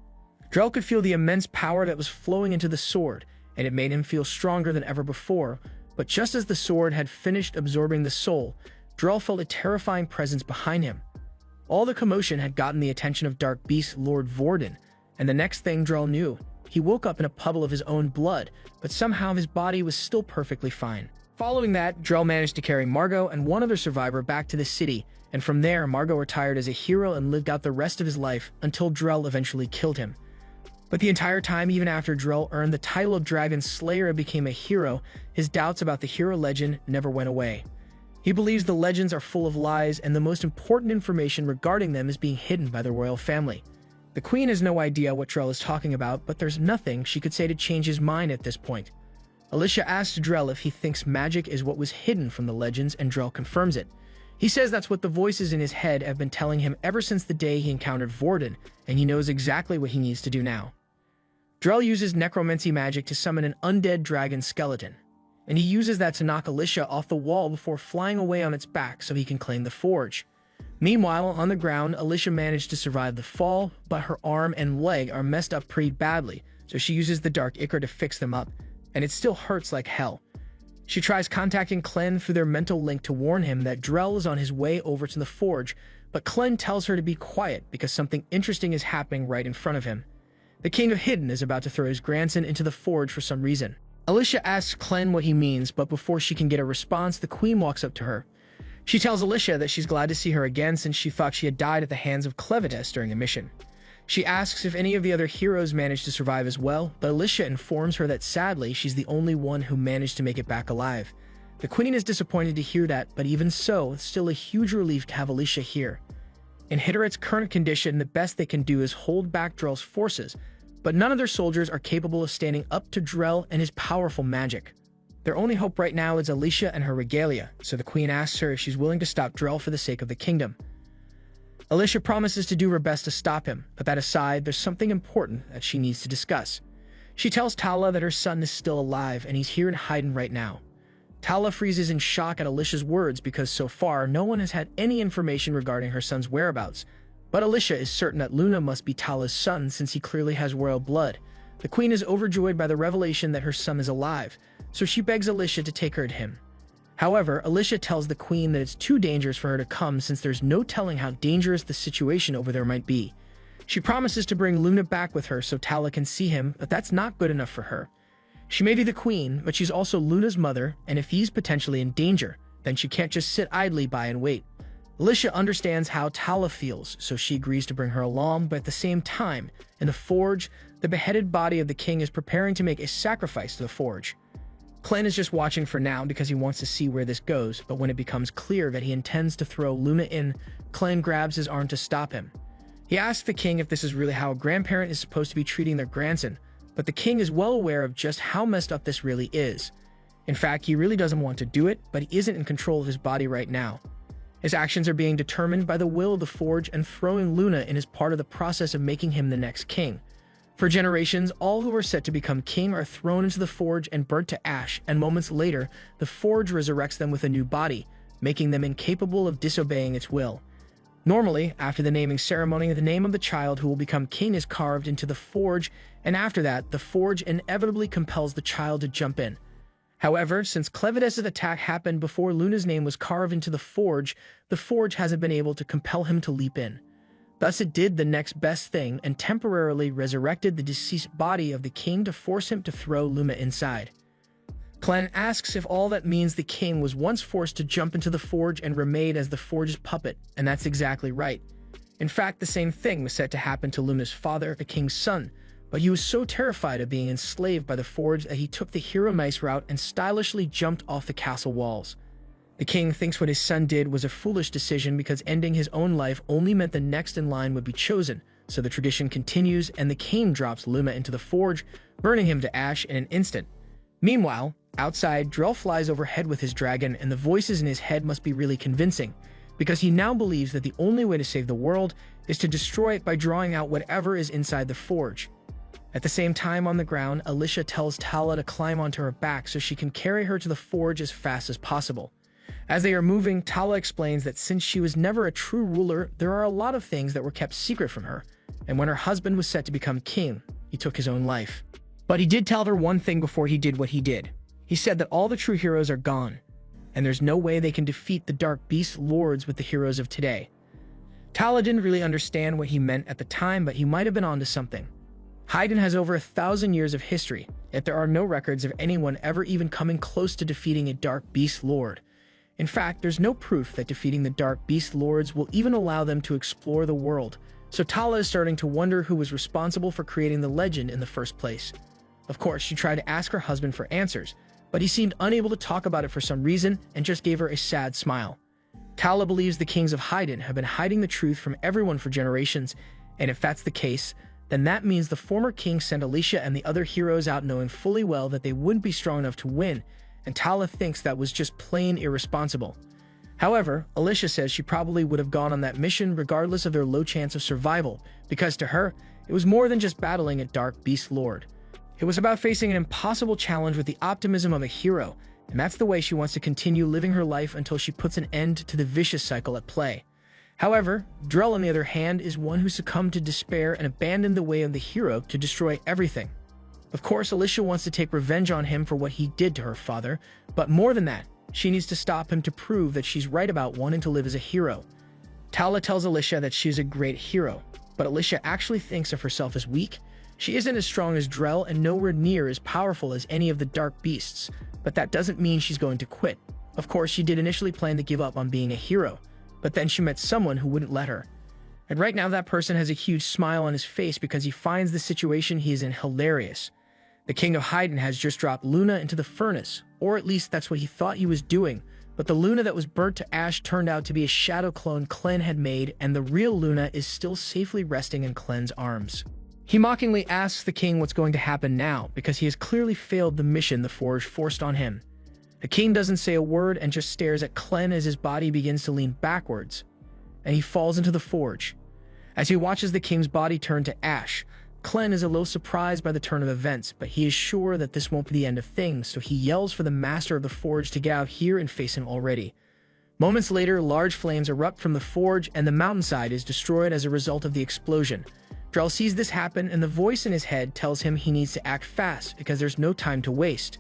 Drell could feel the immense power that was flowing into the sword, and it made him feel stronger than ever before, but just as the sword had finished absorbing the soul, Drell felt a terrifying presence behind him. All the commotion had gotten the attention of Dark Beast Lord Vorden, and the next thing Drell knew, he woke up in a puddle of his own blood, but somehow his body was still perfectly fine. Following that, Drell managed to carry Margot and one other survivor back to the city, and from there, Margot retired as a hero and lived out the rest of his life until Drell eventually killed him. But the entire time, even after Drell earned the title of Dragon Slayer and became a hero, his doubts about the hero legend never went away. He believes the legends are full of lies, and the most important information regarding them is being hidden by the royal family. The Queen has no idea what Drell is talking about, but there's nothing she could say to change his mind at this point. Alicia asks Drell if he thinks magic is what was hidden from the legends, and Drell confirms it. He says that's what the voices in his head have been telling him ever since the day he encountered Vorden, and he knows exactly what he needs to do now. Drell uses necromancy magic to summon an undead dragon skeleton, and he uses that to knock Alicia off the wall before flying away on its back so he can claim the forge. Meanwhile, on the ground, Alicia managed to survive the fall, but her arm and leg are messed up pretty badly, so she uses the Dark Ichor to fix them up, and it still hurts like hell. She tries contacting Clem through their mental link to warn him that Drell is on his way over to the forge, but Clem tells her to be quiet because something interesting is happening right in front of him. The King of Hidden is about to throw his grandson into the forge for some reason. Alicia asks Clem what he means, but before she can get a response, the Queen walks up to her. She tells Alicia that she's glad to see her again since she thought she had died at the hands of Clevites during a mission. She asks if any of the other heroes managed to survive as well, but Alicia informs her that sadly she's the only one who managed to make it back alive. The Queen is disappointed to hear that, but even so, it's still a huge relief to have Alicia here. In Hitterit's current condition, the best they can do is hold back Drell's forces, but none of their soldiers are capable of standing up to Drell and his powerful magic. Their only hope right now is Alicia and her regalia, so the Queen asks her if she's willing to stop Drell for the sake of the kingdom. Alicia promises to do her best to stop him, but that aside, there's something important that she needs to discuss. She tells Tala that her son is still alive and he's here in Hidden right now. Tala freezes in shock at Alicia's words because so far no one has had any information regarding her son's whereabouts, but Alicia is certain that Luna must be Tala's son since he clearly has royal blood. The Queen is overjoyed by the revelation that her son is alive, so she begs Alicia to take her to him. However, Alicia tells the Queen that it's too dangerous for her to come since there's no telling how dangerous the situation over there might be. She promises to bring Luna back with her so Tala can see him, but that's not good enough for her. She may be the Queen, but she's also Luna's mother, and if he's potentially in danger, then she can't just sit idly by and wait. Alicia understands how Tala feels, so she agrees to bring her along, but at the same time, in the forge, the beheaded body of the king is preparing to make a sacrifice to the forge. Clem is just watching for now because he wants to see where this goes, but when it becomes clear that he intends to throw Luna in, Clem grabs his arm to stop him. He asks the king if this is really how a grandparent is supposed to be treating their grandson, But the king is well aware of just how messed up this really is. In fact, he really doesn't want to do it, but he isn't in control of his body right now. His actions are being determined by the will of the Forge, and throwing Luna in is part of the process of making him the next king. For generations, all who are set to become king are thrown into the Forge and burnt to ash, and moments later, the Forge resurrects them with a new body, making them incapable of disobeying its will. Normally, after the naming ceremony, the name of the child who will become king is carved into the Forge, and after that, the Forge inevitably compels the child to jump in. However, since Clevides' attack happened before Luna's name was carved into the Forge hasn't been able to compel him to leap in. Thus it did the next best thing and temporarily resurrected the deceased body of the king to force him to throw Luna inside. Clen asks if all that means the king was once forced to jump into the Forge and remain as the Forge's puppet, and that's exactly right. In fact, the same thing was set to happen to Luna's father, the king's son, but he was so terrified of being enslaved by the Forge that he took the hero nice route and stylishly jumped off the castle walls. The king thinks what his son did was a foolish decision because ending his own life only meant the next in line would be chosen, so the tradition continues and the king drops Luna into the Forge, burning him to ash in an instant. Meanwhile, outside, Drell flies overhead with his dragon, and the voices in his head must be really convincing, because he now believes that the only way to save the world is to destroy it by drawing out whatever is inside the Forge. At the same time, on the ground, Alicia tells Tala to climb onto her back so she can carry her to the Forge as fast as possible. As they are moving, Tala explains that since she was never a true ruler, there are a lot of things that were kept secret from her, and when her husband was set to become king, he took his own life. But he did tell her one thing before he did what he did. He said that all the true heroes are gone, and there's no way they can defeat the Dark Beast Lords with the heroes of today. Tala didn't really understand what he meant at the time, but he might have been onto something. Hyden has over 1,000 years of history, yet there are no records of anyone ever even coming close to defeating a Dark Beast Lord. In fact, there's no proof that defeating the Dark Beast Lords will even allow them to explore the world, so Tala is starting to wonder who was responsible for creating the legend in the first place. Of course, she tried to ask her husband for answers, but he seemed unable to talk about it for some reason and just gave her a sad smile. Tala believes the kings of Hyden have been hiding the truth from everyone for generations, and if that's the case, then that means the former king sent Alicia and the other heroes out knowing fully well that they wouldn't be strong enough to win, and Tala thinks that was just plain irresponsible. However, Alicia says she probably would have gone on that mission regardless of their low chance of survival, because to her, it was more than just battling a Dark Beast Lord. It was about facing an impossible challenge with the optimism of a hero, and that's the way she wants to continue living her life until she puts an end to the vicious cycle at play. However, Drell, on the other hand, is one who succumbed to despair and abandoned the way of the hero to destroy everything. Of course, Alicia wants to take revenge on him for what he did to her father, but more than that, she needs to stop him to prove that she's right about wanting to live as a hero. Tala tells Alicia that she's a great hero, but Alicia actually thinks of herself as weak. She isn't as strong as Drell and nowhere near as powerful as any of the Dark Beasts, but that doesn't mean she's going to quit. Of course, she did initially plan to give up on being a hero, but then she met someone who wouldn't let her. And right now that person has a huge smile on his face because he finds the situation he is in hilarious. The King of Hyden has just dropped Luna into the furnace, or at least that's what he thought he was doing, but the Luna that was burnt to ash turned out to be a shadow clone Clen had made, and the real Luna is still safely resting in Clen's arms. He mockingly asks the king what's going to happen now, because he has clearly failed the mission the Forge forced on him. The king doesn't say a word and just stares at Clen as his body begins to lean backwards, and he falls into the Forge. As he watches the king's body turn to ash, Clen is a little surprised by the turn of events, but he is sure that this won't be the end of things, so he yells for the master of the Forge to get out here and face him already. Moments later, large flames erupt from the Forge, and the mountainside is destroyed as a result of the explosion. Drell sees this happen, and the voice in his head tells him he needs to act fast because there's no time to waste.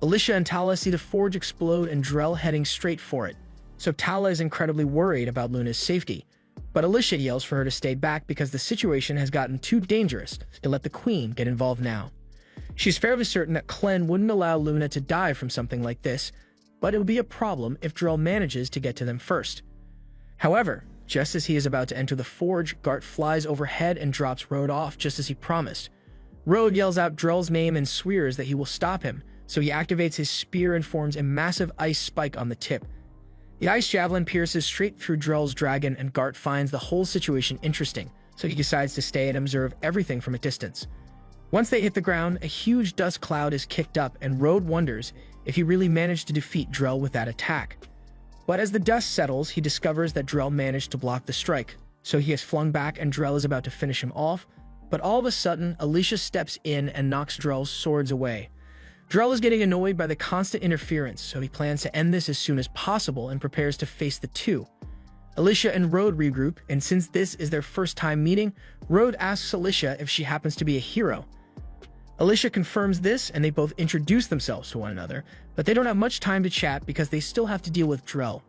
Alicia and Tala see the Forge explode and Drell heading straight for it, so Tala is incredibly worried about Luna's safety. But Alicia yells for her to stay back because the situation has gotten too dangerous to let the Queen get involved now. She's fairly certain that Clen wouldn't allow Luna to die from something like this, but it would be a problem if Drell manages to get to them first. However, just as he is about to enter the Forge, Gart flies overhead and drops Rode off just as he promised. Rode yells out Drell's name and swears that he will stop him, so he activates his spear and forms a massive ice spike on the tip. The ice javelin pierces straight through Drell's dragon, and Gart finds the whole situation interesting, so he decides to stay and observe everything from a distance. Once they hit the ground, a huge dust cloud is kicked up, and Road wonders if he really managed to defeat Drell with that attack. But as the dust settles, he discovers that Drell managed to block the strike, so he is flung back and Drell is about to finish him off, but all of a sudden, Alicia steps in and knocks Drell's swords away. Drell is getting annoyed by the constant interference, so he plans to end this as soon as possible and prepares to face the two. Alicia and Road regroup, and since this is their first time meeting, Road asks Alicia if she happens to be a hero. Alicia confirms this, and they both introduce themselves to one another, but they don't have much time to chat because they still have to deal with Drell.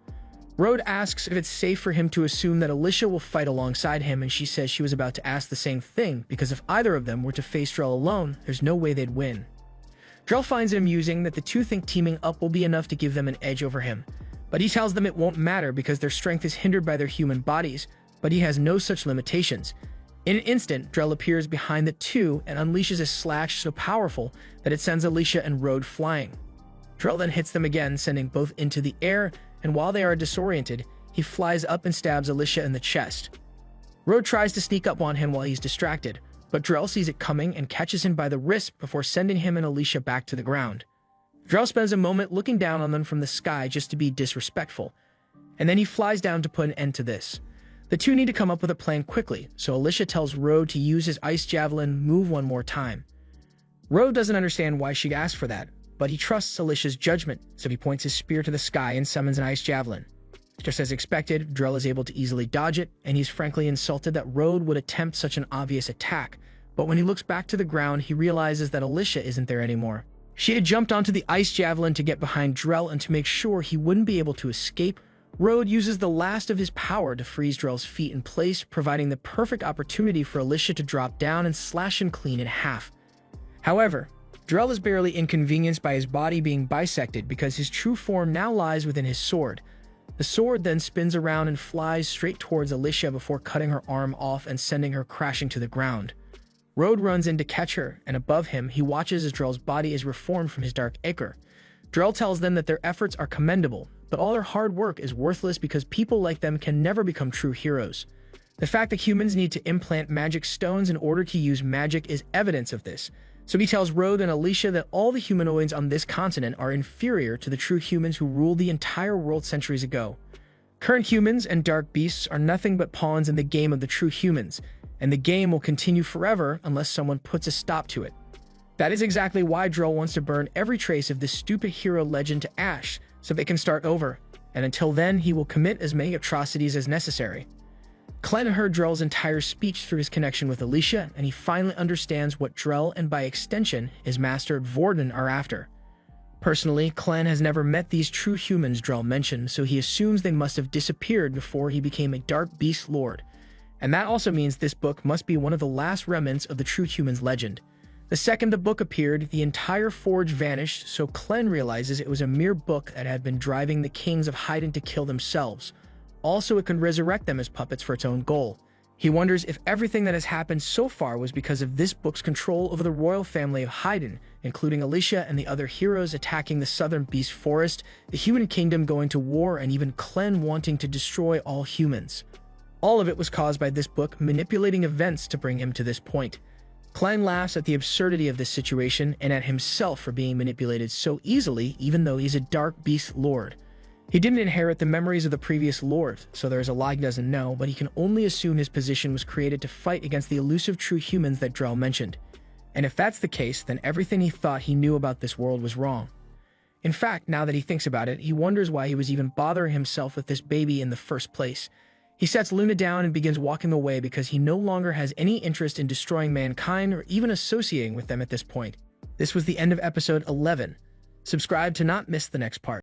Road asks if it's safe for him to assume that Alicia will fight alongside him, and she says she was about to ask the same thing because if either of them were to face Drell alone, there's no way they'd win. Drell finds it amusing that the two think teaming up will be enough to give them an edge over him, but he tells them it won't matter because their strength is hindered by their human bodies, but he has no such limitations. In an instant, Drell appears behind the two and unleashes a slash so powerful that it sends Alicia and Road flying. Drell then hits them again, sending both into the air, and while they are disoriented, he flies up and stabs Alicia in the chest. Road tries to sneak up on him while he's distracted, but Drell sees it coming and catches him by the wrist before sending him and Alicia back to the ground. Drell spends a moment looking down on them from the sky just to be disrespectful, and then he flies down to put an end to this. The two need to come up with a plan quickly, so Alicia tells Road to use his ice javelin move one more time. Road doesn't understand why she asked for that, but he trusts Alicia's judgment, so he points his spear to the sky and summons an ice javelin. Just as expected, Drell is able to easily dodge it, and he's frankly insulted that Road would attempt such an obvious attack, but when he looks back to the ground, he realizes that Alicia isn't there anymore. She had jumped onto the ice javelin to get behind Drell and to make sure he wouldn't be able to escape. Road uses the last of his power to freeze Drell's feet in place, providing the perfect opportunity for Alicia to drop down and slash him clean in half. However, Drell is barely inconvenienced by his body being bisected because his true form now lies within his sword. The sword then spins around and flies straight towards Alicia before cutting her arm off and sending her crashing to the ground. Road runs in to catch her, and above him, he watches as Drell's body is reformed from his dark ichor. Drell tells them that their efforts are commendable, but all their hard work is worthless because people like them can never become true heroes. The fact that humans need to implant magic stones in order to use magic is evidence of this, so he tells Road and Alicia that all the humanoids on this continent are inferior to the true humans who ruled the entire world centuries ago. Current humans and dark beasts are nothing but pawns in the game of the true humans, and the game will continue forever unless someone puts a stop to it. That is exactly why Drell wants to burn every trace of this stupid hero legend to ash, so they can start over, and until then he will commit as many atrocities as necessary. Clem heard Drell's entire speech through his connection with Alicia, and he finally understands what Drell and by extension his master Vorden are after. Personally, Clem has never met these true humans Drell mentioned, so he assumes they must have disappeared before he became a Dark Beast Lord. And that also means this book must be one of the last remnants of the true humans legend. The second the book appeared, the entire forge vanished, so Clem realizes it was a mere book that had been driving the kings of Hyden to kill themselves. Also, it can resurrect them as puppets for its own goal. He wonders if everything that has happened so far was because of this book's control over the royal family of Hyden, including Alicia and the other heroes attacking the southern beast forest, the human kingdom going to war, and even Clem wanting to destroy all humans. All of it was caused by this book manipulating events to bring him to this point. Clem laughs at the absurdity of this situation and at himself for being manipulated so easily even though he's a Dark Beast Lord. He didn't inherit the memories of the previous lord, so there's a lot he doesn't know, but he can only assume his position was created to fight against the elusive true humans that Drell mentioned. And if that's the case, then everything he thought he knew about this world was wrong. In fact, now that he thinks about it, he wonders why he was even bothering himself with this baby in the first place. He sets Luna down and begins walking away because he no longer has any interest in destroying mankind or even associating with them at this point. This was the end of episode 11. Subscribe to not miss the next part.